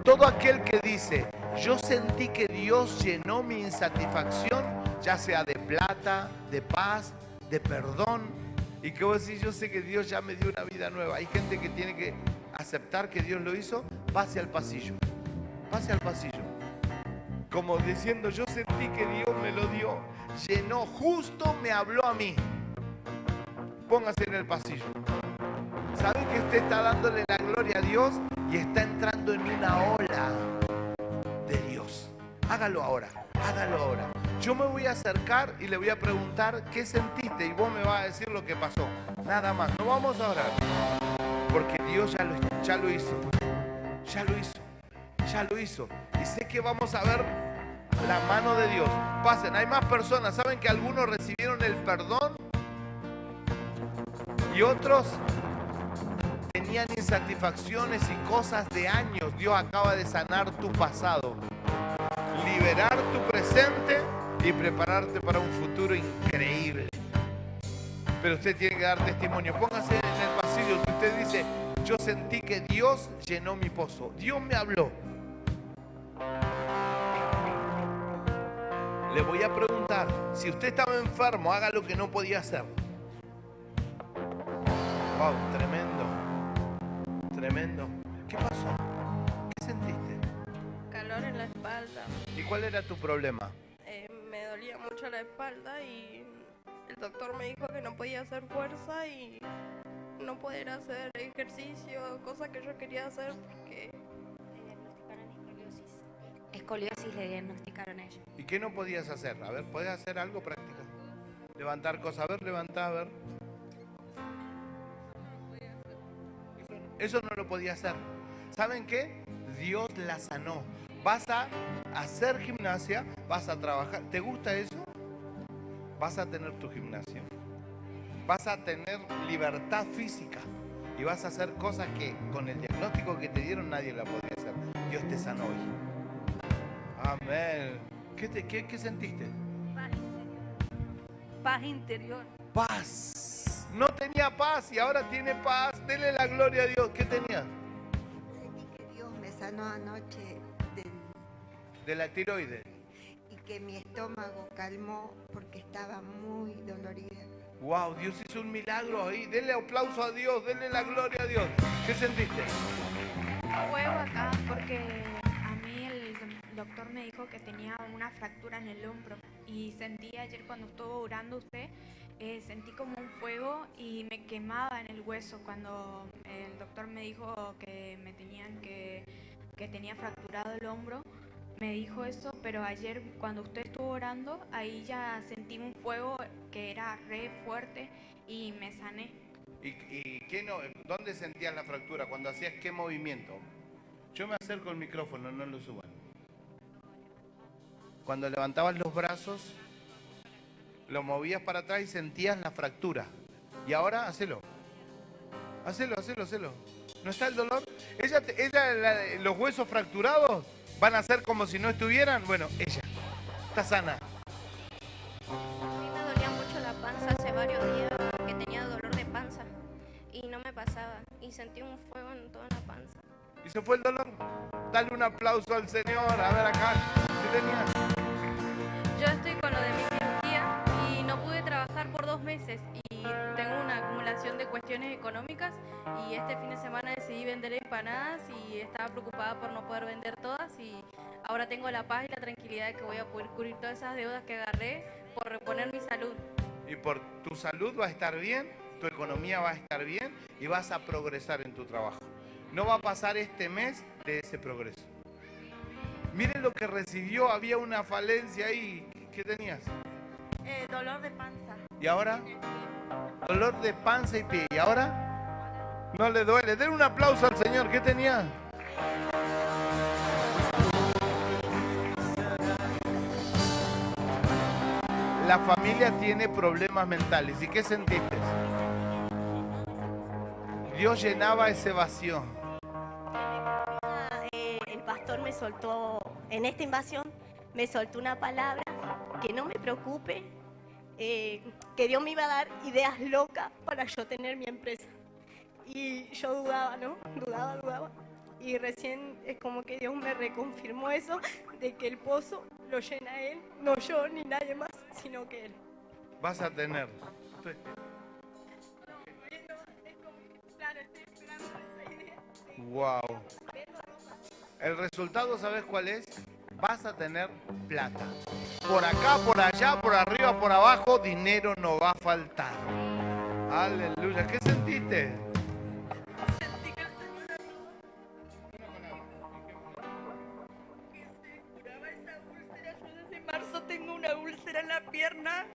Todo aquel que dice, yo sentí que Dios llenó mi insatisfacción, ya sea de plata, de paz, de perdón, y que vos decís, yo sé que Dios ya me dio una vida nueva. Hay gente que tiene que aceptar que Dios lo hizo, pase al pasillo. Como diciendo, yo sentí que Dios me lo dio, llenó, justo me habló a mí. Póngase en el pasillo. ¿Sabe que usted está dándole la gloria a Dios y está entrando en una ola de Dios? Hágalo ahora. Yo me voy a acercar y le voy a preguntar qué sentiste y vos me vas a decir lo que pasó. Nada más, no vamos a orar. Porque Dios ya lo hizo. Y sé que vamos a ver la mano de Dios. Pasen, hay más personas. ¿Saben que algunos recibieron el perdón? Y otros tenían insatisfacciones y cosas de años. Dios acaba de sanar tu pasado, liberar tu presente y prepararte para un futuro increíble. Pero usted tiene que dar testimonio. Póngase en el pasillo que usted dice, yo sentí que Dios llenó mi pozo, Dios me habló. Le voy a preguntar, si usted estaba enfermo, haga lo que no podía hacer. Wow, tremendo. ¿Qué pasó? ¿Qué sentiste? Calor en la espalda. ¿Y cuál era tu problema? Me dolía mucho la espalda y el doctor me dijo que no podía hacer fuerza y no poder hacer ejercicio, cosas que yo quería hacer porque... Le diagnosticaron escoliosis, le diagnosticaron a ella. ¿Y qué no podías hacer? A ver, ¿puedes hacer algo práctico? Levantar cosas, a ver, levantá, a ver. Eso no lo podía hacer. ¿Saben qué? Dios la sanó. Vas a hacer gimnasia, vas a trabajar. ¿Te gusta eso? Vas a tener tu gimnasio. Vas a tener libertad física. Y vas a hacer cosas que con el diagnóstico que te dieron nadie la podía hacer. Dios te sanó hoy. Amén. ¿Qué sentiste? Paz interior. Paz. No tenía paz y ahora tiene paz. Dele la gloria a Dios. ¿Qué tenía? Sentí que Dios me sanó anoche De la tiroides. y que mi estómago calmó porque estaba muy dolorida. Wow, Dios hizo un milagro ahí. Denle aplauso a Dios, denle la gloria a Dios. ¿Qué sentiste? Fuego acá porque a mí el doctor me dijo que tenía una fractura en el hombro y sentí ayer cuando estuvo orando usted, sentí como un fuego y me quemaba en el hueso cuando el doctor me dijo que me tenían que que tenía fracturado el hombro, me dijo eso, pero ayer cuando usted estuvo orando, ahí ya sentí un fuego que era re fuerte y me sané. ¿Y qué no, dónde sentías la fractura? ¿Cuando hacías qué movimiento? Yo me acerco al micrófono, no lo suban. Cuando levantabas los brazos, lo movías para atrás y sentías la fractura. Y ahora, hacelo. Hacelo. ¿No está el dolor? Los huesos fracturados van a ser como si no estuvieran. Bueno, ella está sana. A mí me dolía mucho la panza hace varios días, que tenía dolor de panza y no me pasaba. Y sentí un fuego en toda la panza. ¿Y se fue el dolor? Dale un aplauso al Señor. A ver acá, ¿qué tenías? Yo estoy con lo de mi cirugía y no pude trabajar por 2 meses y tengo una acumulación de cuestiones económicas y este fin de semana decidí vender empanadas y estaba preocupada por no poder vender todas y ahora tengo la paz y la tranquilidad de que voy a poder cubrir todas esas deudas que agarré por reponer mi salud. Y por tu salud va a estar bien, tu economía va a estar bien y vas a progresar en tu trabajo. No va a pasar este mes de ese progreso. Miren lo que recibió, había una falencia ahí. ¿Qué tenías? Dolor de panza. ¿Y ahora? Dolor de panza y pie. ¿Y ahora? No le duele. Den un aplauso al Señor. ¿Qué tenía? La familia tiene problemas mentales. ¿Y qué sentiste? Dios llenaba ese vacío. El pastor me soltó, en esta invasión, me soltó una palabra, que no me preocupe, que Dios me iba a dar ideas locas para yo tener mi empresa. Y yo dudaba, ¿no? Dudaba. Y recién es como que Dios me reconfirmó eso, de que el pozo lo llena Él, no yo ni nadie más, sino que Él. Vas a tener. Wow. El resultado, ¿sabes cuál es? Vas a tener plata. Por acá, por allá, por arriba, por abajo, dinero no va a faltar. Aleluya. ¿Qué sentiste? Sentí que el Señor que se curaba esa úlcera. Yo desde marzo tengo una úlcera en la pierna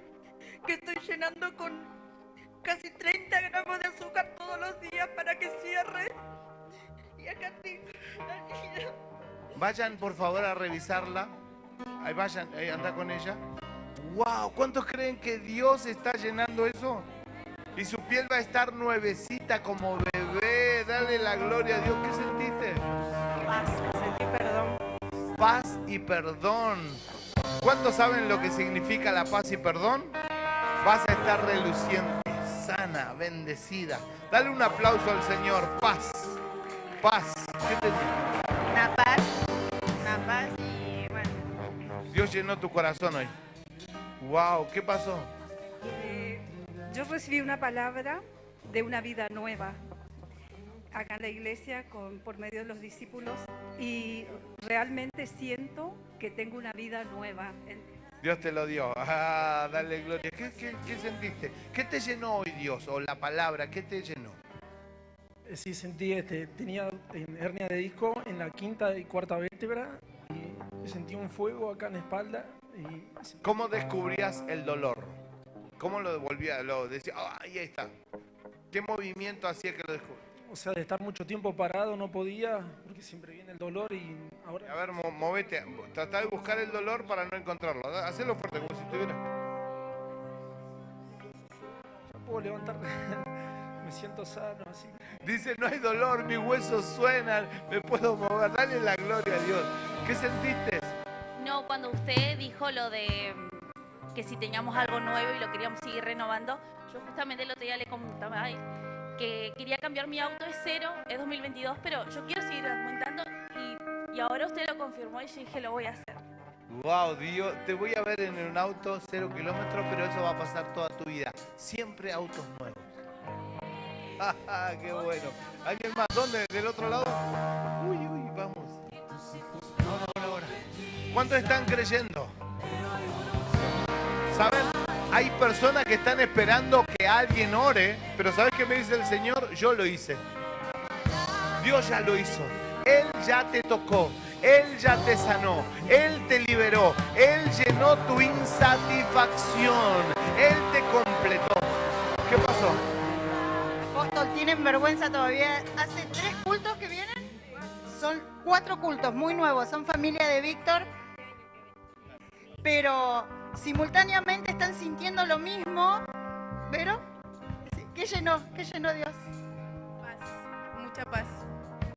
que estoy llenando con casi 30 gramos de azúcar todos los días para que cierre. Y acá tengo la niña. Vayan por favor a revisarla. Ahí vayan, ahí anda con ella. ¡Wow! ¿Cuántos creen que Dios está llenando eso? Y su piel va a estar nuevecita como bebé. Dale la gloria a Dios. ¿Qué sentiste? Paz, sentí perdón. Paz y perdón. ¿Cuántos saben lo que significa la paz y perdón? Vas a estar reluciente, sana, bendecida. Dale un aplauso al Señor. Paz. Paz. ¿Qué te digo? Una paz y bueno. Dios llenó tu corazón hoy. Wow, ¿qué pasó? Yo recibí una palabra de una vida nueva acá en la iglesia por medio de los discípulos y realmente siento que tengo una vida nueva. Dios te lo dio. Ah, dale gloria. ¿Qué sentiste? ¿Qué te llenó hoy Dios? O la palabra, ¿qué te llenó? Sí, sentí, tenía hernia de disco en la quinta y cuarta vértebra y sentí un fuego acá en la espalda. ¿Cómo descubrías el dolor? ¿Cómo lo devolvías? Lo decía, ahí está. ¿Qué movimiento hacía que lo descubrías? O sea, de estar mucho tiempo parado no podía, porque siempre viene el dolor y ahora... A ver, movete. Tratá de buscar el dolor para no encontrarlo. Hacelo fuerte, como si estuviera... No puedo levantar, me siento sano, así. Dice, no hay dolor, mis huesos suenan, me puedo mover. Dale la gloria a Dios. ¿Qué sentiste? No, cuando usted dijo lo de que si teníamos algo nuevo y lo queríamos seguir renovando, yo justamente el otro día le comentaba a él que quería cambiar mi auto, es cero, es 2022, pero yo quiero seguir aumentando y ahora usted lo confirmó y yo dije, lo voy a hacer. Wow, Dios, te voy a ver en un auto 0 kilómetros, pero eso va a pasar toda tu vida. Siempre autos nuevos. ¡Qué bueno! ¿Alguien más? ¿Dónde? ¿Del otro lado? Uy, vamos. Ahora. ¿Cuántos están creyendo? ¿Saben? Hay personas que están esperando que alguien ore, pero ¿sabes qué me dice el Señor? Yo lo hice. Dios ya lo hizo. Él ya te tocó, Él ya te sanó, Él te liberó, Él llenó tu insatisfacción, Él te completó. ¿Qué pasó? Apóstol, ¿tienen vergüenza todavía? ¿Hace 3 cultos que vienen? Son 4 cultos muy nuevos, son familia de Víctor, pero simultáneamente están sintiendo lo mismo. ¿Pero? ¿Qué llenó Dios? Paz, mucha paz.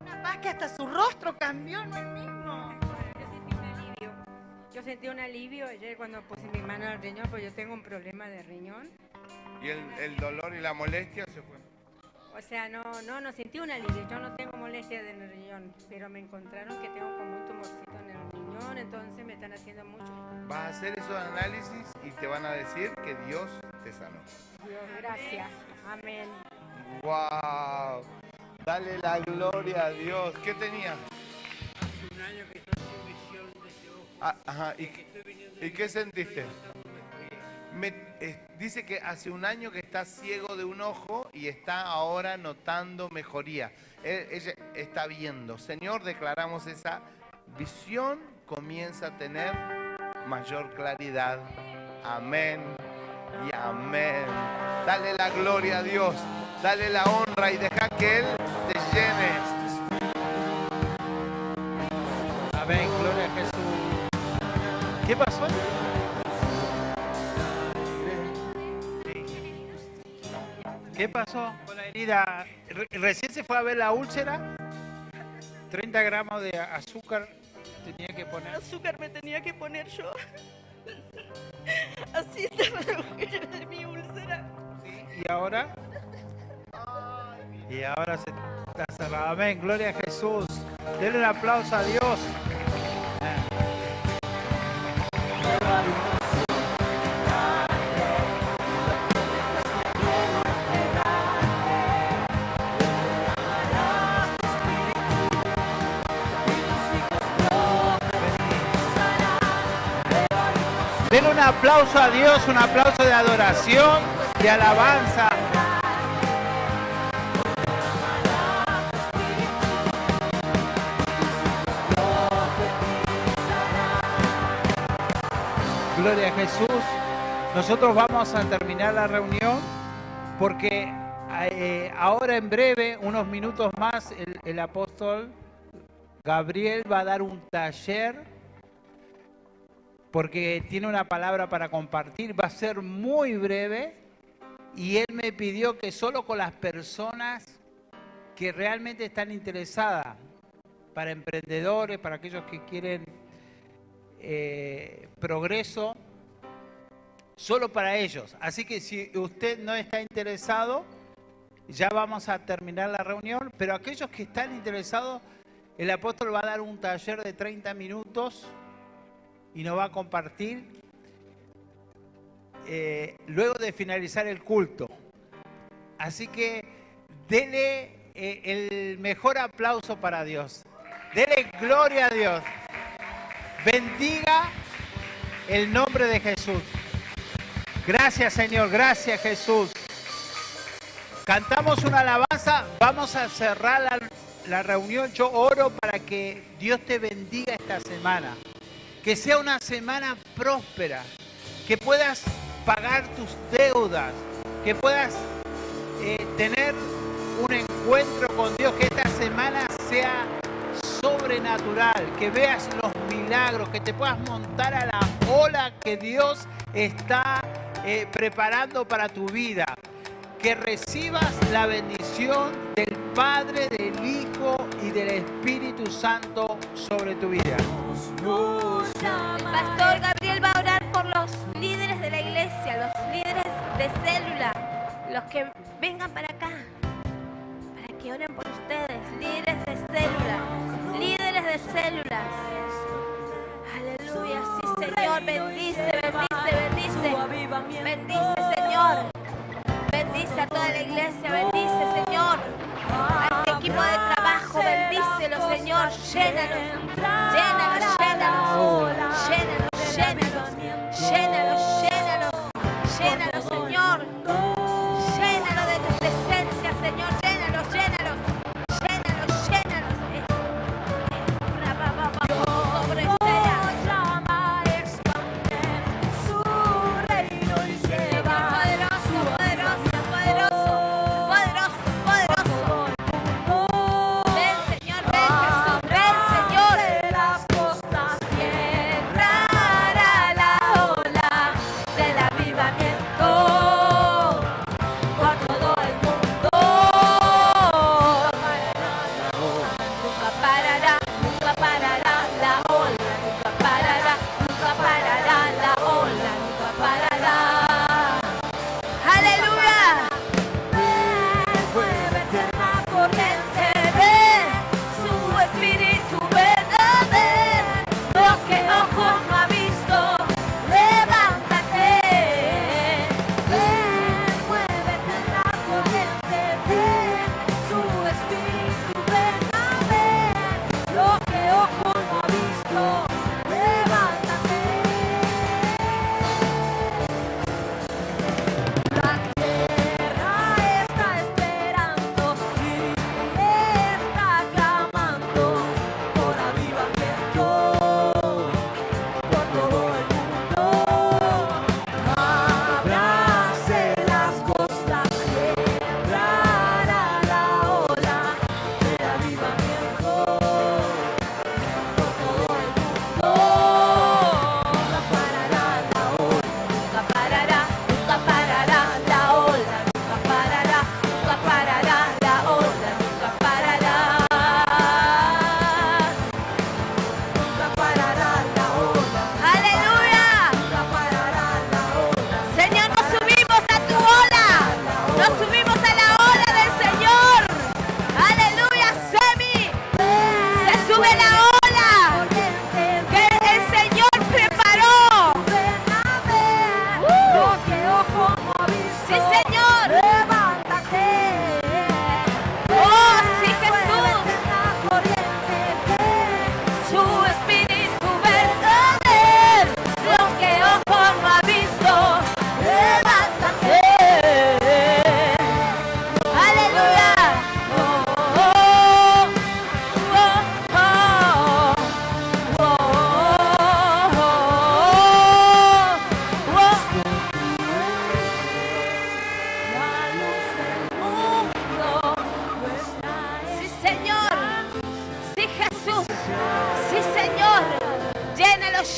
Una paz que hasta su rostro cambió, no el mismo. Yo sentí un alivio. Yo sentí un alivio ayer cuando puse mi mano al riñón, porque yo tengo un problema de riñón. Y el dolor y la molestia se fue. O sea, no sentí un alivio. Yo no tengo molestia en el riñón, pero me encontraron que tengo como un tumorcito en el riñón, entonces me están haciendo mucho. Vas a hacer esos análisis y te van a decir que Dios te sanó. Dios, gracias. Amén. ¡Wow! Dale la gloria a Dios. ¿Qué tenía? Hace un año que estoy sin visión de ese ojo. Ajá. ¿Y qué sentiste? Dice que hace un año que está ciego de un ojo y está ahora notando mejoría. Ella está viendo. Señor, declaramos esa visión, comienza a tener mayor claridad. Amén y amén. Dale la gloria a Dios, dale la honra y deja que Él te llene. Amén, gloria a Jesús. ¿Qué pasó? ¿Qué pasó con la herida? Recién se fue a ver la úlcera. 30 gramos de azúcar tenía que poner. Azúcar me tenía que poner yo. Así estaba la mujer de mi úlcera. ¿Y ahora? Y ahora se está cerrado. Amén, gloria a Jesús. Denle un aplauso a Dios. Den un aplauso a Dios, un aplauso de adoración, de alabanza. Gloria a Jesús. Nosotros vamos a terminar la reunión porque ahora en breve, unos minutos más, el apóstol Gabriel va a dar un taller porque tiene una palabra para compartir, va a ser muy breve y él me pidió que solo con las personas que realmente están interesadas, para emprendedores, para aquellos que quieren progreso, solo para ellos. Así que si usted no está interesado, ya vamos a terminar la reunión, pero aquellos que están interesados, el apóstol va a dar un taller de 30 minutos y nos va a compartir luego de finalizar el culto. Así que dele el mejor aplauso para Dios. Dele gloria a Dios. Bendiga el nombre de Jesús. Gracias, Señor. Gracias, Jesús. Cantamos una alabanza. Vamos a cerrar la reunión. Yo oro para que Dios te bendiga esta semana. Que sea una semana próspera, que puedas pagar tus deudas, que puedas tener un encuentro con Dios, que esta semana sea sobrenatural, que veas los milagros, que te puedas montar a la ola que Dios está preparando para tu vida, que recibas la bendición del Padre, del Hijo y del Espíritu Santo sobre tu vida. El pastor Gabriel va a orar por los líderes de la iglesia, los líderes de célula, los que vengan para acá, para que oren por ustedes, líderes de célula, líderes de células. Aleluya, sí, Señor, bendice, bendice, bendice, bendice, Señor, bendice a toda la iglesia, bendice, Señor, a este equipo de trabajo, bendícelo, Señor, llénalos, llénalos, llénalos, llénalos, llénalos, llénalos, llénalos, llénalos, Señor, llénalos de tu presencia, Señor, llénalos, llénalos, llénalos, llénalos.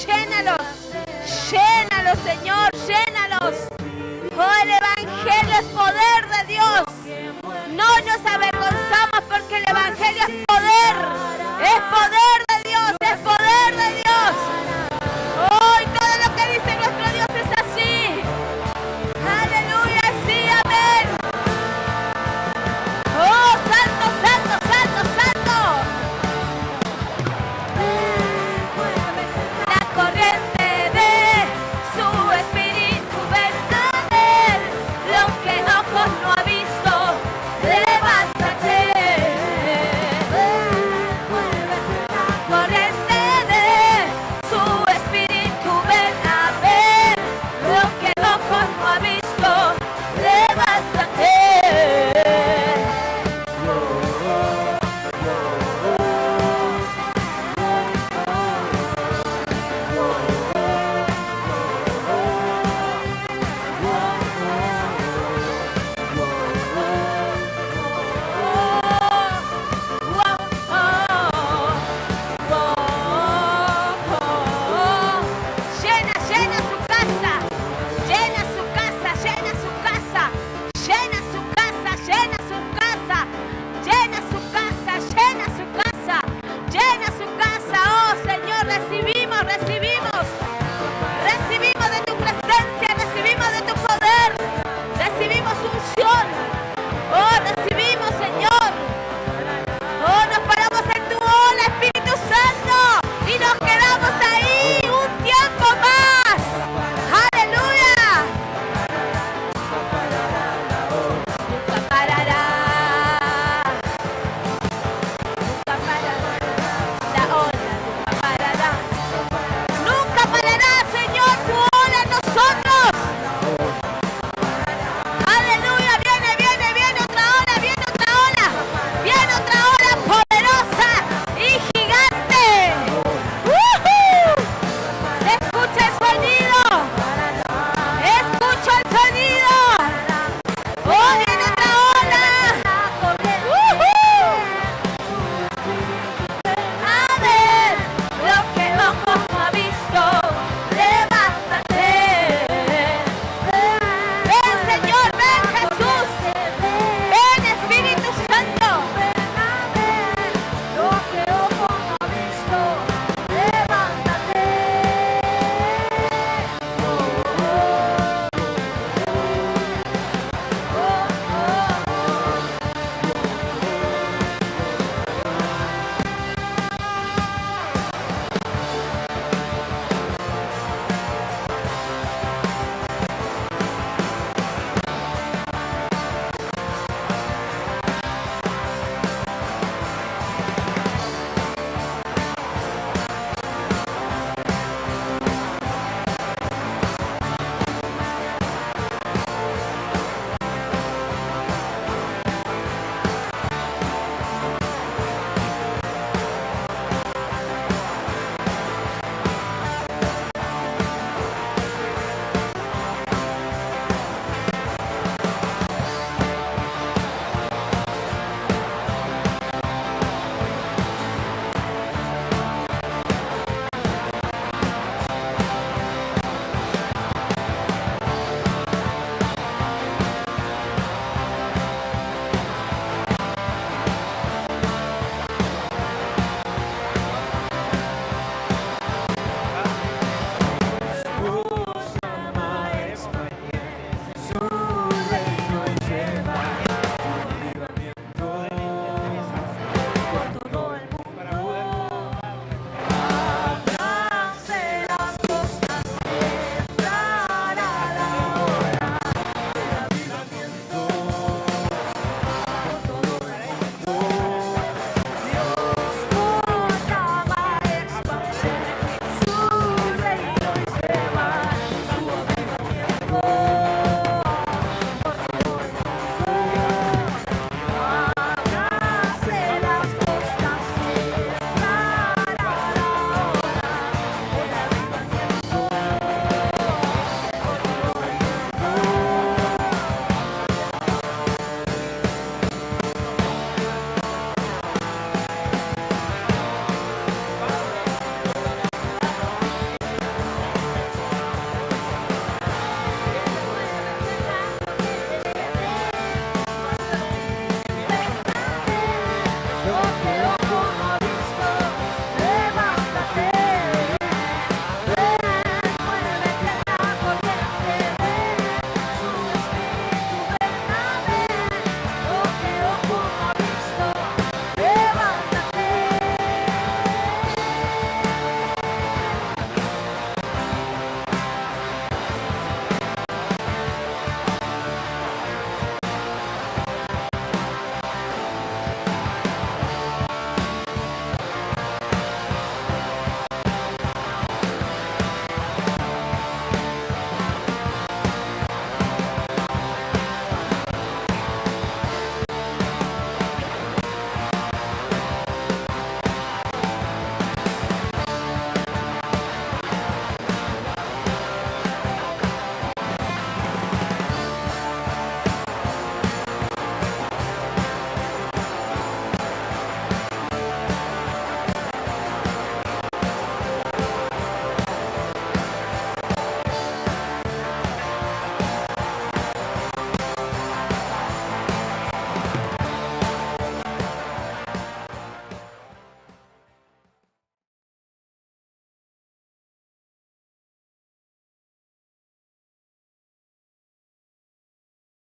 llénalos, llénalos, Señor, llénalos. Oh, el Evangelio es poder de Dios. No nos avergonzamos porque el Evangelio es poder de Dios, es poder de Dios. Oh, y todo lo que dice nuestro Dios es así. Aleluya, sí, amén. Oh, santo, santo, santo, santo. La corriente de su espíritu ven a ver lo que ojos no ha visto. Levántate. La corriente de su espíritu ven a ver lo que ojos no ha visto. Levántate. Llena, llena su casa, llena su casa, llena su casa, llena su casa, llena su casa, llena su casa, llena su casa, llena su casa. Oh Señor, recibimos, recibimos.